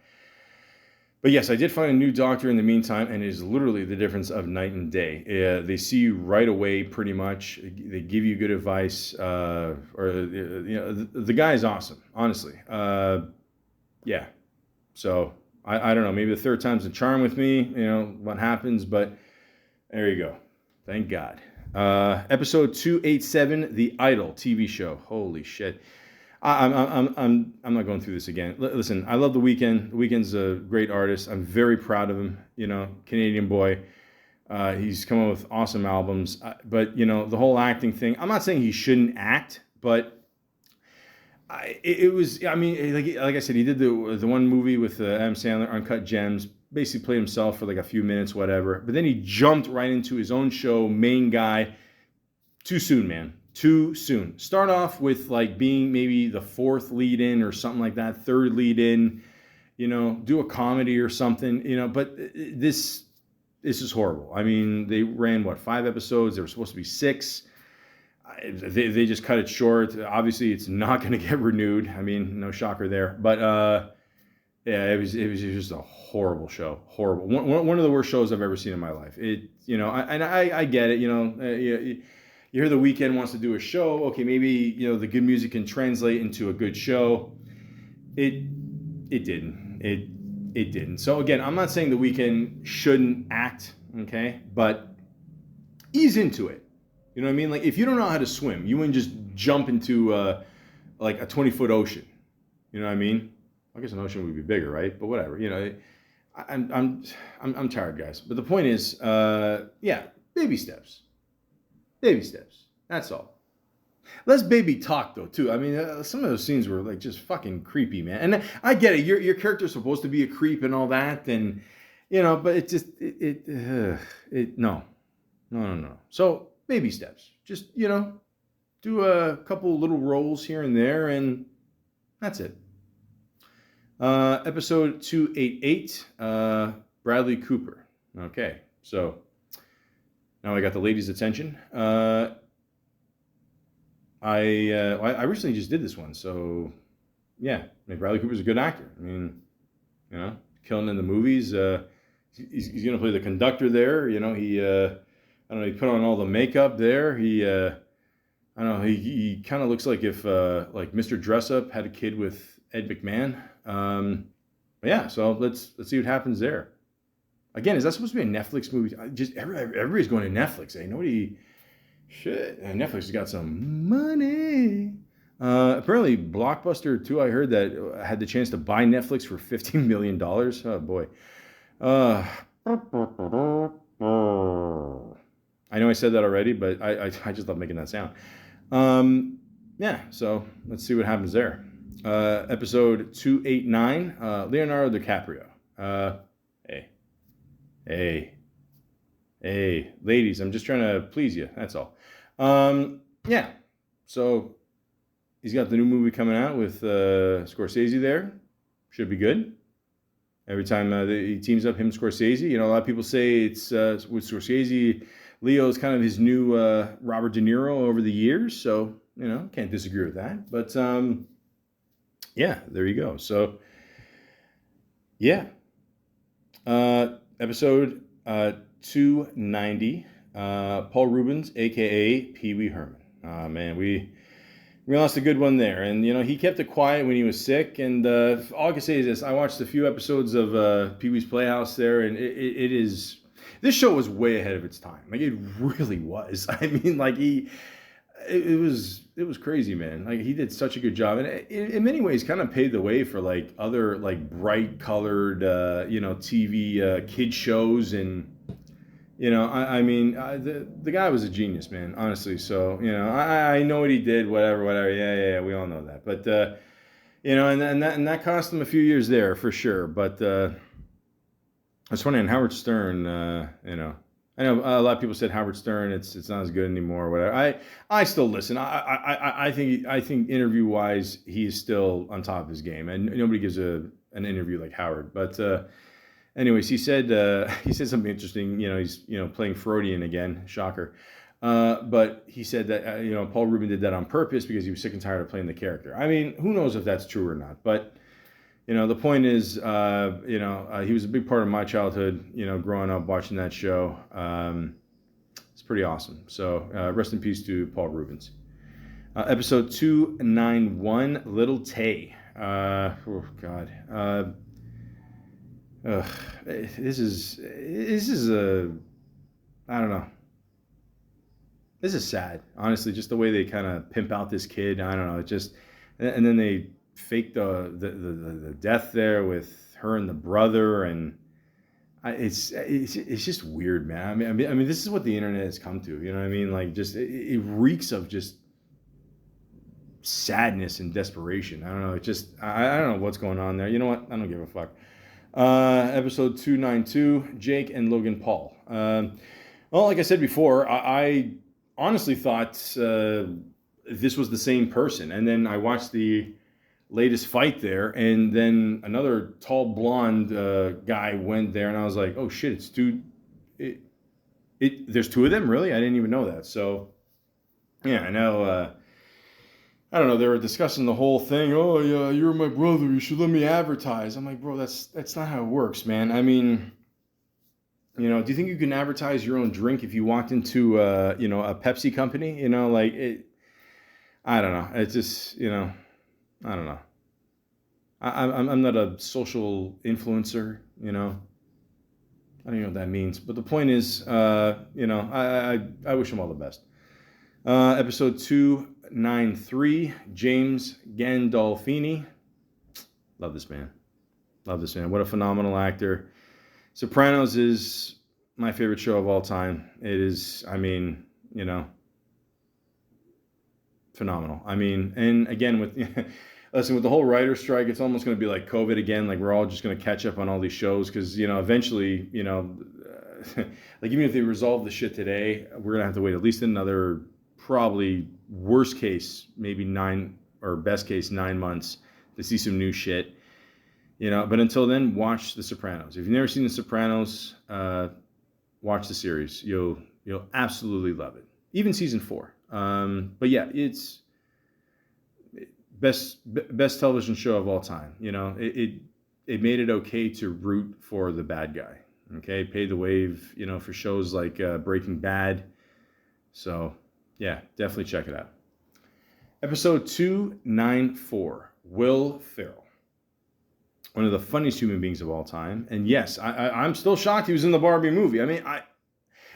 But yes, I did find a new doctor in the meantime, and it is literally the difference of night and day. They see you right away, pretty much. They give you good advice, or you know, the guy is awesome, honestly. Yeah. So I don't know. Maybe the third time's a charm with me. You know what happens, but there you go. Thank God. Episode 287, The Idol TV show. Holy shit. I'm not going through this again. Listen, I love The Weeknd. The Weeknd's a great artist. I'm very proud of him. You know, Canadian boy. He's come up with awesome albums. But you know, the whole acting thing. I'm not saying he shouldn't act, but it was. I mean, like I said, he did the one movie with Adam Sandler, Uncut Gems. Basically played himself for like a few minutes, whatever. But then he jumped right into his own show, main guy. Too soon, man. Too soon. Start off with like being maybe the fourth lead in or something like that, third lead in, you know, do a comedy or something, you know, but this is horrible. I mean, they ran, what, 5 episodes? There were supposed to be 6. They just cut it short. Obviously, it's not going to get renewed. I mean, no shocker there. But yeah, it was just a horrible show. Horrible. One of the worst shows I've ever seen in my life. You know, I get it, you know, you hear The Weeknd wants to do a show. Okay, maybe, you know, the good music can translate into a good show. It didn't. It didn't. So again, I'm not saying The Weeknd shouldn't act, okay, but ease into it. You know what I mean? Like, if you don't know how to swim, you wouldn't just jump into like a 20-foot ocean. You know what I mean? I guess an ocean would be bigger, right? But whatever. You know, I'm tired, guys. But the point is, yeah, baby steps. Baby steps. That's all. Less baby talk, though, too. I mean, some of those scenes were like just fucking creepy, man. And I get it. Your character's supposed to be a creep and all that, and you know, but it just no. So baby steps. Just, you know, do a couple little rolls here and there, and that's it. Episode 288. Bradley Cooper. Okay, so. Now I got the ladies' attention. I recently just did this one, so yeah. I mean, Bradley Cooper's a good actor. I mean, you know, killing in the movies. He's gonna play the conductor there. You know, I don't know. He put on all the makeup there. I don't know. He kind of looks like if like Mr. Dressup had a kid with Ed McMahon. But yeah, so let's see what happens there. Again, is that supposed to be a Netflix movie? Just everybody's going to Netflix. Nobody. Shit. Netflix has got some money. Apparently, Blockbuster too. I heard that had the chance to buy Netflix for $15 million. Oh boy. I know I said that already, but I just love making that sound. Yeah. So let's see what happens there. Episode 289. Leonardo DiCaprio. Hey, ladies, I'm just trying to please you. That's all. Yeah. So he's got the new movie coming out with Scorsese there. Should be good. Every time he teams up him and Scorsese, you know, a lot of people say it's with Scorsese, Leo is kind of his new Robert De Niro over the years. So, you know, can't disagree with that. But yeah, there you go. So, yeah. Episode 290, Paul Rubens, a.k.a. Pee Wee Herman. Man, we we lost a good one there. And, he kept it quiet when he was sick. And all I can say is this. I watched a few episodes of Pee-wee's Playhouse there, and it is... This show was way ahead of its time. Like, it really was. I mean, like, it was crazy, man. Like, he did such a good job. And in many ways kind of paved the way for, like, other, like, bright-colored, TV kid shows. And, I mean, the guy was a genius, man, honestly. So, I know what he did, whatever. Yeah, we all know that. But, and that cost him a few years there, for sure. But it's funny, on Howard Stern, I know a lot of people said Howard Stern, it's not as good anymore, or whatever. I still listen. I think interview wise, he's still on top of his game, and nobody gives an interview like Howard. But anyways, he said something interesting. He's playing Freudian again, shocker. But he said that Paul Rubin did that on purpose because he was sick and tired of playing the character. I mean, who knows if that's true or not, but. The point is, he was a big part of my childhood, growing up watching that show. It's pretty awesome. So rest in peace to Paul Rubens. Episode 291, Little Tay. Oh, God. This is I don't know. This is sad, honestly, just the way they kind of pimp out this kid. I don't know. It just, and then they fake the death there with her and the brother, and it's just weird, man. I mean, this is what the internet has come to. You know what I mean? Like, just it reeks of just sadness and desperation. I don't know. It just I don't know what's going on there. You know what? I don't give a fuck. Episode 292, Jake and Logan Paul. Well, like I said before, I honestly thought this was the same person, and then I watched the latest fight there, and then another tall blonde guy went there, and I was like, oh shit, it's dude. There's two of them, really? I didn't even know that. So yeah, I know. I don't know. They were discussing the whole thing. Oh yeah, you're my brother. You should let me advertise. I'm like, bro, that's not how it works, man. I mean, do you think you can advertise your own drink if you walked into a Pepsi company? Like it. I don't know. It's just I don't know. I'm not a social influencer, I don't even know what that means. But the point is, I wish him all the best. Episode 293, James Gandolfini. Love this man. What a phenomenal actor. Sopranos is my favorite show of all time. It is, phenomenal. And again, with listen, with the whole writer's strike, it's almost going to be like COVID again. Like, we're all just going to catch up on all these shows because eventually, like, even if they resolve the shit today, we're going to have to wait at least another, probably worst case, maybe 9, or best case 9 months to see some new shit. But until then, watch The Sopranos. If you've never seen The Sopranos, watch the series. You'll absolutely love it. Even season 4. But yeah, it's best television show of all time. It made it okay to root for the bad guy. Okay, paid the wave. For shows like Breaking Bad. So yeah, definitely check it out. Episode 294, Will Ferrell. One of the funniest human beings of all time. And yes, I'm still shocked he was in the Barbie movie. In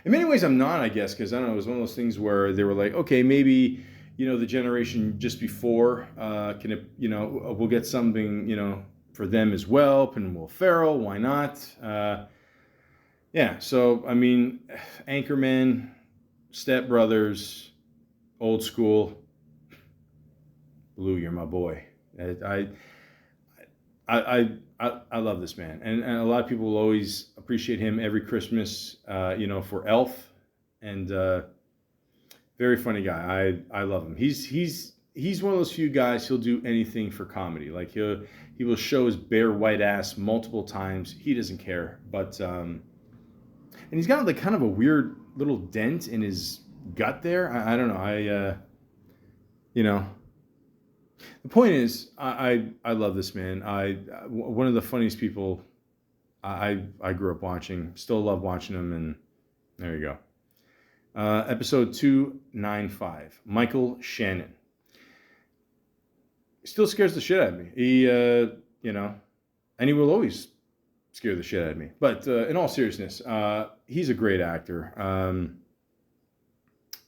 many ways, I'm not, I guess, because I don't know, it was one of those things where they were like, okay, maybe, the generation just before, we'll get something, for them as well. Put Will Ferrell, why not? Yeah, so, Anchorman, Step Brothers, Old School. Blue, you're my boy. I love this man, and a lot of people will always appreciate him every Christmas, for Elf, and very funny guy. I love him. He's one of those few guys. He'll do anything for comedy. Like he will show his bare white ass multiple times. He doesn't care. But and he's got like kind of a weird little dent in his gut there. I don't know. The point is, I love this man. One of the funniest people I grew up watching. Still love watching him, and there you go. Episode 295, Michael Shannon. still scares the shit out of me. He, and he will always scare the shit out of me. But in all seriousness, he's a great actor.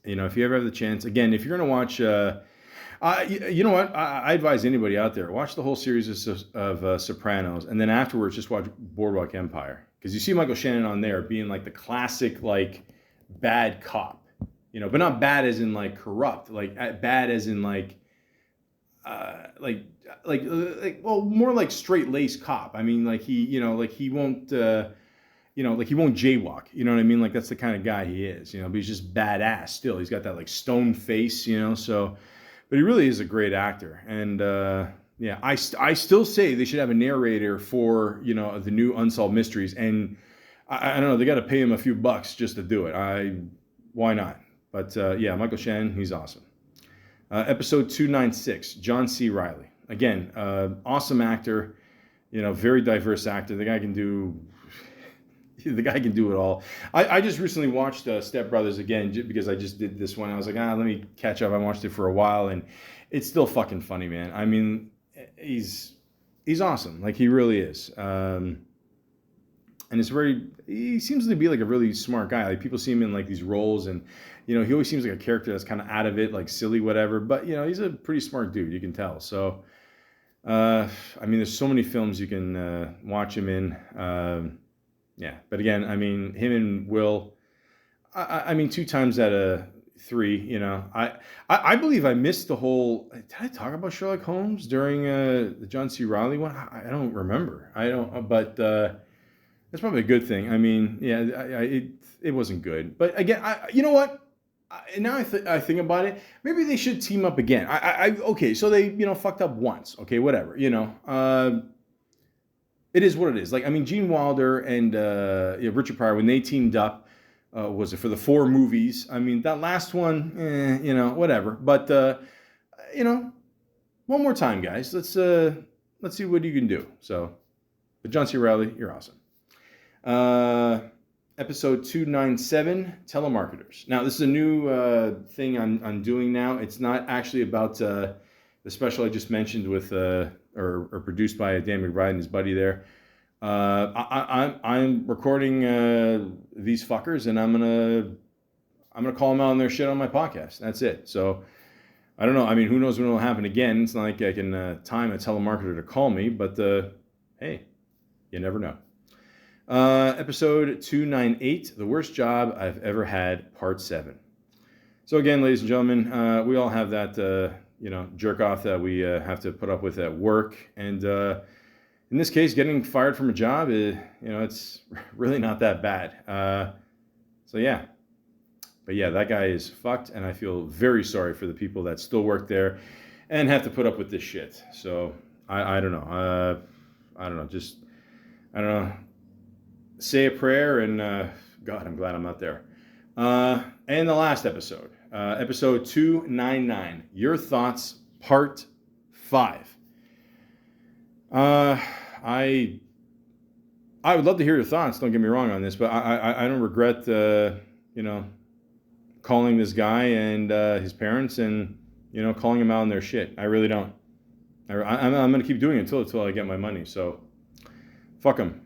If you ever have the chance, again, if you're going to watch, you know what? I advise anybody out there, watch the whole series of Sopranos, and then afterwards just watch Boardwalk Empire. Because you see Michael Shannon on there being like the classic, like, bad cop. But not bad as in, like, corrupt. Like, bad as in, like, well, more like straight-laced cop. I mean, like, he won't, like, he won't jaywalk. You know what I mean? Like, that's the kind of guy he is, but he's just badass still. He's got that, like, stone face, so, but he really is a great actor. And, yeah, I still say they should have a narrator for, the new Unsolved Mysteries. And I don't know, they got to pay him a few bucks just to do it. Why not? But, yeah, Michael Shannon, he's awesome. Episode 296, John C. Reilly. Again, awesome actor, very diverse actor. The guy can do it all. I just recently watched Step Brothers again because I just did this one. I was like, let me catch up. I watched it for a while, and it's still fucking funny, man. I mean, he's awesome. Like, he really is. And he seems to be like a really smart guy. Like, people see him in like these roles, and he always seems like a character that's kind of out of it, like silly, whatever. But he's a pretty smart dude. You can tell. So, I mean, there's so many films you can watch him in. Yeah, but again, I mean, him and Will. I mean, 2 times out of 3. I believe I missed the whole. Did I talk about Sherlock Holmes during the John C. Reilly one? I don't remember. I don't. But that's probably a good thing. I mean, yeah, it wasn't good. But again, you know what? Now I think about it, maybe they should team up again. Okay, so they fucked up once. Okay, whatever. It is what it is. Like, I mean, Gene Wilder and Richard Pryor, when they teamed up, was it for the 4 movies? I mean, that last one, whatever. But one more time, guys. Let's see what you can do. So, but John C. Reilly, you're awesome. Episode 297, telemarketers. Now, this is a new thing I'm doing now. It's not actually about the special I just mentioned with or produced by Dan McBride and his buddy there. I'm recording these fuckers, and I'm gonna call them out on their shit on my podcast. That's it. So I don't know. I mean, who knows when it'll happen again? It's not like I can time a telemarketer to call me, but hey, you never know. Episode 298, The Worst Job I've Ever Had, Part 7. So again, ladies and gentlemen, we all have that, jerk off that we have to put up with at work. And in this case, getting fired from a job, it's really not that bad. So yeah. But yeah, that guy is fucked, and I feel very sorry for the people that still work there and have to put up with this shit. So I don't know. I don't know. Say a prayer, and God, I'm glad I'm not there. And the last episode, episode 299, Your Thoughts, Part 5. I would love to hear your thoughts. Don't get me wrong on this, but I don't regret, calling this guy and his parents and calling him out on their shit. I really don't. I'm gonna keep doing it until I get my money. So fuck them.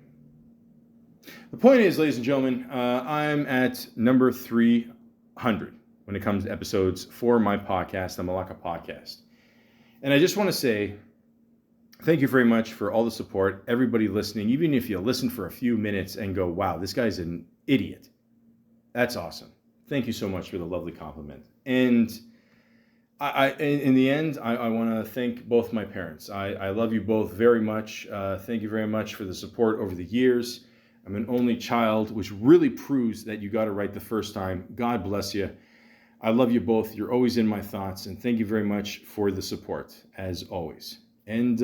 The point is, ladies and gentlemen, I'm at number 300 when it comes to episodes for my podcast, the Malaka Podcast. And I just want to say thank you very much for all the support, everybody listening. Even if you listen for a few minutes and go, wow, this guy's an idiot. That's awesome. Thank you so much for the lovely compliment. And in the end, I want to thank both my parents. I love you both very much. Thank you very much for the support over the years. I'm an only child, which really proves that you got it right the first time. God bless you. I love you both. You're always in my thoughts. And thank you very much for the support, as always. And,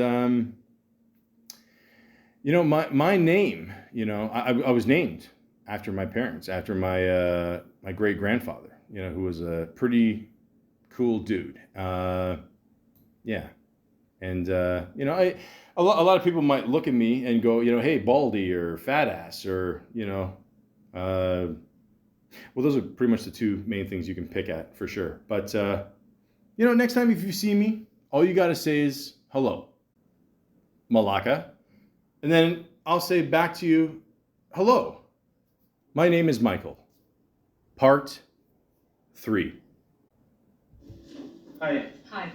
my name, I was named after my parents, after my great-grandfather, who was a pretty cool dude. Yeah. And, a lot of people might look at me and go, hey, baldy or fat ass or, well, those are pretty much the 2 main things you can pick at for sure. But, next time if you see me, all you got to say is hello, Malaka. And then I'll say back to you, hello, my name is Michael. Part 3. Hi, Hi,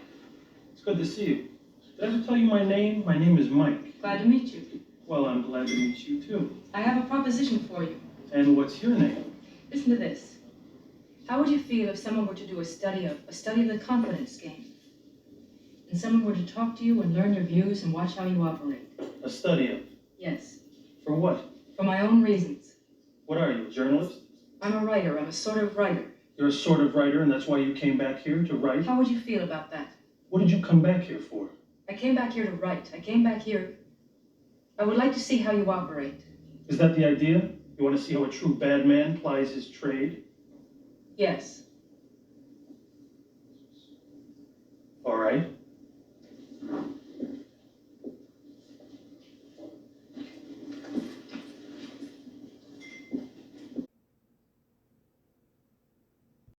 it's good to see you. Did I ever tell you my name? My name is Mike. glad to meet you. Well, I'm glad to meet you too. I have a proposition for you. And what's your name? Listen to this. How would you feel if someone were to do a study of the confidence game? And someone were to talk to you and learn your views and watch how you operate? A study of. Yes, For what? for my own reasons. What are you, a journalist? I'm a writer. I'm a sort of writer. You're a sort of writer, and that's why you came back here to write? How would you feel about that? What did you come back here for? I came back here to write. I came back here. I would like to see how you operate. Is that the idea? You want to see how a true bad man plies his trade? Yes.